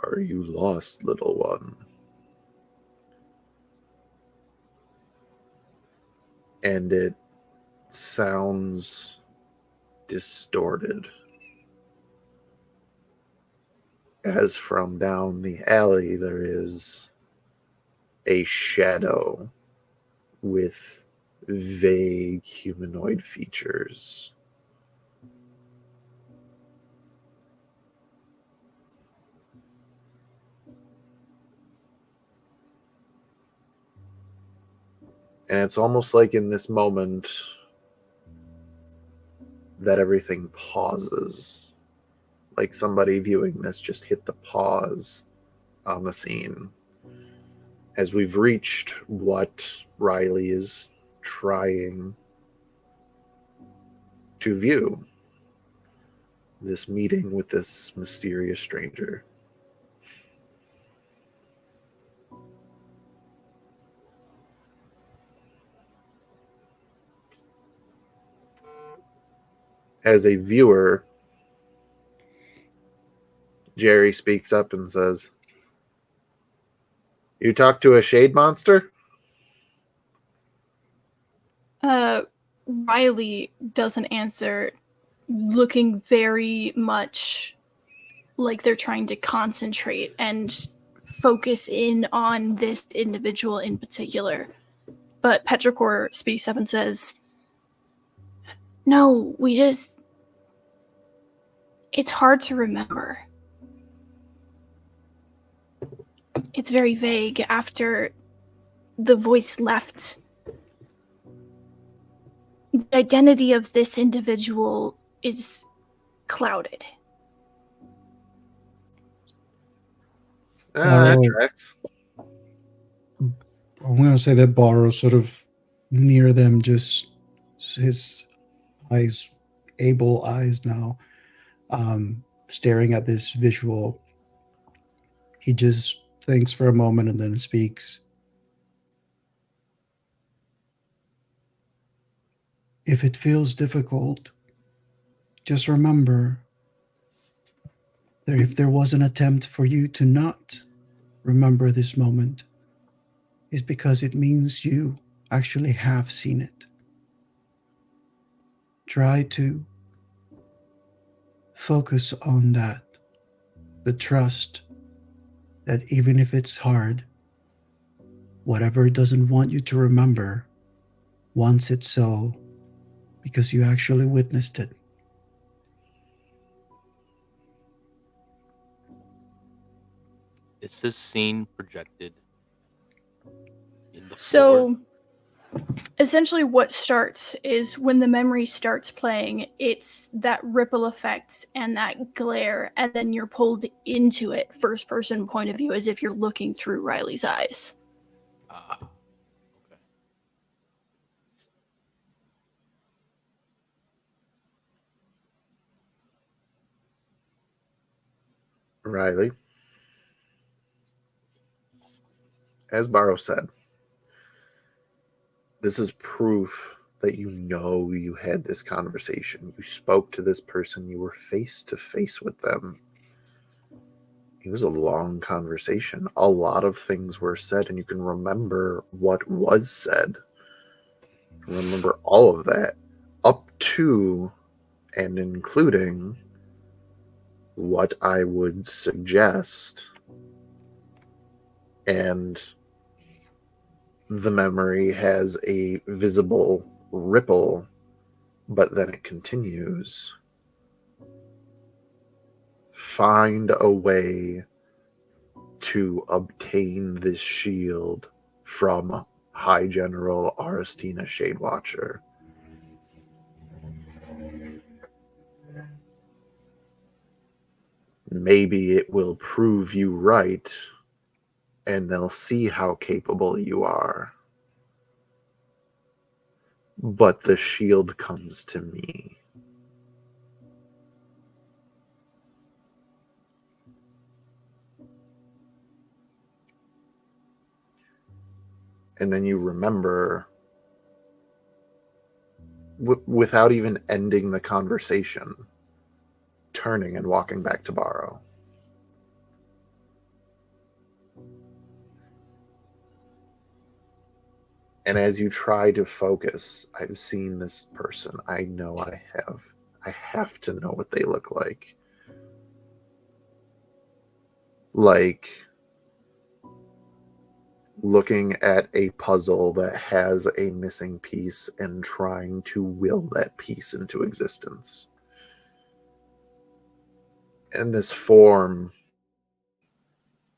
Are you lost, little one? And it sounds distorted, as from down the alley there is a shadow with vague humanoid features. And it's almost like in this moment that everything pauses. Like somebody viewing this just hit the pause on the scene. As we've reached what Riley is trying to view, this meeting with this mysterious stranger. As a viewer, Jerry speaks up and says, "You talk to a shade monster?" Riley doesn't answer, looking very much like they're trying to concentrate and focus in on this individual in particular. But Petrichor speaks up and says, "No, it's hard to remember. It's very vague after the voice left. The identity of this individual is clouded." That tracks. I'm going to say that Borrow sort of near them, just his eyes, able eyes now, staring at this visual. He just thinks for a moment and then speaks. If it feels difficult, just remember that if there was an attempt for you to not remember this moment, it's because it means you actually have seen it. Try to focus on that, the trust that even if it's hard, whatever it doesn't want you to remember wants it so because you actually witnessed it. Is this scene projected in the floor? So essentially what starts is when the memory starts playing, it's that ripple effect and that glare, and then you're pulled into it, first person point of view, as if you're looking through Riley's eyes. Okay. Riley, as Barrow said, this is proof that you had this conversation. You spoke to this person. You were face to face with them. It was a long conversation. A lot of things were said, and you can remember what was said. Remember all of that, up to and including what I would suggest. And the memory has a visible ripple, but then it continues. Find a way to obtain this shield from High General Aristina Shadewatcher. Maybe it will prove you right, and they'll see how capable you are. But the shield comes to me. And then you remember, without even ending the conversation, turning and walking back to Barrow. And as you try to focus, I've seen this person. I know I have. I have to know what they look like. Like looking at a puzzle that has a missing piece and trying to will that piece into existence. And this form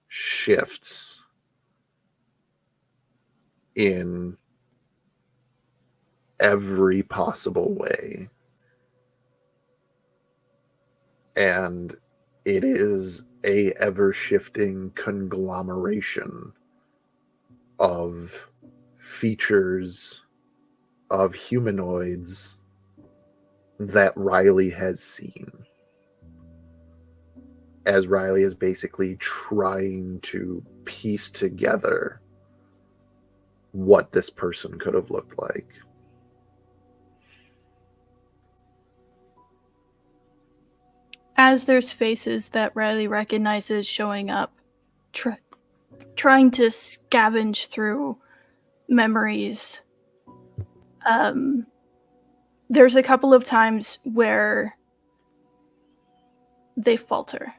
shifts in every possible way. And it is a ever-shifting conglomeration of features of humanoids that Riley has seen, as Riley is basically trying to piece together what this person could have looked like. As there's faces that Riley recognizes showing up, trying to scavenge through memories, there's a couple of times where they falter.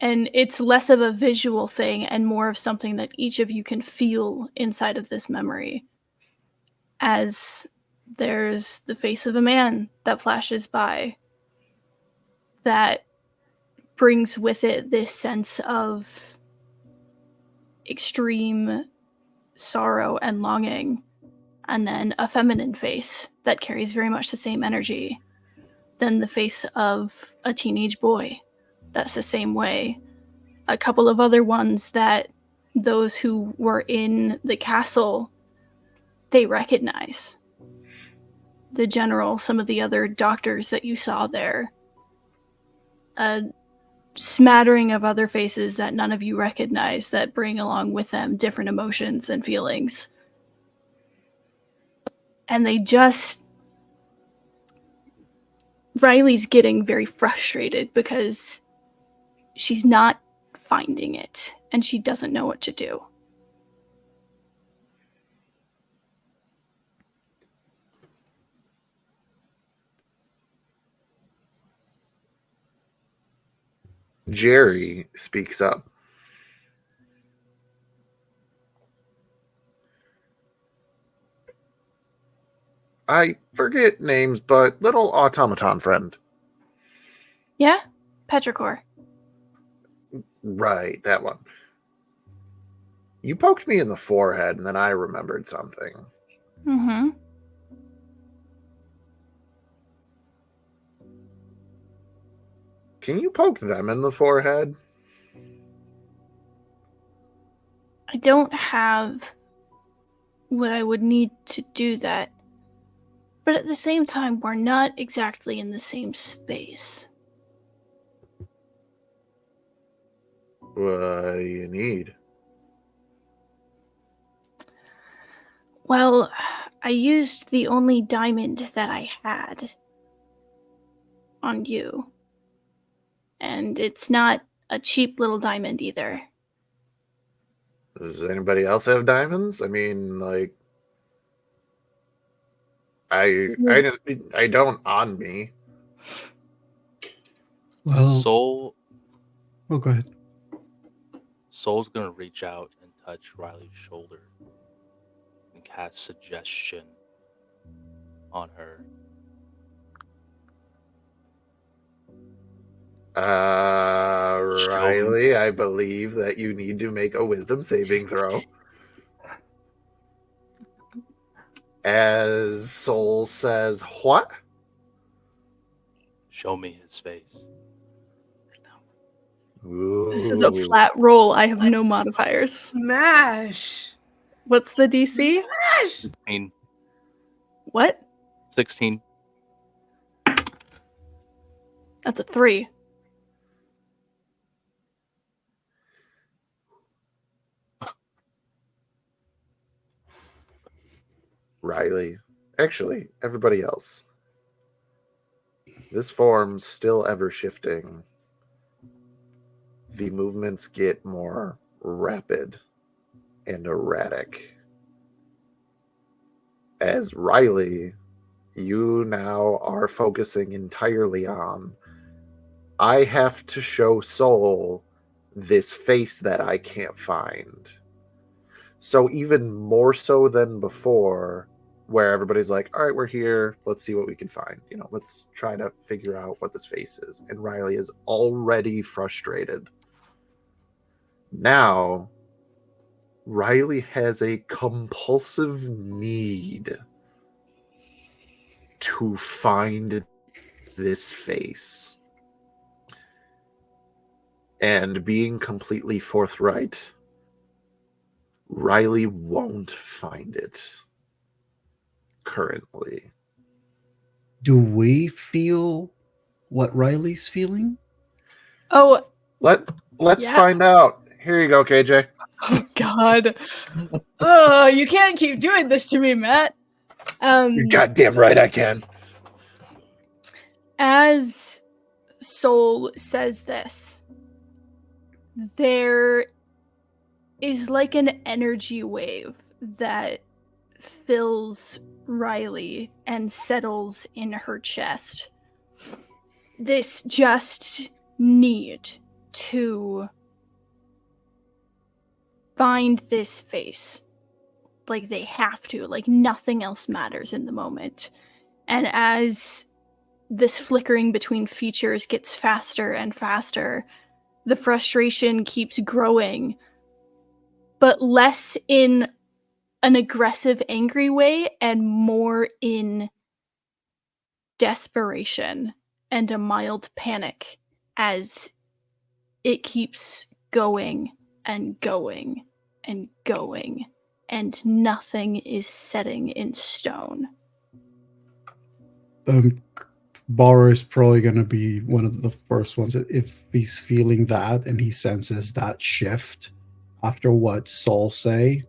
And it's less of a visual thing and more of something that each of you can feel inside of this memory. As there's the face of a man that flashes by that brings with it this sense of extreme sorrow and longing. And then a feminine face that carries very much the same energy. Then the face of a teenage boy. That's the same way. A couple of other ones that those who were in the castle, they recognize. The general, some of the other doctors that you saw there, a smattering of other faces that none of you recognize that bring along with them different emotions and feelings. And they just... Riley's getting very frustrated because she's not finding it and she doesn't know what to do. Jerry speaks up. I forget names, but little automaton friend. Yeah? Petrichor. Right, that one. You poked me in the forehead, and then I remembered something. Mm-hmm. Can you poke them in the forehead? I don't have what I would need to do that. But at the same time, we're not exactly in the same space. What do you need? Well, I used the only diamond that I had on you. And it's not a cheap little diamond either. Does anybody else have diamonds? I mean, like, I don't on me. Well, Soul oh, go ahead. Soul's gonna reach out and touch Riley's shoulder and cast suggestion on her. Riley, I believe that you need to make a wisdom saving throw. As Soul says, what? Show me his face. This is a flat roll. I have no modifiers. Smash. What's the DC? Smash. 16. What? 16. That's a 3. Riley. Actually, everybody else. This form's still ever shifting. The movements get more rapid and erratic. As Riley, you now are focusing entirely on, I have to show Soul this face that I can't find. So even more so than before, where everybody's like, all right, we're here. Let's see what we can find. You know, let's try to figure out what this face is. And Riley is already frustrated. Now, Riley has a compulsive need to find this face. And being completely forthright, Riley won't find it currently. Do we feel what Riley's feeling? Oh, Let's Yeah. find out. Here you go, KJ. oh God. Oh, you can't keep doing this to me, Matt. You're goddamn right I can. As Soul says this, there is like an energy wave that fills Riley and settles in her chest. This just need to find this face. Like they have to, like nothing else matters in the moment. And as this flickering between features gets faster and faster, the frustration keeps growing, but less in an aggressive, angry way and more in desperation and a mild panic as it keeps going and going and going, and nothing is setting in stone. Bar is probably going to be one of the first ones if he's feeling that and he senses that shift after what Saul say.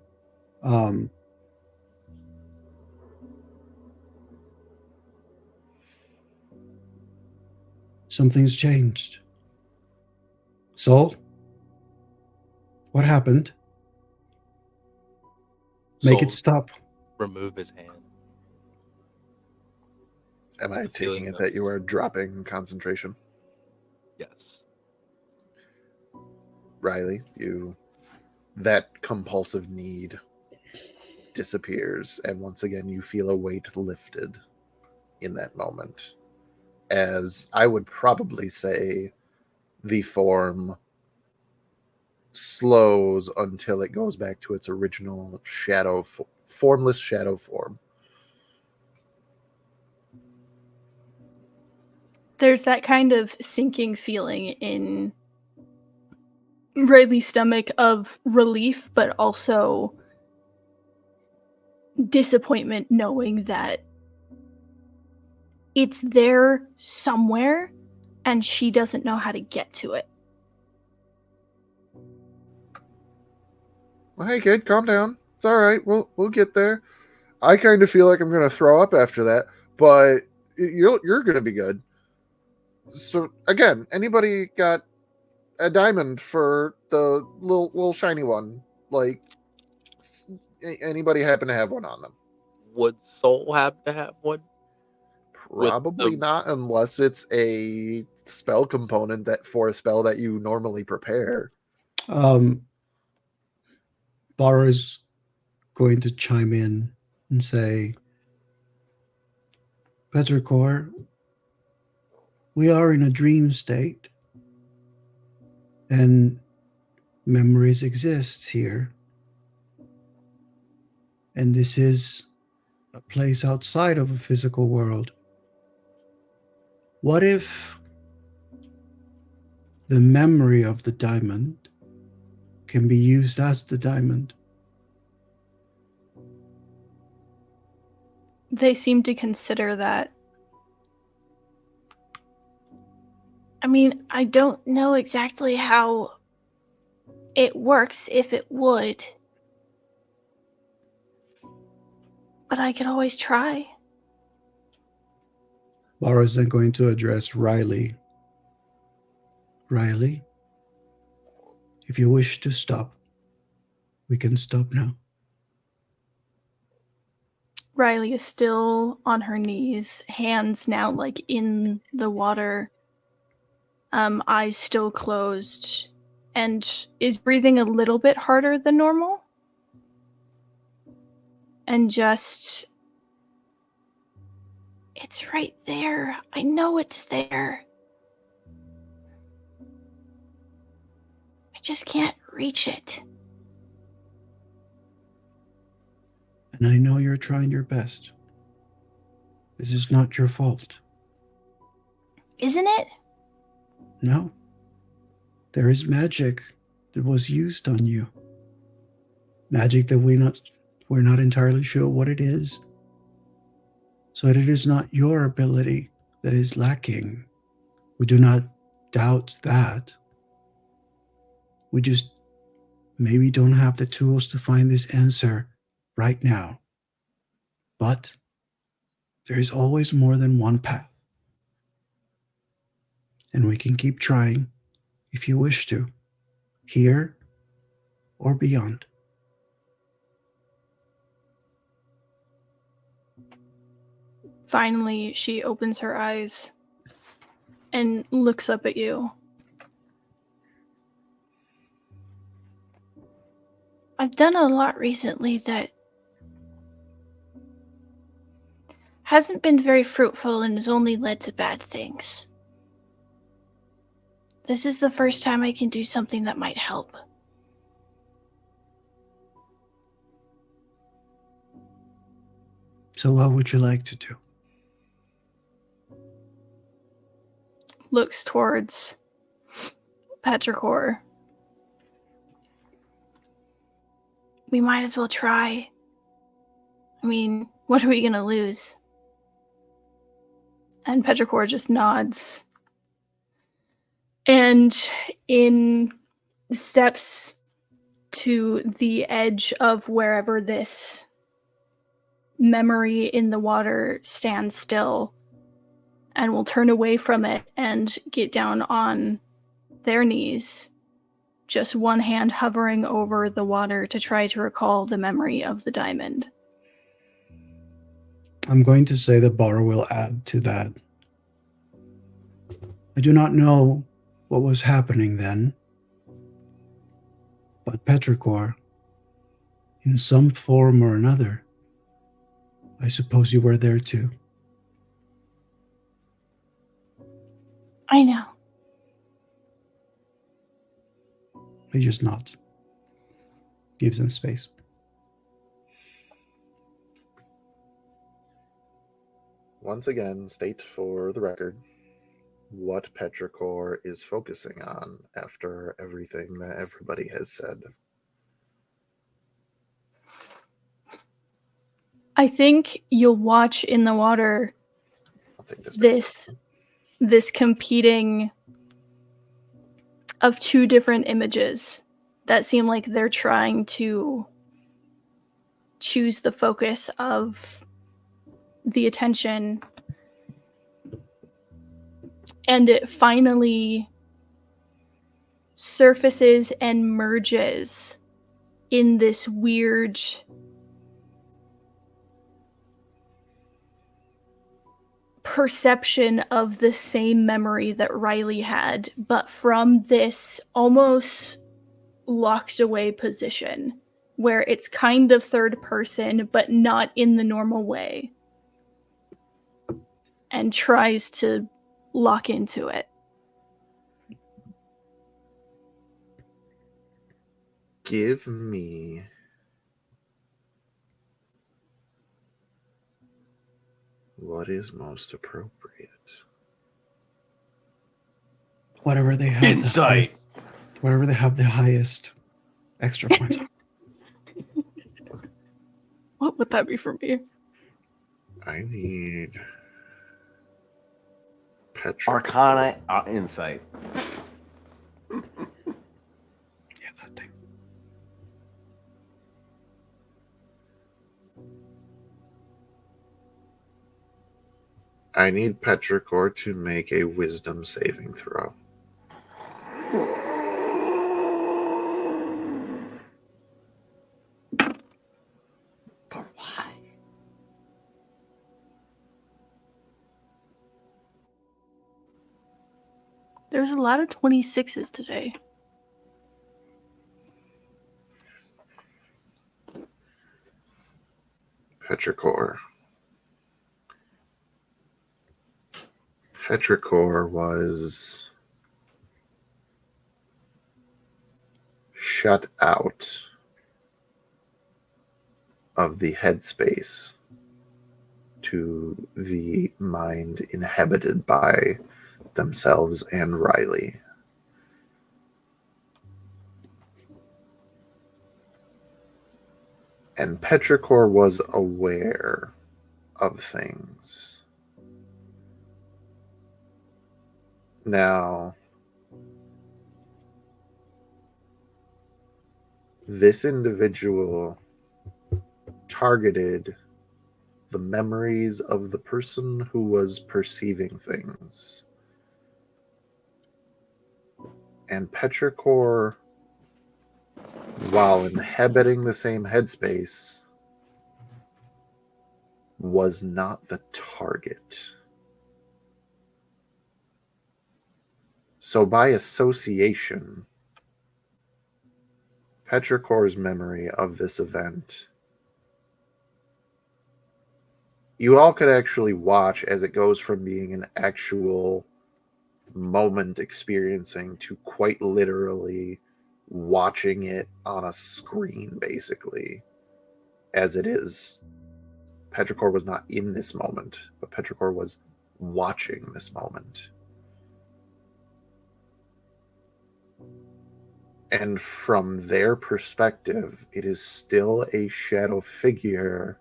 Something's changed. Saul, what happened? Make it Soul stop. remove his hand. Am I The taking feeling it that you of- are dropping concentration? Yes. Riley, that compulsive need disappears, and once again you feel a weight lifted in that moment. As I would probably say, the form slows until it goes back to its original formless shadow form. There's that kind of sinking feeling in Riley's stomach of relief, but also disappointment knowing that it's there somewhere and she doesn't know how to get to it. Well, hey kid, calm down. It's all right. We'll get there. I kind of feel like I'm gonna throw up after that, but you're gonna be good. So again, anybody got a diamond for the little shiny one? Like, anybody happen to have one on them? Would Soul have to have one? Probably the- not, unless it's a spell component that for a spell that you normally prepare. Bar is going to chime in and say, Petrichor, we are in a dream state, and memories exist here. And this is a place outside of a physical world. What if the memory of the diamond can be used as the diamond? They seem to consider that. I mean, I don't know exactly how it works if it would, but I could always try. Bar is then going to address Riley. Riley, if you wish to stop, we can stop now. Riley is still on her knees, hands now like in the water, eyes still closed, and is breathing a little bit harder than normal. And just, it's right there. I know it's there. I just can't reach it. And I know you're trying your best. This is not your fault. Isn't it? No. There is magic that was used on you. Magic that we're not entirely sure what it is. So it is not your ability that is lacking. We do not doubt that. We just maybe don't have the tools to find this answer right now. But there is always more than one path. And we can keep trying if you wish to, here or beyond. Finally, she opens her eyes and looks up at you. I've done a lot recently that hasn't been very fruitful and has only led to bad things. This is the first time I can do something that might help. So what would you like to do? Looks towards Petrichor. we might as well try. I mean, what are we going to lose? And Petrichor just nods. And in steps to the edge of wherever this memory in the water stands still, and will turn away from it and get down on their knees, just one hand hovering over the water to try to recall the memory of the diamond. I'm going to say that Bar will add to that. I do not know what was happening then, but Petrichor, in some form or another, I suppose you were there too. I know. He just nods. Gives him space. Once again, state for the record what Petrichor is focusing on after everything that everybody has said. I think you'll watch in the water I'll take this competing of two different images that seem like they're trying to choose the focus of the attention, and it finally surfaces and merges in this weird perception of the same memory that Riley had, but from this almost locked away position where it's kind of third person, but not in the normal way, and tries to lock into it. Give me what is most appropriate. Whatever they have. Insight. Whatever they have the highest extra points. What would that be for me? I need Petrichor. Arcana insight. Yeah, that thing. I need Petrichor to make a wisdom saving throw. But why? There's a lot of 26s today. Petrichor. Petrichor was shut out of the headspace to the mind inhabited by themselves and Riley. And Petrichor was aware of things. Now, this individual targeted the memories of the person who was perceiving things. And Petrichor, while inhabiting the same headspace, was not the target. So by association, Petrichor's memory of this event, you all could actually watch as it goes from being an actual moment experiencing to quite literally watching it on a screen, basically, as it is. Petrichor was not in this moment, but Petrichor was watching this moment. And from their perspective, it is still a shadow figure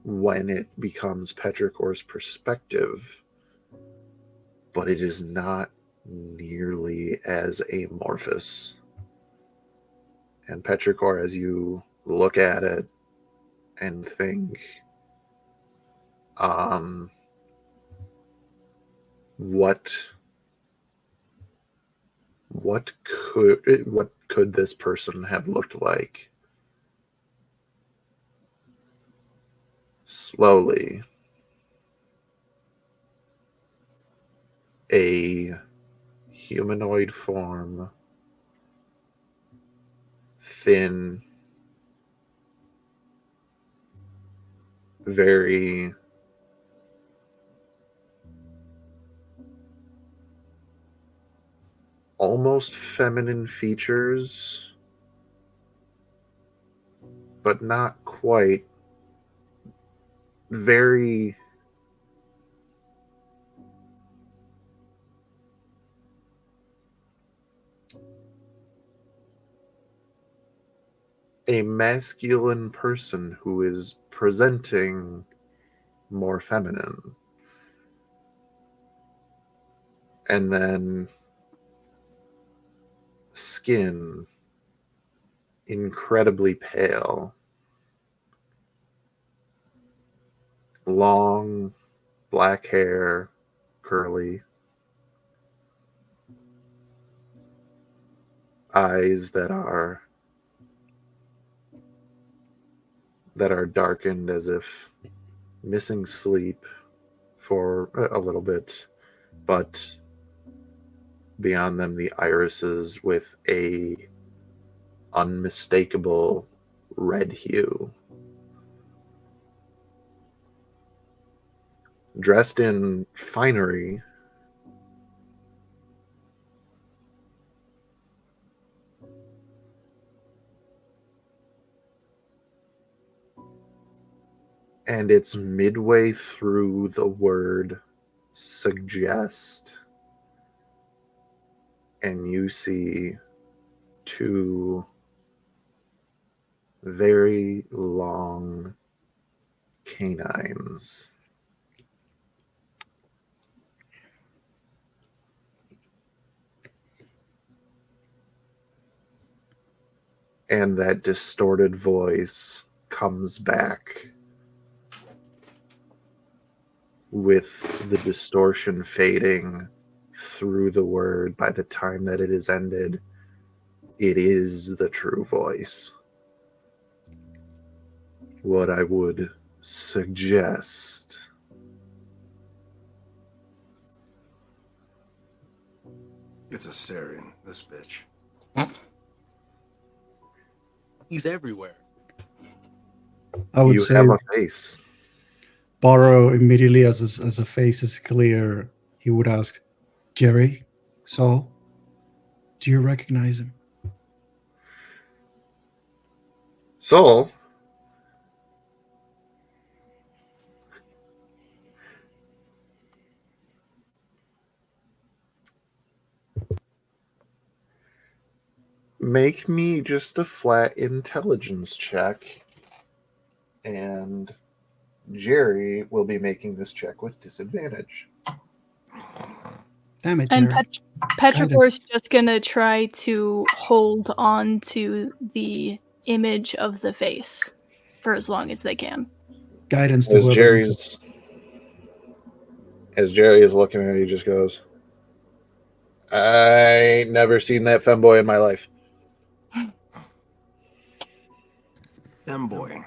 when it becomes Petrichor's perspective, but it is not nearly as amorphous. And Petrichor, as you look at it and think, what could this person have looked like? Slowly, a humanoid form, thin, very almost feminine features, but not quite. Very a masculine person who is presenting more feminine. And then skin incredibly pale, long black hair, curly, eyes that are darkened as if missing sleep for a little bit, but beyond them the irises with a unmistakable red hue. Dressed in finery, and it's midway through the word suggest, and you see two very long canines. And that distorted voice comes back with the distortion fading through the word. By the time that it is ended, it is the true voice. What I would suggest It's a staring, this bitch. He's everywhere. I would you say have a face. Borrow immediately as a face is clear. He would ask, Jerry, Saul, do you recognize him? Soul, make me just a flat intelligence check, and Jerry will be making this check with disadvantage. Damn it, And Jerry. Petrichor's just gonna try to hold on to the image of the face for as long as they can. Guidance to As whoever needs it. Jerry is looking at it, he just goes, I ain't never seen that femboy in my life. Femboy.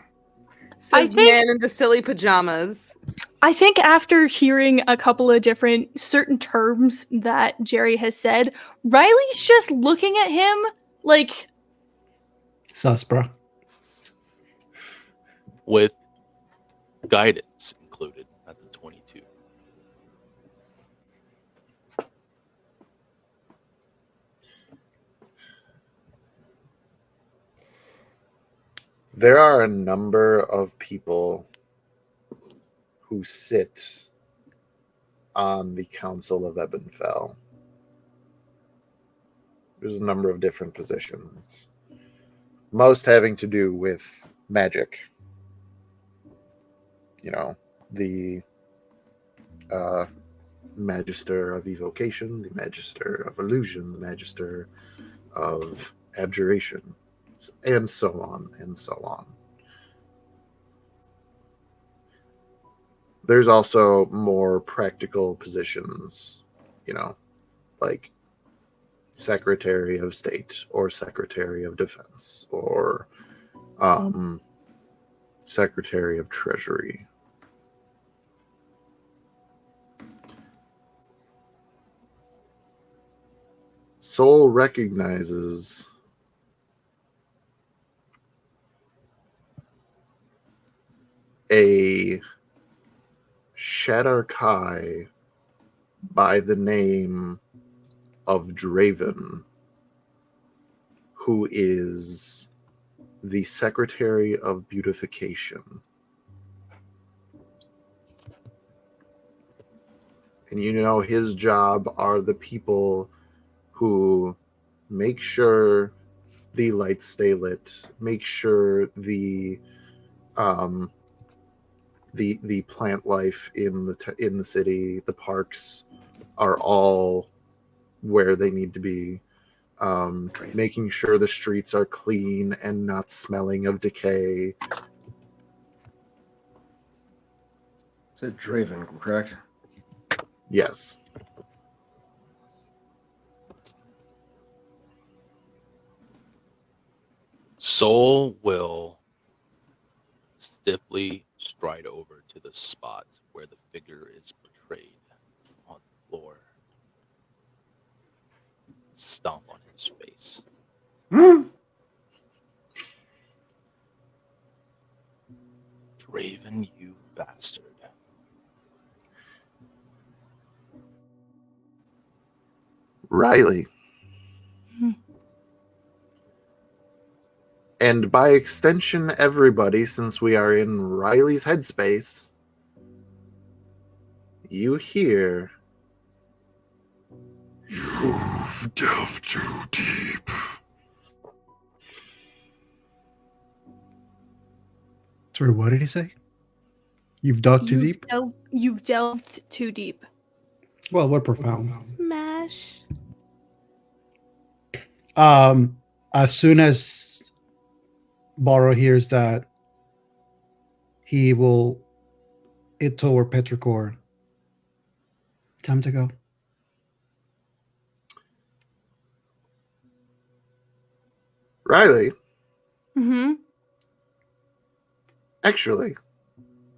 Says the think- man in the silly pajamas. I think after hearing a couple of different certain terms that Jerry has said, Riley's just looking at him like, Sus, bro. With guidance included. That's a 22. There are a number of people who sit on the Council of Ebenfell. There's a number of different positions, most having to do with magic. You know, the Magister of Evocation, the Magister of Illusion, the Magister of Abjuration, and so on and so on. There's also more practical positions, you know, like Secretary of State or Secretary of Defense or Secretary of Treasury. Soul recognizes a Shadar-kai by the name of Draven, who is the Secretary of Beautification. And you know his job are the people who make sure the lights stay lit, make sure the plant life in the city, the parks are all where they need to be, making sure the streets are clean and not smelling of decay. Is it Draven, correct? Yes. Soul will stiffly stride over to the spot where the figure is portrayed on the floor. Stomp on his face. Draven, you bastard. Riley. And by extension, everybody, since we are in Riley's headspace, you hear, "You've delved too deep." Sorry, what did he say? You've dug too deep? You've delved too deep. Well, we're profound. Smash. As soon as Borrow hears that, he will it toward Petrichor. Time to go. Riley, Mm-hmm. actually,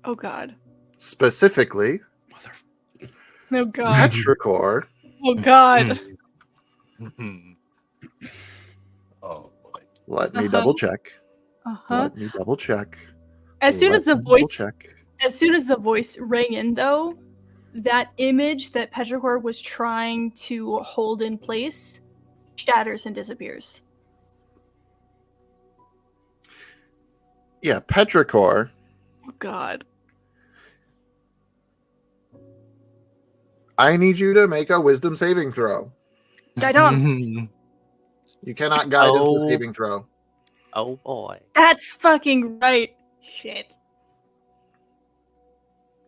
Oh God. specifically, Oh God. Petrichor Oh God. Oh boy. Let me Uh-huh. double check. Uh-huh. Let me double check. As soon as the Let me double voice check. As soon as the voice rang in, though, that image that Petrichor was trying to hold in place shatters and disappears. Yeah, Petrichor. Oh God. I need you to make a wisdom saving throw. Guidance. You cannot guidance a Oh. saving throw. Oh boy. That's fucking right. Shit.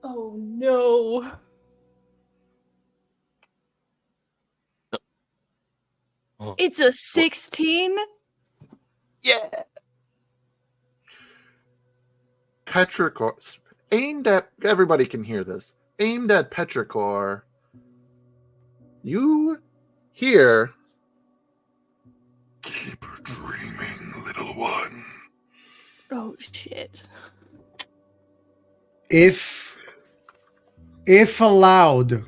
Oh no. Oh. It's a 16? Yeah. Petrichor, aimed at, everybody can hear this, aimed at Petrichor, you hear, "Keep dreaming, little one." Oh shit. If allowed,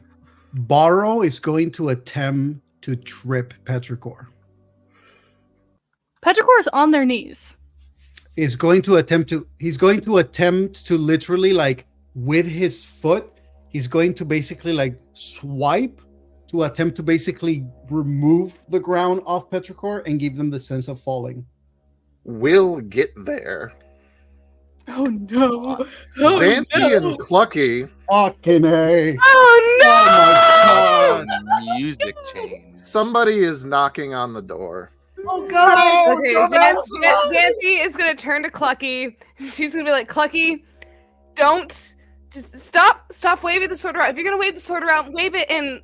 Borrow is going to attempt to trip Petrichor. Petrichor's on their knees. He's going to attempt to literally, like, with his foot, he's going to basically like swipe to attempt to basically remove the ground off Petrichor and give them the sense of falling. We'll get there. Oh no. Oh Xanthi no. and Clucky, Fucking A. Oh no. Oh my the music change. Somebody is knocking on the door. Oh God! Okay, Xanthi is gonna turn to Clucky. She's gonna be like, Clucky, don't just stop waving the sword around. If you're gonna wave the sword around, wave it in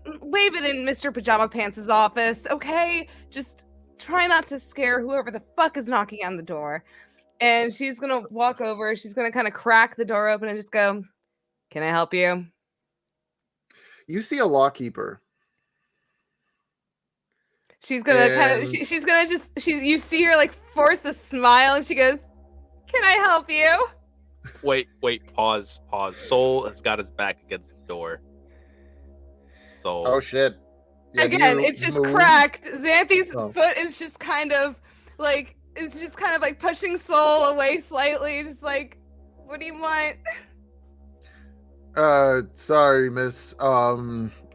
Mr. Pajama Pants' office, okay? Just try not to scare whoever the fuck is knocking on the door. And she's gonna walk over, she's gonna kind of crack the door open and just go, "Can I help you?" You see a lawkeeper. She's gonna kind of And- she's gonna just you see her like force a smile and she goes, "Can I help you?" Wait, pause. Soul has got his back against the door. Soul. Oh shit! Yeah, Again, you it's just move? cracked. Xanthi's Oh. foot is just kind of like pushing Soul away slightly, just like, what do you want? Sorry, miss.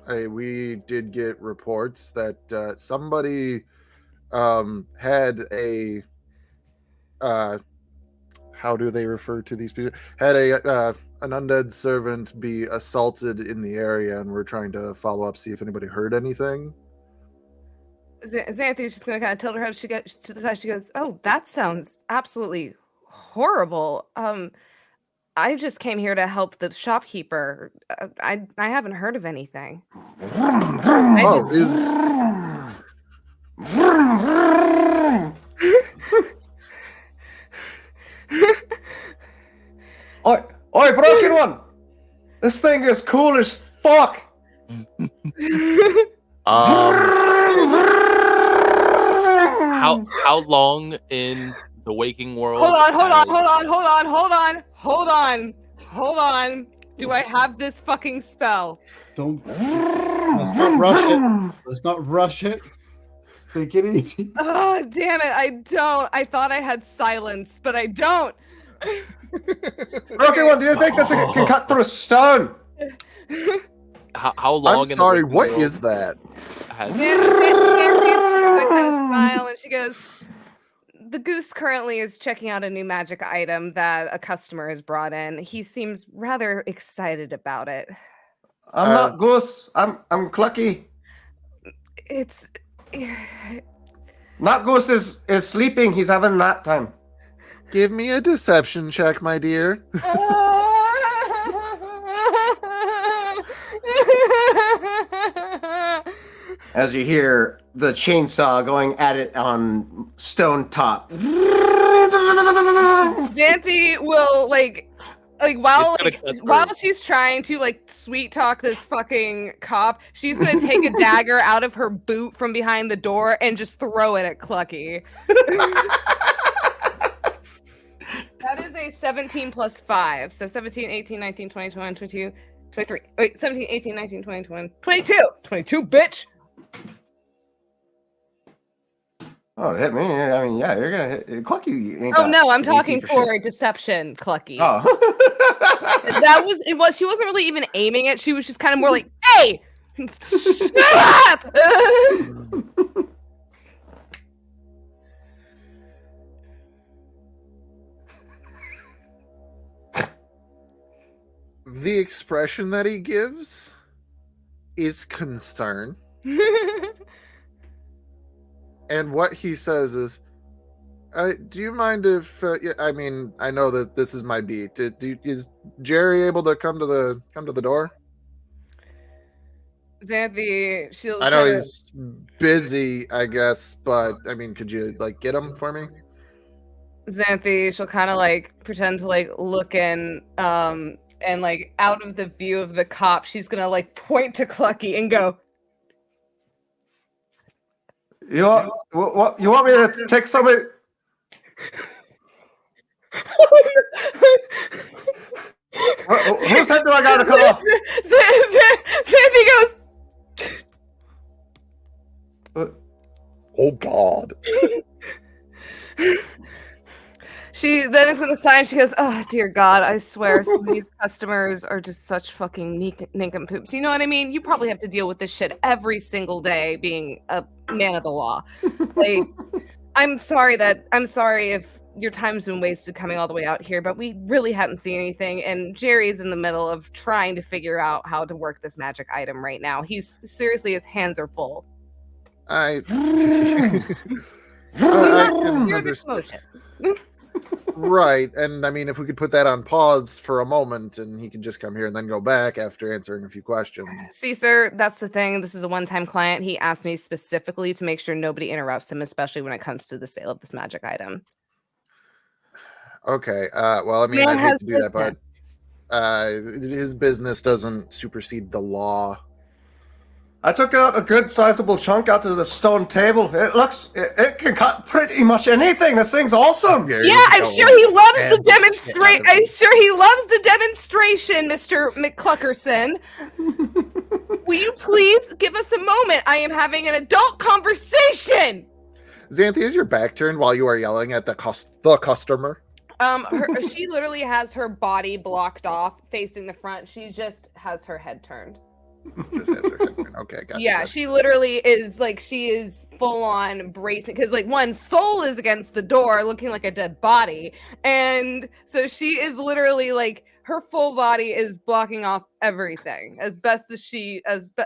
We did get reports that somebody had a how do they refer to these people? Had an undead servant be assaulted in the area, and we're trying to follow up, see if anybody heard anything. Xanthi's just gonna kind of tilt her head. She gets to the side. She goes, "Oh, that sounds absolutely horrible. I just came here to help the shopkeeper. I haven't heard of anything." Oh, is Oi, broken one! This thing is cool as fuck! How long in the waking world? Hold on. Do I have this fucking spell? Don't. Let's not rush it. Let's not rush it. Let's take it easy. Oh, damn it. I don't. I thought I had silence, but I don't. Broken one, do you think this can cut through stone? How long? I'm in sorry. the waking What world is that? has- Nancy's just gonna kind of smile and she goes, "The Goose currently is checking out a new magic item that a customer has brought in. He seems rather excited about it." I'm not Goose. I'm Clucky. It's Not Goose is sleeping. He's having a nap time. Give me a deception check, my dear. As you hear the chainsaw going at it on stone top. Xanthi will like while It's gonna cut while through. she's trying to like sweet talk this fucking cop, she's gonna take a dagger out of her boot from behind the door and just throw it at Clucky. That is a 17 plus 5. So 17, 18, 19, 20, 21, 22, 23. Wait, 17, 18, 19, 20, 21, 22. 22, bitch. Oh, it hit me. I mean, yeah, you're gonna hit Clucky. Ain't Oh got no, I'm AC talking shit. for deception, Clucky. Oh. She wasn't really even aiming it. She was just kind of more like, "Hey, shut up!" The expression that he gives is concern. And what he says is, do you mind if, yeah, I mean, I know that this is my beat. Is Jerry able to come to the door? Xanthi, she'll I know kinda- he's busy, I guess, but I mean, could you like get him for me? Xanthi, she'll kind of like pretend to like look in, and like out of the view of the cop, she's gonna like point to Clucky and go, You want me to take somebody? Whose head do I gotta cut off? Xanthi goes, Oh God! she then is gonna sigh and she goes, "Oh dear God, I swear some of these customers are just such fucking nincompoops. You know what I mean? You probably have to deal with this shit every single day being a man of the law. Like, I'm sorry if your time's been wasted coming all the way out here, but we really hadn't seen anything. And Jerry's in the middle of trying to figure out how to work this magic item right now. He's seriously, his hands are full. I can You're the understand. commotion. Right, and I mean, if we could put that on pause for a moment, and he can just come here and then go back after answering a few questions. See, sir, that's the thing. This is a one-time client. He asked me specifically to make sure nobody interrupts him, especially when it comes to the sale of this magic item. Okay, well, I mean, Man I'd hate has to do that, but business. his business doesn't supersede the law. I took out a good sizable chunk out of the stone table. It can cut pretty much anything. This thing's awesome. Yeah, I'm sure he loves the demonstration. I'm sure he loves the demonstration, Mr. McCluckerson. Will you please give us a moment? I am having an adult conversation. Xanthi, is your back turned while you are yelling at the customer? She literally has her body blocked off, facing the front. She just has her head turned. Just has her head turned. Okay, gotcha. Yeah, she literally is like, she is full on bracing because like one soul is against the door looking like a dead body, and so she is literally like her full body is blocking off everything as best as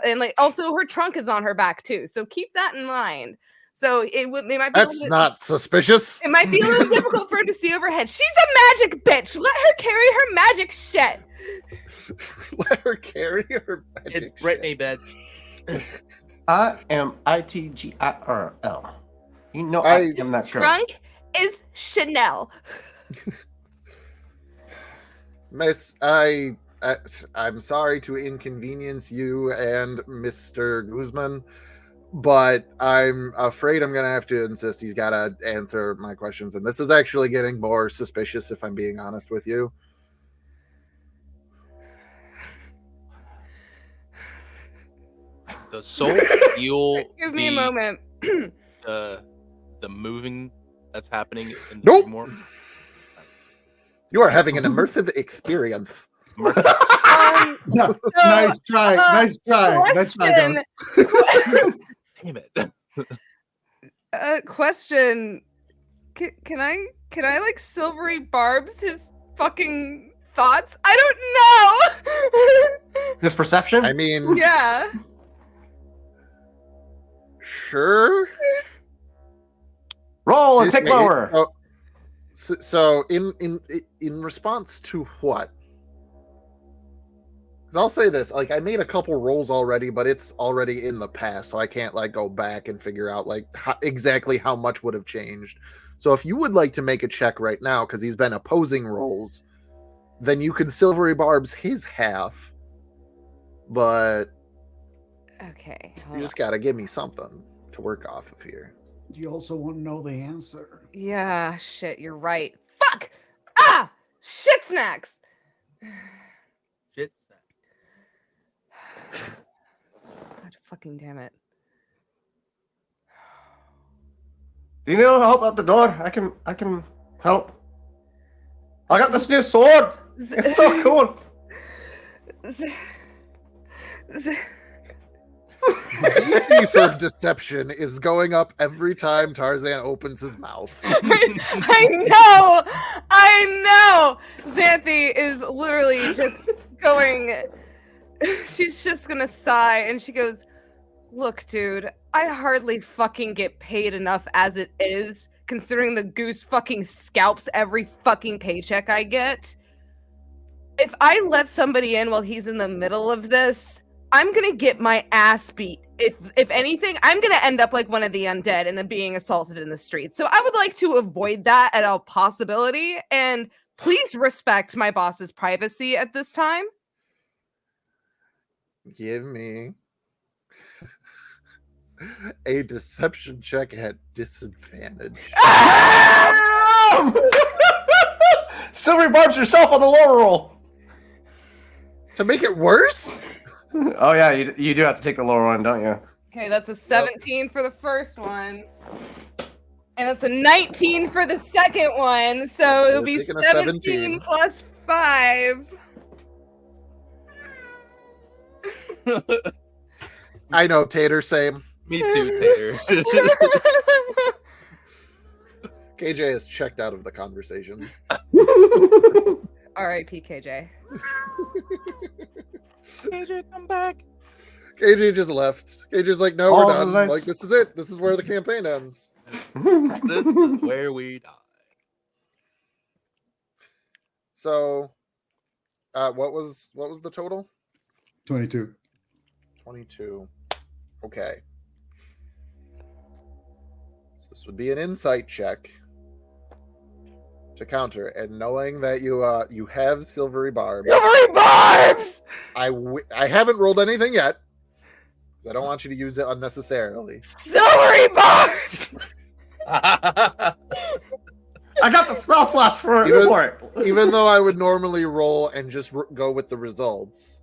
and like also her trunk is on her back too, so keep that in mind. So it might be That's not suspicious. it might be a little difficult for her to see overhead. She's a magic bitch. Let her carry her magic shit. Let her carry her magic It's Brittany, bitch. I am ITGIRL. You know I am that girl. Trunk is Chanel. Miss, I'm sorry to inconvenience you and Mr. Guzman, but I'm afraid I'm going to have to insist he's got to answer my questions. And this is actually getting more suspicious, if I'm being honest with you. The soul feel Give me a moment. the moving that's happening in Nope. more. You are having an immersive experience. Yeah, nice try. Nice try. Nice try, guys. Damn it. Question. Can I like silvery barbs his fucking thoughts? I don't know. This perception? I mean, Yeah. sure. Roll and tick Wait, lower. So in response to what? Because I'll say this, like I made a couple rolls already, but it's already in the past, so I can't like go back and figure out like exactly how much would have changed. So if you would like to make a check right now, because he's been opposing rolls, then you can silvery barbs his half. But Okay. you just gotta give me something to work off of here. You also want to know the answer. Yeah, shit, you're right. Fuck! Ah! Shit snacks! Shit. God fucking damn it. Do you need help at the door? I can help. I got this new sword. It's so cool. The DC for deception is going up every time Tarzan opens his mouth. I know! Xanthi is literally just going... She's just gonna sigh, and she goes, look, dude, I hardly fucking get paid enough as it is, considering the Goose fucking scalps every fucking paycheck I get. If I let somebody in while he's in the middle of this, I'm gonna get my ass beat. If anything, I'm gonna end up like one of the undead and then being assaulted in the streets. So I would like to avoid that at all possibility, and please respect my boss's privacy at this time. Give me a deception check at disadvantage. Silvery barbs yourself on the lower roll. To make it worse? Oh yeah, you do have to take the lower one, don't you? Okay, that's a 17 for the first one. And it's a 19 for the second one. So it'll be taking a 17 plus 5. I know, Tater, same. Me too, Tater. KJ is checked out of the conversation. R.I.P. KJ. KJ, come back. KJ just left. KJ's like, no, All we're the done. lights- Like, this is it. This is where the campaign ends. This is where we die. So, what was the total? 22. 22. Okay. So this would be an insight check to counter, and knowing that you have silvery barbs. Silvery barbs! I haven't rolled anything yet, because I don't want you to use it unnecessarily. Silvery barbs! I got the spell slots for it. Even though I would normally roll and just go with the results,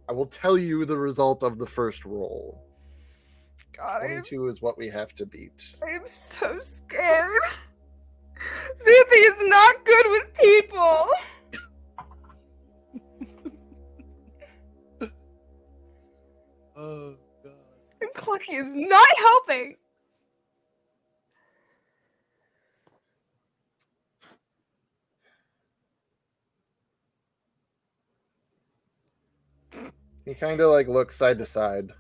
I will tell you the result of the first roll. God, 22 is what we have to beat. I'm so scared. Xanthi is not good with people. Oh god. And Clucky is not helping. He kind of like looks side to side.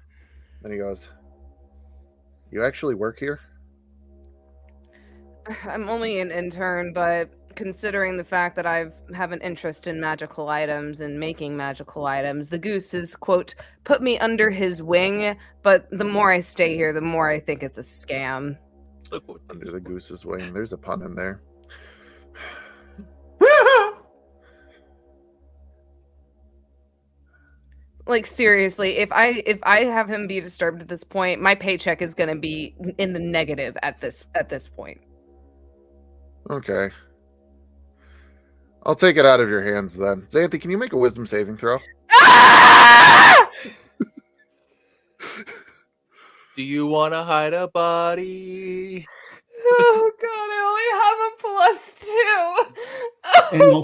Then he goes, "You actually work here?" I'm only an intern, but considering the fact that I have an interest in magical items and making magical items, the Goose has, quote, put me under his wing, but the more I stay here, the more I think it's a scam. Under the Goose's wing. There's a pun in there. Like, seriously, if I have him be disturbed at this point, my paycheck is going to be in the negative at this point. Okay. I'll take it out of your hands then. Xanthi, can you make a wisdom saving throw? Ah! Do you want to hide a body? Oh god, I only have a +2. And Oh,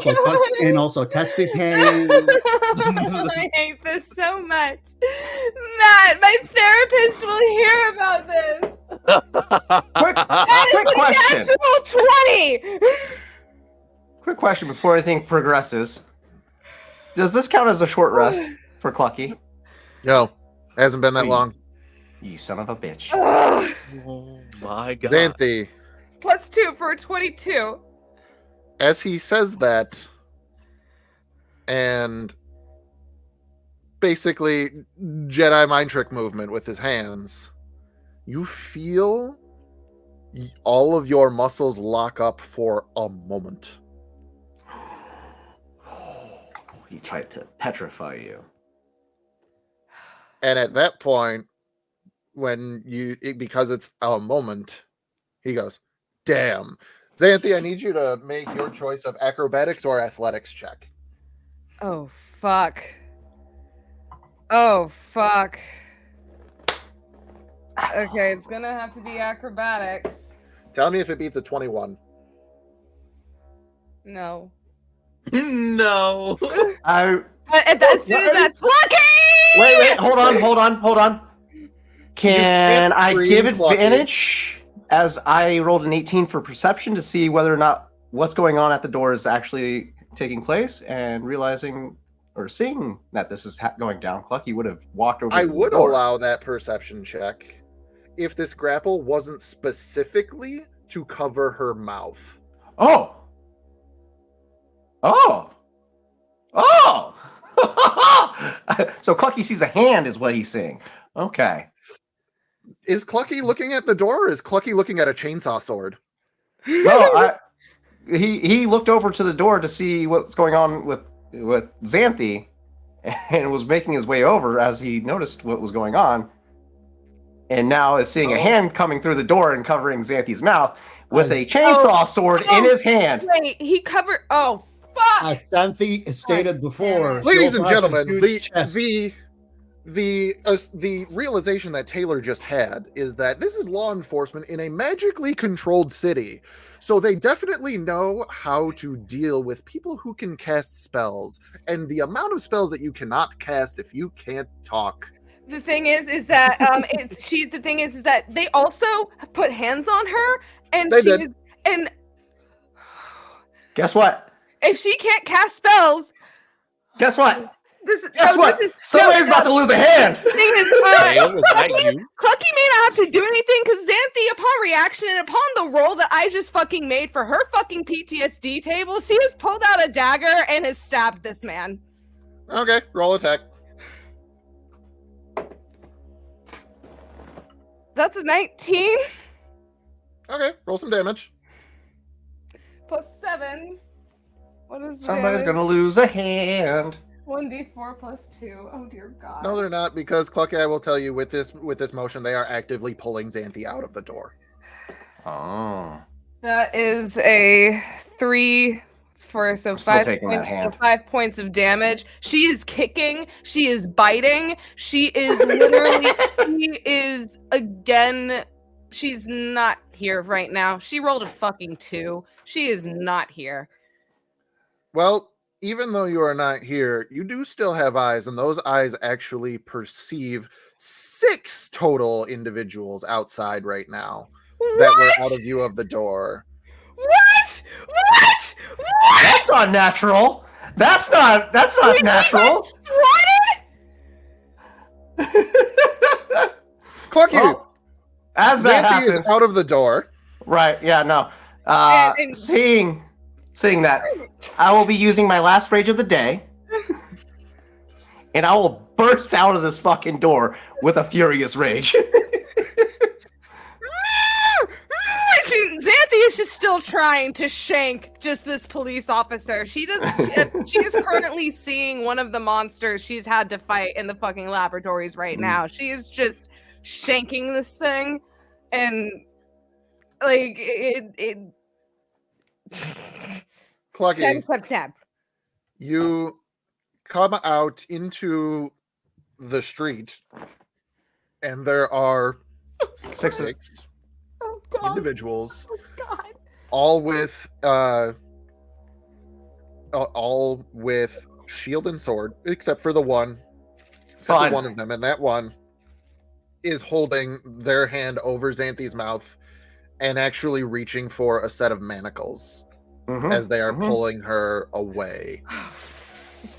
also, God. catch these hands. I hate this so much. Matt, my therapist will hear about this. Quick That is question. a natural 20. Quick question before anything progresses. Does this count as a short rest for Clucky? No. Hasn't been that long. You son of a bitch. Ugh. Oh my god. Xanthi, +2 for a 22. as he says that, and basically Jedi mind trick movement with his hands, you feel all of your muscles lock up for a moment. He tried to petrify you. And at that point, because it's a moment, he goes, damn. Xanthi, I need you to make your choice of acrobatics or athletics check. Oh, fuck. Oh, fuck. Okay, it's gonna have to be acrobatics. Tell me if it beats a 21. No. No. As soon as that's lucky! Wait, hold on. Can can't I scream, give Clucky. advantage as I rolled an 18 for perception to see whether or not what's going on at the door is actually taking place, and realizing or seeing that this is going down, Clucky would have walked over I to the would door. allow that perception check if this grapple wasn't specifically to cover her mouth. Oh! So Clucky sees a hand is what he's saying. Okay. Is Clucky looking at the door, or is Clucky looking at a chainsaw sword? No, he looked over to the door to see what's going on with Xanthi, and was making his way over as he noticed what was going on, and now is seeing a hand coming through the door and covering Xanthi's mouth with a chainsaw sword in his hand. Wait, he covered. Oh, fuck! As Xanthi stated before, Ladies she and also has a gentlemen, huge chest. the realization that Taylor just had is that this is law enforcement in a magically controlled city. So they definitely know how to deal with people who can cast spells, and the amount of spells that you cannot cast if you can't talk. The thing is that the thing is that they also put hands on her, and They she did. was, and Guess what? If she can't cast spells, Guess what? Guess what? Somebody's about to lose a hand. The thing is, Dale, is that you? Clucky may not have to do anything because Xanthi, upon reaction and upon the roll that I just fucking made for her fucking PTSD table, she has pulled out a dagger and has stabbed this man. Okay, roll attack. That's a 19 Okay, roll some damage. plus 7. What is the Somebody's damage? gonna lose a hand. 1d4 plus 2. Oh dear God. No, they're not, because Clucky, I will tell you, with this motion, they are actively pulling Xanthi out of the door. Oh. That is a 3 for still 5 taking that points, hand. 5 points of damage. She is kicking. She is biting. She is literally. She is again. She's not here right now. She rolled a fucking 2. She is not here. Well, even though you are not here, you do still have eyes, and those eyes actually perceive 6 total individuals outside right now that were out of view of the door. What? That's not natural. That's not natural. Clucky, Well, as that Xanthi happens, is out of the door. right? Yeah, no. And- Seeing that, I will be using my last rage of the day, and I will burst out of this fucking door with a furious rage. Xanthi is just still trying to shank just this police officer. She is currently seeing one of the monsters she's had to fight in the fucking laboratories right now. She is just shanking this thing, and like it Clucky, stab. you come out into the street, and there are 6 Oh God. individuals, Oh God. all with shield and sword, except for one of them, and that one is holding their hand over Xanthi's mouth and actually reaching for a set of manacles as they are pulling her away.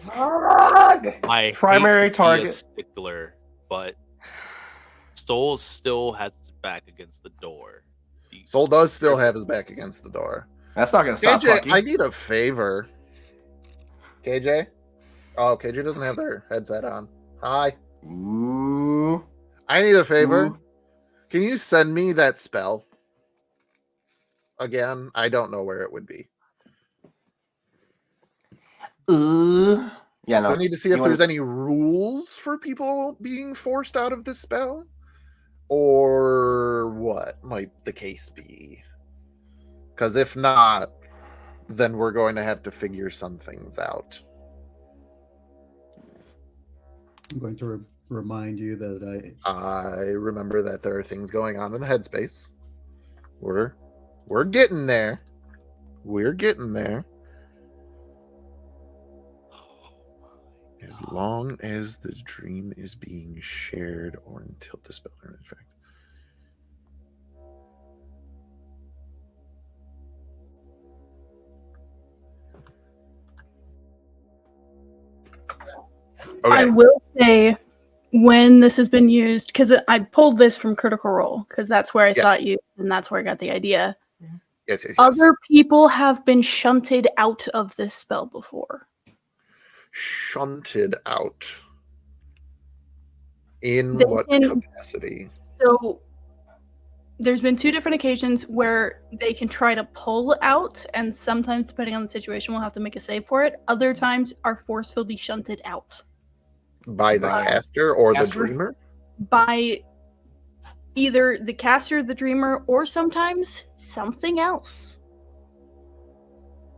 My Primary hate to be a target. stickler, but Soul still has his back against the door. Soul does still have his back against the door. That's not gonna stop KJ, Clucky. I need a favor. KJ? Oh, KJ doesn't have their headset on. Hi. Ooh. I need a favor. Ooh. Can you send me that spell? Again, I don't know where it would be. Yeah, no. So I need to see if You there's wanna- any rules for people being forced out of this spell, or what might the case be. Because if not, then we're going to have to figure some things out. I'm going to remind you that I remember that there are things going on in the headspace. We're getting there. We're getting there. As long as the dream is being shared or until dispelled or in effect. I Okay. will say when this has been used, because I pulled this from Critical Role, because that's where I saw it used, and that's where I got the idea. Yes. Other people have been shunted out of this spell before. Shunted out. In They what can- capacity? So there's been 2 different occasions where they can try to pull out, and sometimes, depending on the situation, we'll have to make a save for it. Other times are forcefully shunted out By the By- caster or Caster? the dreamer? by either the caster, the dreamer, or sometimes something else.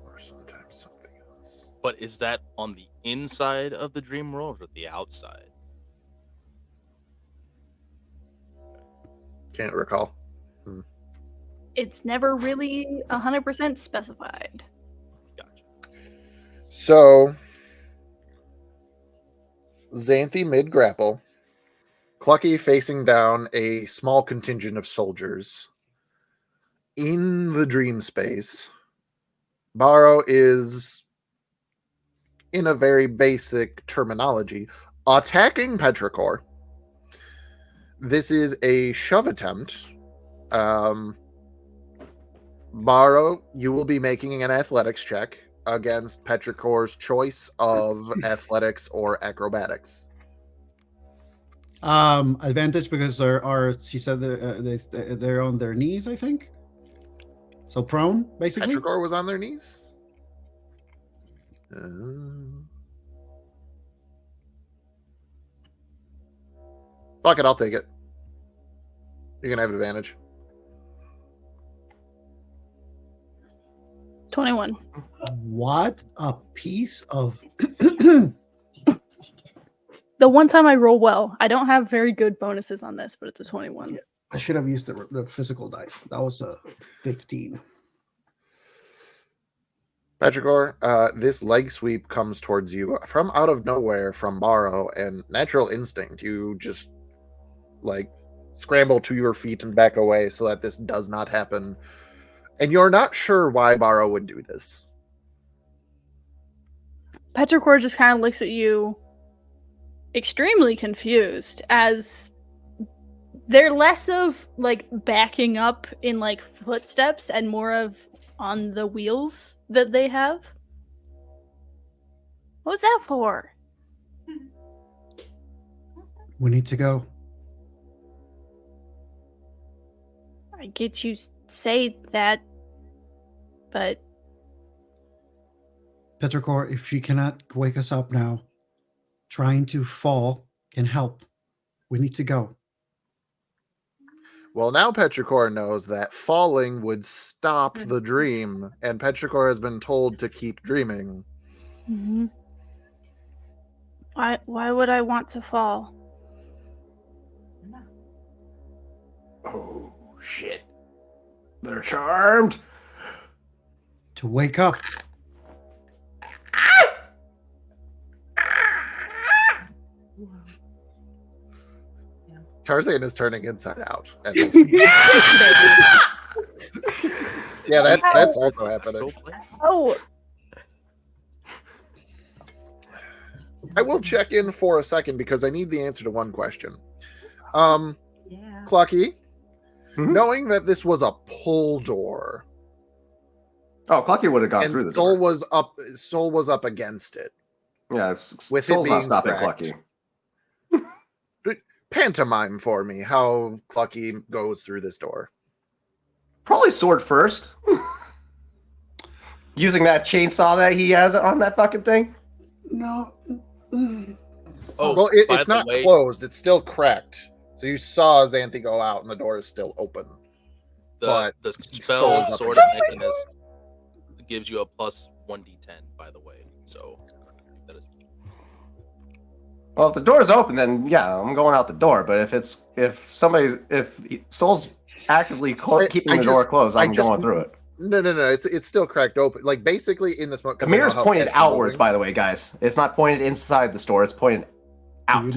Or sometimes something else. But is that on the inside of the dream world or the outside? Can't recall. It's never really 100% specified. Gotcha. So, Xanthi mid grapple, Clucky facing down a small contingent of soldiers in the dream space, Baro is, in a very basic terminology, attacking Petrichor. This is a shove attempt. Baro, you will be making an athletics check against Petrichor's choice of athletics or acrobatics. Advantage because she said they're on their knees, I think. So prone, basically. Petrichor was on their knees? Fuck it, I'll take it. You're gonna have advantage. 21. What a piece of... The one time I roll well, I don't have very good bonuses on this, but it's a 21. Yeah. I should have used the physical dice. That was a 15. Petrichor, this leg sweep comes towards you from out of nowhere from Baro, and natural instinct, you just like scramble to your feet and back away so that this does not happen. And you're not sure why Baro would do this. Petrichor just kind of looks at you extremely confused, as they're less of like backing up in like footsteps and more of on the wheels that they have. What's that for? We need to go. I get you say that, but Petrichor, if you cannot wake us up now, trying to fall can help. We need to go. Well, now Petrichor knows that falling would stop the dream, and Petrichor has been told to keep dreaming. mm-hmm. Why would I want to fall? Oh, shit. They're charmed. To wake up. Tarzan is turning inside out. As we speak. Yeah, that's also happening. Oh, I will check in for a second because I need the answer to one question. Clucky, knowing that this was a pull door. Oh, Clucky would have gone through And the Soul door. was up against it. Yeah, With it Soul's being not stopping cracked. Clucky. Pantomime for me how Clucky goes through this door. Probably sword first. Using that chainsaw that he has on that fucking thing. No. Oh, Well, by it's the not way, closed. It's still cracked. So you saw Xanthi go out and the door is still open. The Soul spell is up Sword of against it. Mechanist gives you a plus 1d10, by the way. So that is Well, if the door's open, then yeah, I'm going out the door. But if Soul's actively keeping the door closed, I'm going through it. No. It's still cracked open. Like basically in this moment. The mirror's pointed outwards, by the way, guys. It's not pointed inside the store. It's pointed out.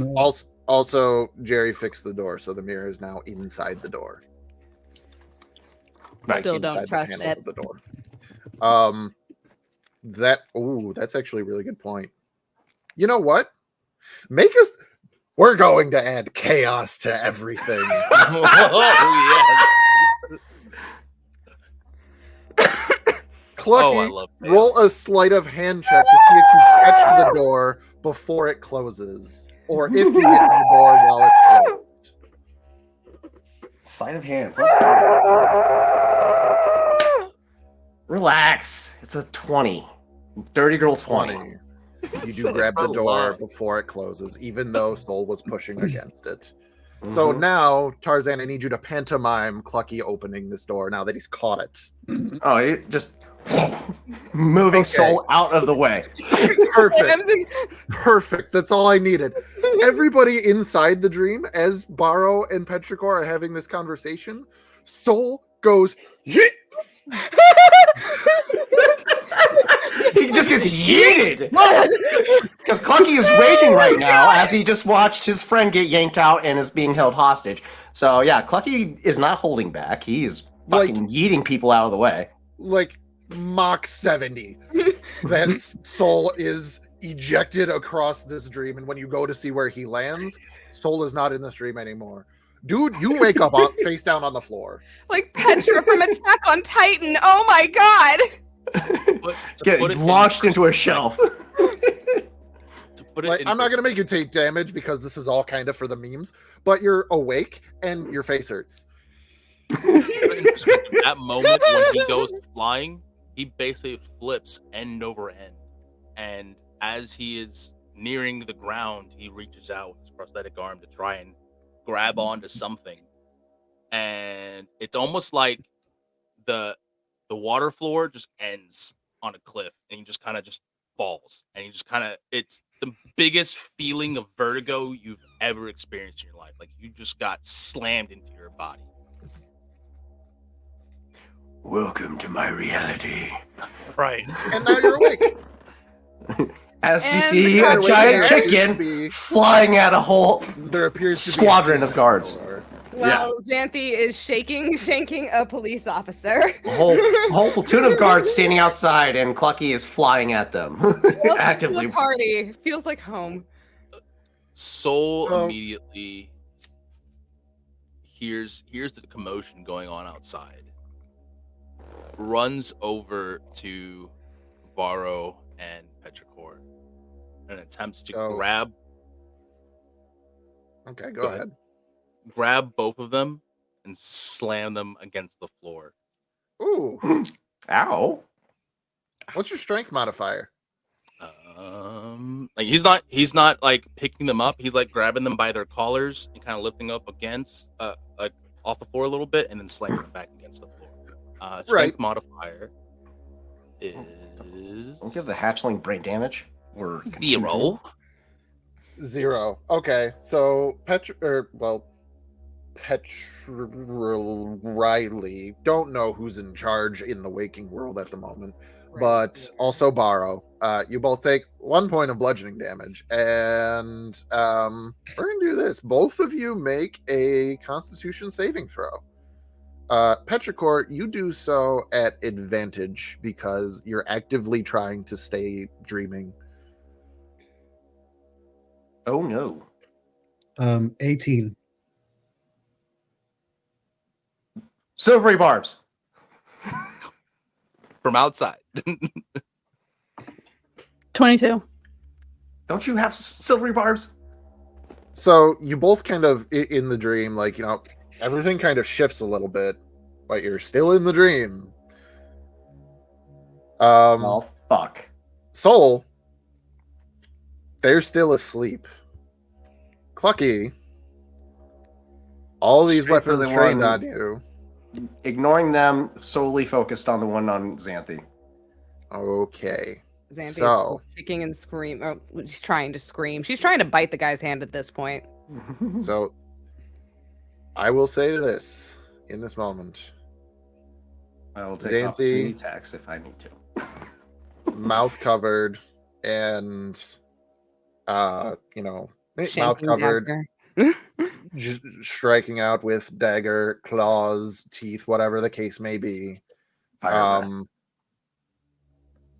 Also, Jerry fixed the door, so the mirror is now inside the door. Still don't inside the trust panels it. of the door. That's actually a really good point. You know what? We're going to add chaos to everything. oh, Clucky, I love chaos. roll a sleight of hand check to see if you catch the door before it closes, or if you get to the door while it's closed. Sleight of hand. Relax. It's a 20. Dirty girl 20. You do Set it grab the for door love. before it closes, even though Soul was pushing against it. So now, Tarzan, I need you to pantomime Clucky opening this door now that he's caught it. Oh, you just moving Okay. Soul out of the way. Perfect. That's all I needed. Everybody inside the dream, as Baro and Petrichor are having this conversation, Soul goes, "Yeet!" He just gets yeeted. Because Clucky is raging right now as he just watched his friend get yanked out and is being held hostage. So yeah, Clucky is not holding back. He is fucking yeeting people out of the way. Like, Mach 70. Then Soul is ejected across this dream, and when you go to see where he lands, Soul is not in this dream anymore. Dude, you wake up face down on the floor. Like Petra from Attack on Titan. Oh my god! Get launched into a shelf. I'm not going to make you take damage because this is all kind of for the memes, but you're awake and your face hurts. That moment when he goes flying, he basically flips end over end. And as he is nearing the ground, he reaches out with his prosthetic arm to try and grab onto something. And it's almost like the water floor just ends on a cliff, and he just kind of just falls. And he just kind of, it's the biggest feeling of vertigo you've ever experienced in your life. Like you just got slammed into your body. Welcome to my reality. Right. And now you're awake. As you And see the a giant appears to chicken be- flying at a whole There appears to squadron be a of guards. floor. Well, Xanthi is shanking a police officer. A whole platoon of guards standing outside, and Clucky is flying at them. Welcome to Actively. the party. Feels like home. Soul Oh. immediately hears the commotion going on outside. Runs over to Varro and Petrichor and attempts to So- grab Okay, go Go ahead. both of them and slam them against the floor. Ooh, Ow. what's your strength modifier? Like he's not like picking them up. He's like grabbing them by their collars and kind of lifting up against like off the floor a little bit and then slamming them back against the floor. Strength Right. modifier is Don't give the hatchling brain damage. Or 0. 0. Okay, so Riley, don't know who's in charge in the waking world at the moment, but also Barrow. You both take 1 point of bludgeoning damage, and we're gonna do this. Both of you make a Constitution saving throw. Petrichor, you do so at advantage because you're actively trying to stay dreaming. Oh no. 18. Silvery barbs. from outside. 22. Don't you have silvery barbs? So you both kind of in the dream, like, everything kind of shifts a little bit, but you're still in the dream. Oh fuck. Soul, they're still asleep. Clucky, all these Straight for weapons the trained one- on you. Ignoring them, solely focused on the one on Xanthi. Okay. Xanthi is So- still kicking and scream. Oh, she's trying to scream. She's trying to bite the guy's hand at this point. So I will say this in this moment. I will take Xanthi- opportunity attacks if I need to. Mouth covered and mouth Shanking covered, dagger. just striking out with dagger, claws, teeth, whatever the case may be. Fire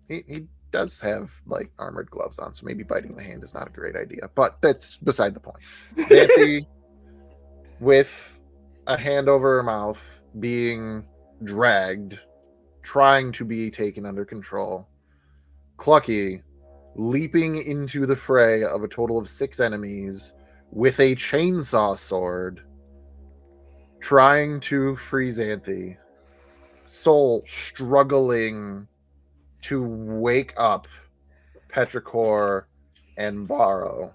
breath. He does have like armored gloves on, so maybe biting the hand is not a great idea, but that's beside the point. Xanthi, with a hand over her mouth, being dragged, trying to be taken under control. Clucky, leaping into the fray of a total of 6 enemies with a chainsaw sword, trying to free Xanthi. Soul struggling to wake up Petrichor and Barrow.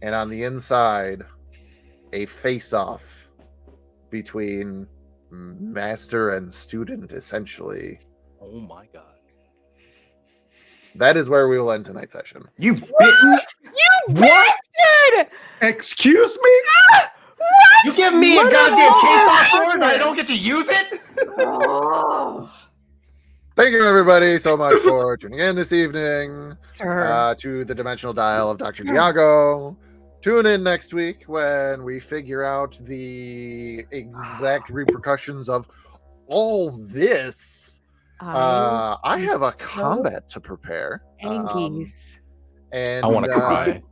And on the inside, a face-off between master and student, essentially. Oh my god. That is where we will end tonight's session. You bitten? You bastard! Excuse me? You give me a goddamn chainsaw sword and I don't get to use it? Thank you, everybody, so much for tuning in this evening Sir. to the Dimensional Dial of Dr. Diago. Tune in next week when we figure out the exact repercussions of all this I have a combat to prepare. Angies. And I want to cry.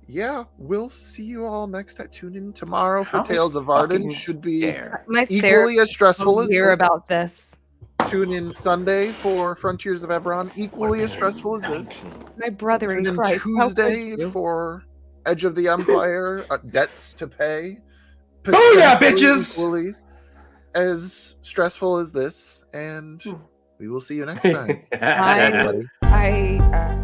yeah, we'll see you all next time. Tune in tomorrow for How Tales of Arden. fucking Should be dare. My equally as stressful as hear this. about this. Tune in Sunday for Frontiers of Eberron. Equally as stressful as this. My brother Tune in in Christ. How could Tuesday you? for Edge of the Empire. Debts to pay. Booyah, Potentially bitches! Equally as stressful as this. And we will see you next time. I- Everybody. I